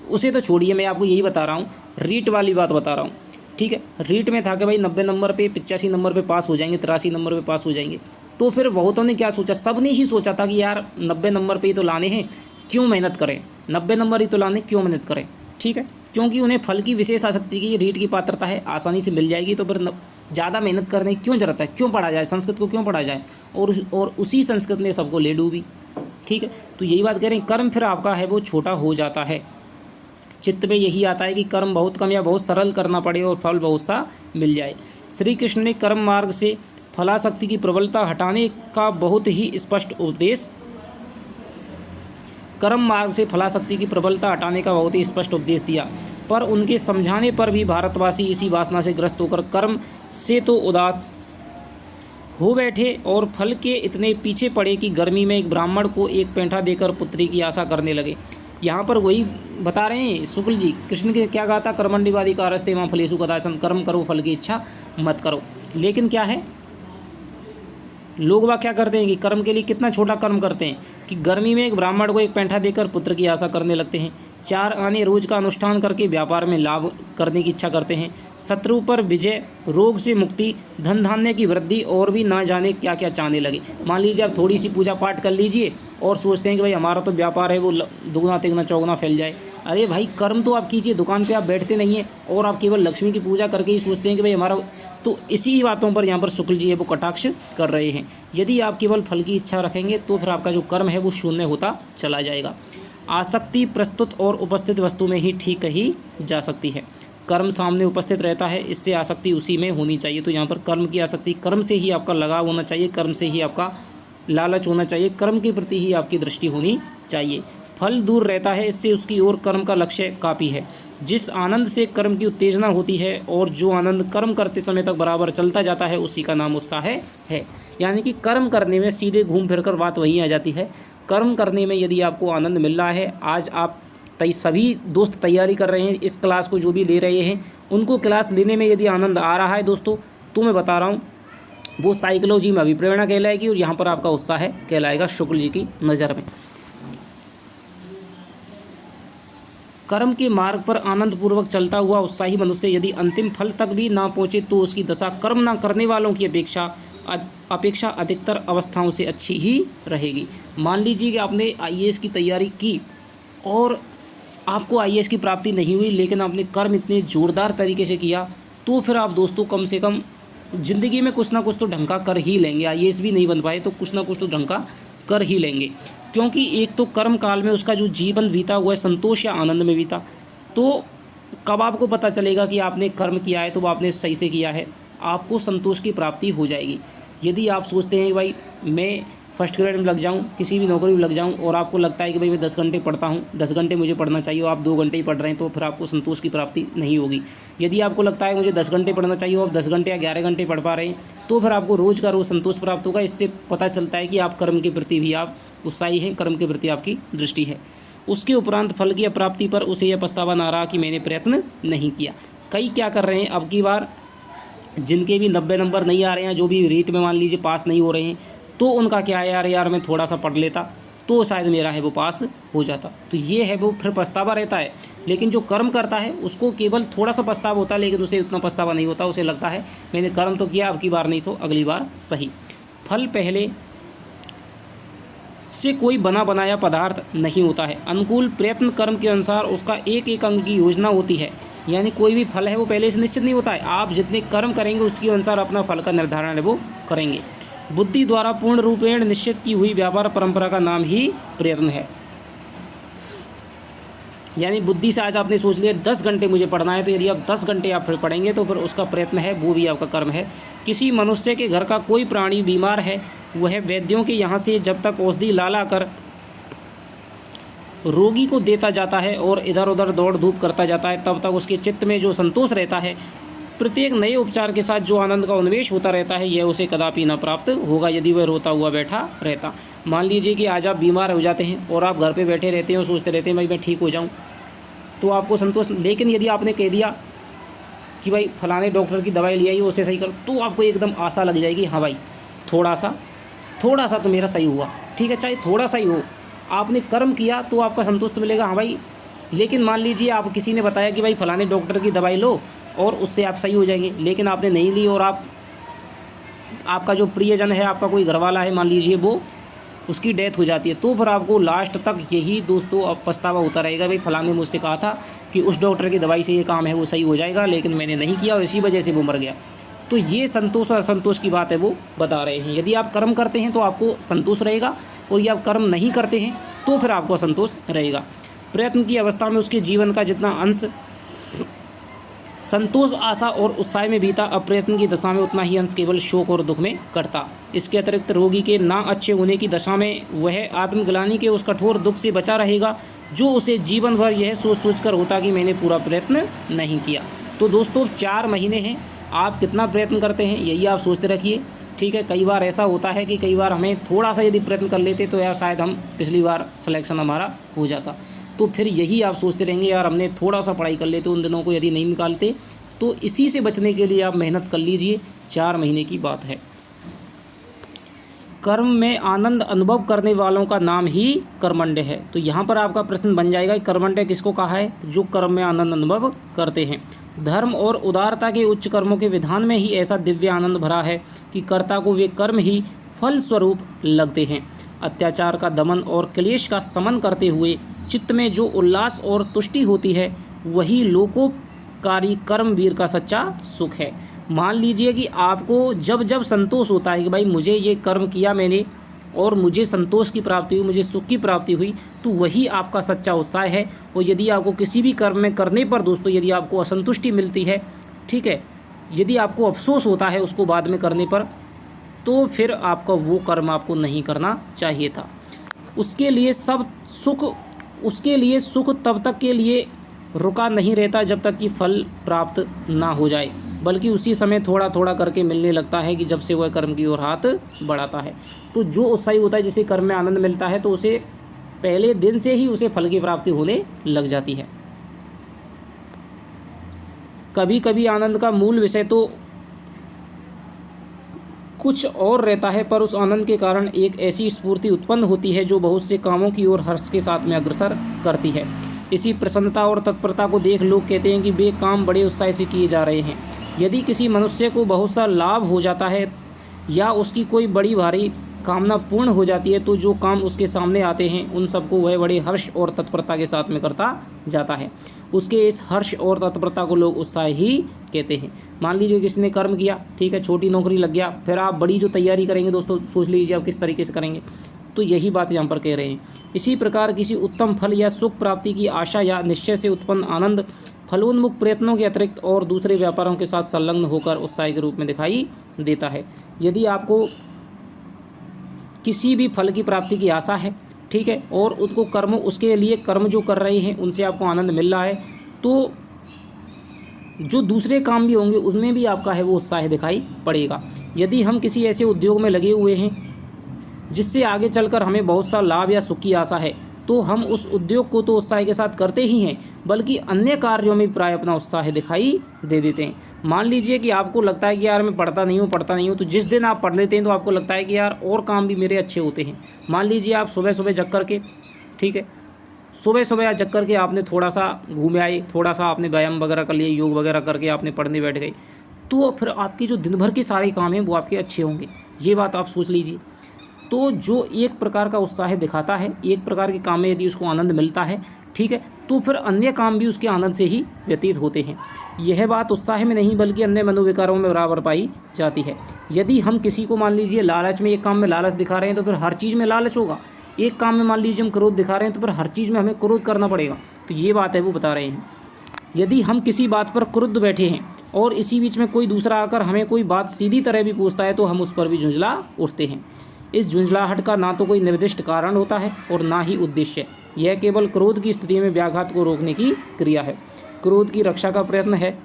Speaker 1: उसे तो छोड़िए, मैं आपको यही बता रहा हूँ, रीट वाली बात बता रहा हूँ, ठीक है। रीट में था कि भाई 90 नंबर पे, 85 नंबर पे पास हो जाएंगे, 83 नंबर पे पास हो जाएंगे। तो फिर बहुतों ने क्या सोचा, सब ने ही सोचा था कि यार 90 नंबर पे ही तो लाने हैं, क्यों मेहनत करें, 90 नंबर ही तो लाने, क्यों मेहनत करें, ठीक है। क्योंकि उन्हें फल की विशेष आसक्ति की, रीट की पात्रता है, आसानी से मिल जाएगी, तो फिर ज़्यादा मेहनत करने की क्यों जरूरत है, क्यों पढ़ा जाए, संस्कृत को क्यों पढ़ा जाए। और उसी संस्कृत ने सबको ले डूबी, ठीक है। तो यही बात कह रहे हैं, कर्म फिर आपका है वो छोटा हो जाता है। चित्त में यही आता है कि कर्म बहुत कम या बहुत सरल करना पड़े और फल बहुत सा मिल जाए। श्री कृष्ण ने कर्म मार्ग से फलासक्ति की प्रबलता हटाने का बहुत ही स्पष्ट उपदेश, कर्म मार्ग से फलासक्ति की प्रबलता हटाने का बहुत ही स्पष्ट उपदेश दिया, पर उनके समझाने पर भी भारतवासी इसी वासना से ग्रस्त होकर कर्म से तो उदास हो बैठे और फल के इतने पीछे पड़े कि गर्मी में एक ब्राह्मण को एक पेंठा देकर पुत्री की आशा करने लगे। यहाँ पर वही बता रहे हैं शुक्ल जी, कृष्ण के क्या कहा था, कर्मण्यवादी का रस्ते मां फलेषु कदाचन, कर्म करो फल की इच्छा मत करो। लेकिन क्या है, लोग वह क्या करते हैं कि कर्म के लिए कितना छोटा कर्म करते हैं कि गर्मी में एक ब्राह्मण को एक पेंठा देकर पुत्र की आशा करने लगते हैं, 4 आने रोज का अनुष्ठान करके व्यापार में लाभ करने की इच्छा करते हैं, शत्रु पर विजय, रोग से मुक्ति, धन धान्य की वृद्धि और भी ना जाने क्या क्या चाहने लगे। मान लीजिए आप थोड़ी सी पूजा पाठ कर लीजिए और सोचते हैं कि भाई हमारा तो व्यापार है वो दुगना तिगना चौगुना फैल जाए। अरे भाई कर्म तो आप कीजिए, दुकान पे आप बैठते नहीं हैं और आप केवल लक्ष्मी की पूजा करके ही सोचते हैं कि भाई हमारा, तो इसी बातों पर यहाँ पर शुक्ल जी है वो कटाक्ष कर रहे हैं। यदि आप केवल फल की इच्छा रखेंगे तो फिर आपका जो कर्म है वो शून्य होता चला जाएगा। आसक्ति प्रस्तुत और उपस्थित वस्तु में ही ठीक कही जा सकती है। कर्म सामने उपस्थित रहता है, इससे आसक्ति उसी में होनी चाहिए। तो यहाँ पर कर्म की आसक्ति, कर्म से ही आपका लगाव होना चाहिए, कर्म से ही आपका लालच होना चाहिए, कर्म के प्रति ही आपकी दृष्टि होनी चाहिए। फल दूर रहता है, इससे उसकी ओर कर्म का लक्ष्य काफ़ी है। जिस आनंद से कर्म की उत्तेजना होती है और जो आनंद कर्म करते समय तक बराबर चलता जाता है, उसी का नाम उत्साह है। यानी कि कर्म करने में सीधे घूम फिर कर बात वहीं आ जाती है। कर्म करने में यदि आपको आनंद मिल रहा है, आज आप सभी दोस्त तैयारी कर रहे हैं इस क्लास को, जो भी ले रहे हैं उनको क्लास लेने में यदि आनंद आ रहा है दोस्तों, तो मैं बता रहा हूँ वो साइकोलॉजी में अभिप्रेरणा कहलाएगी और यहाँ पर आपका उत्साह कहलाएगा शुक्ल जी की नज़र में। कर्म के मार्ग पर आनंद पूर्वक चलता हुआ उत्साही मनुष्य यदि अंतिम फल तक भी ना पहुँचे तो उसकी दशा कर्म ना करने वालों की अपेक्षा अधिकतर अवस्थाओं से अच्छी ही रहेगी। मान लीजिए कि आपने IAS की तैयारी की और आपको IAS की प्राप्ति नहीं हुई, लेकिन आपने कर्म इतने ज़ोरदार तरीके से किया, तो फिर आप दोस्तों कम से कम ज़िंदगी में कुछ ना कुछ तो ढंग का कर ही लेंगे। IAS भी नहीं बन पाए तो कुछ ना कुछ तो ढंग का कर ही लेंगे, क्योंकि एक तो कर्म काल में उसका जो जीवन बीता हुआ है संतोष या आनंद में बीता। तो कब आपको पता चलेगा कि आपने कर्म किया है तो वो आपने सही से किया है, आपको संतोष की प्राप्ति हो जाएगी। यदि आप सोचते हैं कि भाई मैं फर्स्ट ग्रेड में लग जाऊं, किसी भी नौकरी में लग जाऊं, और आपको लगता है कि भाई मैं 10 घंटे पढ़ता हूं, 10 घंटे मुझे पढ़ना चाहिए और आप 2 घंटे ही पढ़ रहे हैं, तो फिर आपको संतोष की प्राप्ति नहीं होगी। यदि आपको लगता है मुझे 10 घंटे पढ़ना चाहिए और आप 10 घंटे या 11 घंटे पढ़ पा रहे हैं, तो फिर आपको रोज़ का रोज़ संतोष प्राप्त होगा। इससे पता चलता है कि आप कर्म के प्रति भी आप उत्साही हैं, कर्म के प्रति आपकी दृष्टि है। उसके उपरांत फल की अप्राप्ति पर उसे यह पछतावा ना रहा कि मैंने प्रयत्न नहीं किया। कई क्या कर रहे हैं, अब की बार जिनके भी 90 नंबर नहीं आ रहे हैं, जो भी रीट में मान लीजिए पास नहीं हो रहे हैं, तो उनका क्या है, यार मैं थोड़ा सा पढ़ लेता तो शायद मेरा है वो पास हो जाता। तो ये है वो फिर पछतावा रहता है। लेकिन जो कर्म करता है उसको केवल थोड़ा सा पछतावा होता है, लेकिन उसे उतना पछतावा नहीं होता। उसे लगता है मैंने कर्म तो किया, अब की बार नहीं तो अगली बार सही। फल पहले से कोई बना बनाया पदार्थ नहीं होता है। अनुकूल प्रयत्न कर्म के अनुसार उसका एक एक अंग की योजना होती है। यानी कोई भी फल है वो पहले से निश्चित नहीं होता है, आप जितने कर्म करेंगे उसके अनुसार अपना फल का निर्धारण है वो करेंगे। बुद्धि द्वारा पूर्ण रूपेण निश्चित की हुई व्यापार परंपरा का नाम ही प्रयत्न है। यानी बुद्धि से आज आपने सोच लिया 10 घंटे मुझे पढ़ना है, तो यदि आप 10 घंटे आप फिर पढ़ेंगे तो फिर उसका प्रयत्न है, वो भी आपका कर्म है। किसी मनुष्य के घर का कोई प्राणी बीमार है, वह वैद्यों के यहाँ से जब तक औषधि ला ला कर रोगी को देता जाता है और इधर उधर दौड़ धूप करता जाता है, तब तक उसके चित्त में जो संतोष रहता है, प्रत्येक नए उपचार के साथ जो आनंद का उन्मेष होता रहता है, यह उसे कदापि न प्राप्त होगा यदि वह रोता हुआ बैठा रहता। मान लीजिए कि आज आप बीमार हो जाते हैं और आप घर पे बैठे रहते हैं और सोचते रहते हैं भाई मैं ठीक हो जाऊं, तो आपको संतोष, लेकिन यदि आपने कह दिया कि भाई फलाने डॉक्टर की दवाई ले आइए उसे सही कर, तो आपको एकदम आशा लग जाएगी, हाँ भाई थोड़ा सा तो मेरा सही हुआ, ठीक है, चाहे थोड़ा सा ही हो, आपने कर्म किया तो आपका संतोष तो मिलेगा, हाँ भाई। लेकिन मान लीजिए आप किसी ने बताया कि भाई फलाने डॉक्टर की दवाई लो और उससे आप सही हो जाएंगे, लेकिन आपने नहीं ली और आपका जो प्रियजन है, आपका कोई घरवाला है, मान लीजिए वो उसकी डेथ हो जाती है, तो फिर आपको लास्ट तक यही दोस्तों अब पछतावा होता रहेगा, भाई फलाने मुझसे कहा था कि उस डॉक्टर की दवाई से ये काम है वो सही हो जाएगा, लेकिन मैंने नहीं किया और इसी वजह से वो मर गया। तो ये संतोष और असंतोष की बात है वो बता रहे हैं। यदि आप कर्म करते हैं तो आपको संतोष रहेगा, और यदि आप कर्म नहीं करते हैं तो फिर आपको असंतोष रहेगा। प्रयत्न की अवस्था में उसके जीवन का जितना अंश संतोष, आशा और उत्साह में बीता, अप्रयत्न की दशा में उतना ही अंश केवल शोक और दुख में कटता। इसके अतिरिक्त रोगी के ना अच्छे होने की दशा में वह आत्मग्लानि के उस कठोर दुख से बचा रहेगा, जो उसे जीवन भर यह सोच सोच कर होता कि मैंने पूरा प्रयत्न नहीं किया। तो दोस्तों 4 महीने हैं, आप कितना प्रयत्न करते हैं यही आप सोचते रखिए, ठीक है। कई बार ऐसा होता है कि कई बार हमें थोड़ा सा यदि प्रयत्न कर लेते तो यार शायद हम पिछली बार सिलेक्शन हमारा हो जाता, तो फिर यही आप सोचते रहेंगे यार हमने थोड़ा सा पढ़ाई कर लेते, उन दिनों को यदि नहीं निकालते। तो इसी से बचने के लिए आप मेहनत कर लीजिए, 4 महीने की बात है। कर्म में आनंद अनुभव करने वालों का नाम ही कर्मण्य है। तो यहाँ पर आपका प्रश्न बन जाएगा कि कर्मण्य किसको कहा है? जो कर्म में आनंद अनुभव करते हैं। धर्म और उदारता के उच्च कर्मों के विधान में ही ऐसा दिव्य आनंद भरा है कि कर्ता को वे कर्म ही फल स्वरूप लगते हैं। अत्याचार का दमन और क्लेश का समन करते हुए चित्त में जो उल्लास और तुष्टि होती है, वही लोकोपकारी कर्मवीर का सच्चा सुख है। मान लीजिए कि आपको जब जब संतोष होता है कि भाई मुझे ये कर्म किया मैंने और मुझे संतोष की प्राप्ति हुई, मुझे सुख की प्राप्ति हुई, तो वही आपका सच्चा उत्साह है। और यदि आपको किसी भी कर्म में करने पर दोस्तों यदि आपको असंतुष्टि मिलती है, ठीक है, यदि आपको अफसोस होता है उसको बाद में करने पर, तो फिर आपका वो कर्म आपको नहीं करना चाहिए था। उसके लिए सुख तब तक के लिए रुका नहीं रहता जब तक कि फल प्राप्त ना हो जाए, बल्कि उसी समय थोड़ा थोड़ा करके मिलने लगता है कि जब से वह कर्म की ओर हाथ बढ़ाता है। तो जो उत्साही होता है, जिसे कर्म में आनंद मिलता है, तो उसे पहले दिन से ही उसे फल की प्राप्ति होने लग जाती है। कभी कभी आनंद का मूल विषय तो कुछ और रहता है, पर उस आनंद के कारण एक ऐसी स्फूर्ति उत्पन्न होती है जो बहुत से कामों की ओर हर्ष के साथ में अग्रसर करती है। इसी प्रसन्नता और तत्परता को देख लोग कहते हैं कि वे काम बड़े उत्साह से किए जा रहे हैं। यदि किसी मनुष्य को बहुत सा लाभ हो जाता है या उसकी कोई बड़ी भारी कामना पूर्ण हो जाती है, तो जो काम उसके सामने आते हैं उन सबको वह बड़े हर्ष और तत्परता के साथ में करता जाता है। उसके इस हर्ष और तत्परता को लोग उत्साह ही कहते हैं। मान लीजिए किसी ने कर्म किया, ठीक है, छोटी नौकरी लग गया, फिर आप बड़ी जो तैयारी करेंगे दोस्तों, सोच लीजिए आप किस तरीके से करेंगे। तो यही बात यहाँ पर कह रहे हैं। इसी प्रकार किसी उत्तम फल या सुख प्राप्ति की आशा या निश्चय से उत्पन्न आनंद फलोन्मुख प्रयत्नों के अतिरिक्त और दूसरे व्यापारों के साथ संलग्न होकर उत्साह के रूप में दिखाई देता है। यदि आपको किसी भी फल की प्राप्ति की आशा है, ठीक है, और उसके लिए कर्म जो कर रहे हैं उनसे आपको आनंद मिल रहा है, तो जो दूसरे काम भी होंगे उसमें भी आपका है वो उत्साह दिखाई पड़ेगा। यदि हम किसी ऐसे उद्योग में लगे हुए हैं जिससे आगे चलकर हमें बहुत सा लाभ या सुख की आशा है, तो हम उस उद्योग को तो उत्साह के साथ करते ही हैं, बल्कि अन्य कार्यों में प्राय अपना उत्साह दिखाई दे देते हैं। मान लीजिए कि आपको लगता है कि यार मैं पढ़ता नहीं हूँ, तो जिस दिन आप पढ़ लेते हैं तो आपको लगता है कि यार और काम भी मेरे अच्छे होते हैं। मान लीजिए आप सुबह सुबह जग करके, ठीक है, सुबह सुबह जग करके आपने थोड़ा सा घूमे आए, थोड़ा सा आपने व्यायाम वगैरह कर लिए, योग वगैरह करके आपने पढ़ने बैठ गए, तो फिर आपकी जो दिन भर के सारे काम हैं वो आपके अच्छे होंगे। ये बात आप सोच लीजिए। तो जो एक प्रकार का उत्साह दिखाता है, एक प्रकार के काम में यदि उसको आनंद मिलता है, ठीक है, तो फिर अन्य काम भी उसके आनंद से ही व्यतीत होते हैं। यह बात उत्साह में नहीं बल्कि अन्य मनोविकारों में बराबर पाई जाती है। यदि हम किसी को मान लीजिए लालच में, एक काम में लालच दिखा रहे हैं तो फिर हर चीज़ में लालच होगा। एक काम में मान लीजिए हम क्रोध दिखा रहे हैं तो फिर हर चीज़ में हमें क्रोध करना पड़ेगा। तो ये बात है वो बता रहे हैं। यदि हम किसी बात पर क्रुद्ध बैठे हैं और इसी बीच में कोई दूसरा आकर हमें कोई बात सीधी तरह भी पूछता है तो हम उस पर भी झुंझला उठते हैं। इस झुंझलाहट का ना तो कोई निर्दिष्ट कारण होता है और ना ही उद्देश्य। यह केवल क्रोध की स्थिति में व्याघात को रोकने की क्रिया है, क्रोध की रक्षा का प्रयत्न है।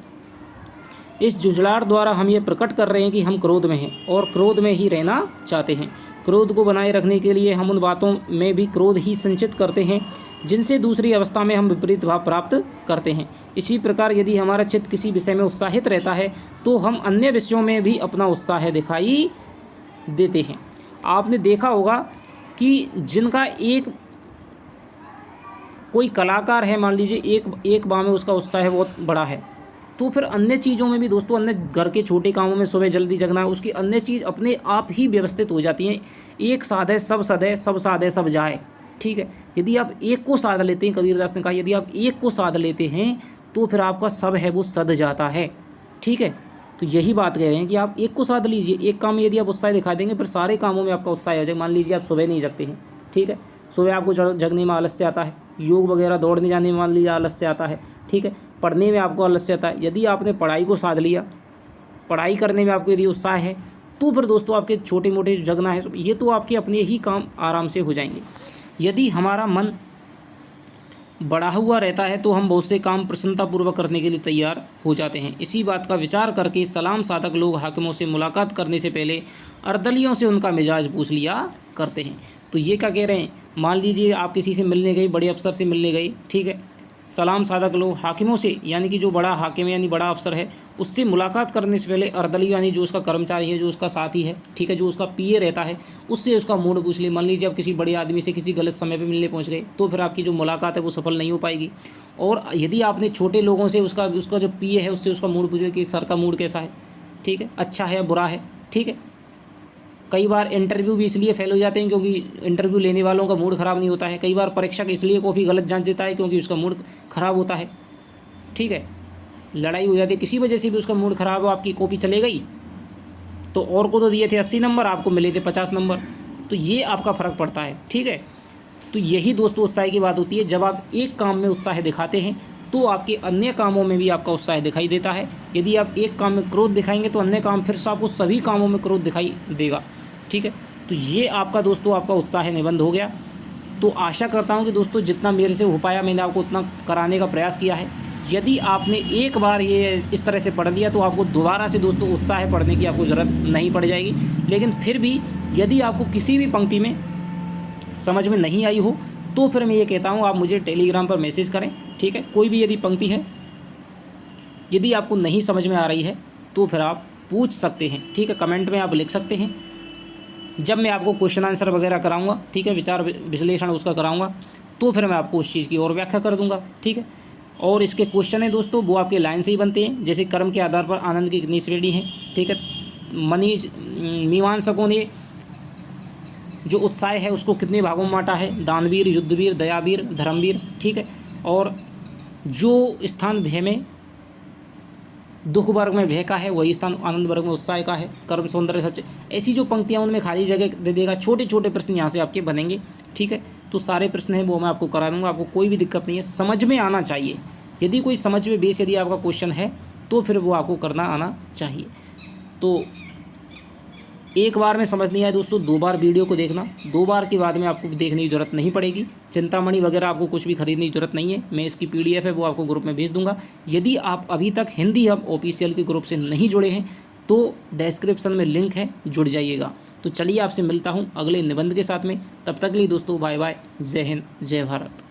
Speaker 1: इस झुंझलाहट द्वारा हम ये प्रकट कर रहे हैं कि हम क्रोध में हैं और क्रोध में ही रहना चाहते हैं। क्रोध को बनाए रखने के लिए हम उन बातों में भी क्रोध ही संचित करते हैं जिनसे दूसरी अवस्था में हम विपरीत भाव प्राप्त करते हैं। इसी प्रकार यदि हमारा चित्त किसी विषय में उत्साहित रहता है तो हम अन्य विषयों में भी अपना उत्साह दिखाई देते हैं। आपने देखा होगा कि जिनका कोई कलाकार है, मान लीजिए एक बार में उसका उत्साह बहुत बड़ा है, तो फिर अन्य चीज़ों में भी दोस्तों, अन्य घर के छोटे कामों में सुबह जल्दी जगना, उसकी अन्य चीज़ अपने आप ही व्यवस्थित हो जाती हैं। एक साधे सब सधे, सब साधे सब जाए। ठीक है, यदि आप एक को साध लेते हैं, कबीरदास ने कहा यदि आप एक को साध लेते हैं तो फिर आपका सब है वो सध जाता है। ठीक है, तो यही बात कह रहे हैं कि आप एक को साध लीजिए। एक काम में यदि आप उत्साह दिखा देंगे फिर सारे कामों में आपका उत्साह हो जाएगा। मान लीजिए आप सुबह नहीं जगते हैं, ठीक है, सुबह आपको जगने में आलस्य आता है, योग वगैरह दौड़ने जाने में मान लीजिए आलस्य आता है, ठीक है, पढ़ने में आपको आलस्य आता है। यदि आपने पढ़ाई को साध लिया, पढ़ाई करने में आपको यदि उत्साह है तो फिर दोस्तों आपके छोटे मोटे जगना है ये तो आपके अपने ही काम आराम से हो जाएंगे। यदि हमारा मन बढ़ा हुआ रहता है तो हम बहुत से काम प्रसन्नतापूर्वक करने के लिए तैयार हो जाते हैं। इसी बात का विचार करके सलाम साधक लोग हाकिमों से मुलाकात करने से पहले अर्दलियों से उनका मिजाज पूछ लिया करते हैं। तो ये क्या कह रहे हैं, मान लीजिए आप किसी से मिलने गए, बड़े अफसर से मिलने गए, ठीक है, सलाम साधक लोग हाकिमों से, यानी कि जो बड़ा हाकिम है यानी बड़ा अफसर है, उससे मुलाकात करने से पहले अर्दली यानी जो उसका कर्मचारी है, जो उसका साथी है, ठीक है, जो उसका पीए रहता है, उससे उसका मूड पूछ ले। मान लीजिए आप किसी बड़े आदमी से किसी गलत समय पे मिलने पहुंच गए तो फिर आपकी जो मुलाकात है वो सफल नहीं हो पाएगी। और यदि आपने छोटे लोगों से उसका जो पीए है उससे उसका मूड पूछ ले कि सर का मूड कैसा है, ठीक है, अच्छा है या बुरा है, ठीक है। कई बार इंटरव्यू भी इसलिए फेल हो जाते हैं क्योंकि इंटरव्यू लेने वालों का मूड ख़राब नहीं होता है। कई बार परीक्षक इसलिए कॉपी गलत जांच देता है क्योंकि उसका मूड ख़राब होता है, ठीक है। लड़ाई हो जाती है किसी वजह से भी, उसका मूड ख़राब हो, आपकी कॉपी चले गई तो और को तो दिए थे 80 नंबर, आपको मिले थे 50 नंबर, तो ये आपका फ़र्क पड़ता है, ठीक है। तो यही दोस्तों उत्साह की बात होती है। जब आप एक काम में उत्साह दिखाते हैं तो आपके अन्य कामों में भी आपका उत्साह दिखाई देता है। यदि आप एक काम में क्रोध दिखाएंगे तो अन्य काम फिर से आपको सभी कामों में क्रोध दिखाई देगा, ठीक है। तो ये आपका दोस्तों आपका उत्साह निबंध हो गया। तो आशा करता हूँ कि दोस्तों जितना मेरे से हो पाया मैंने आपको उतना कराने का प्रयास किया है। यदि आपने एक बार ये इस तरह से पढ़ लिया तो आपको दोबारा से दोस्तों उत्साह पढ़ने की आपको ज़रूरत नहीं पड़ जाएगी। लेकिन फिर भी यदि आपको किसी भी पंक्ति में समझ में नहीं आई हो तो फिर मैं ये कहता हूँ आप मुझे टेलीग्राम पर मैसेज करें, ठीक है। कोई भी यदि पंक्ति है यदि आपको नहीं समझ में आ रही है तो फिर आप पूछ सकते हैं, ठीक है, कमेंट में आप लिख सकते हैं। जब मैं आपको क्वेश्चन आंसर वगैरह कराऊंगा, ठीक है, विचार विश्लेषण उसका कराऊंगा तो फिर मैं आपको उस चीज़ की और व्याख्या कर दूंगा, ठीक है। और इसके क्वेश्चन है दोस्तों वो आपके लाइन से ही बनते हैं, जैसे कर्म के आधार पर आनंद की कितनी श्रेणी है, ठीक है। मनीष मीमांसकों ने जो उत्साह है उसको कितने भागों में बांटा है, दानवीर, युद्धवीर, दयावीर, धर्मवीर, ठीक है। और जो स्थान भय में दुख वर्ग में भय का है वही स्थान आनंद वर्ग में उत्साह का है। कर्म, सौंदर्य, सच, ऐसी जो पंक्तियाँ उनमें खाली जगह दे देगा। छोटे छोटे प्रश्न यहाँ से आपके बनेंगे, ठीक है। तो सारे प्रश्न हैं वो मैं आपको करा दूँगा, आपको कोई भी दिक्कत नहीं है, समझ में आना चाहिए। यदि कोई समझ में बेस यदि आपका क्वेश्चन है तो फिर वो आपको करना आना चाहिए। तो एक बार में समझ नहीं आया दोस्तों, 2 बार वीडियो को देखना, 2 बार के बाद में आपको देखने की ज़रूरत नहीं पड़ेगी। चिंतामणि वगैरह आपको कुछ भी खरीदने की ज़रूरत नहीं है, मैं इसकी PDF है वो आपको ग्रुप में भेज दूंगा। यदि आप अभी तक हिंदी हब ऑफिशियल के ग्रुप से नहीं जुड़े हैं तो डिस्क्रिप्शन में लिंक है, जुड़ जाइएगा। तो चलिए आपसे मिलता हूँ अगले निबंध के साथ में, तब तक के लिए दोस्तों बाय बाय, जय हिंद, जय भारत।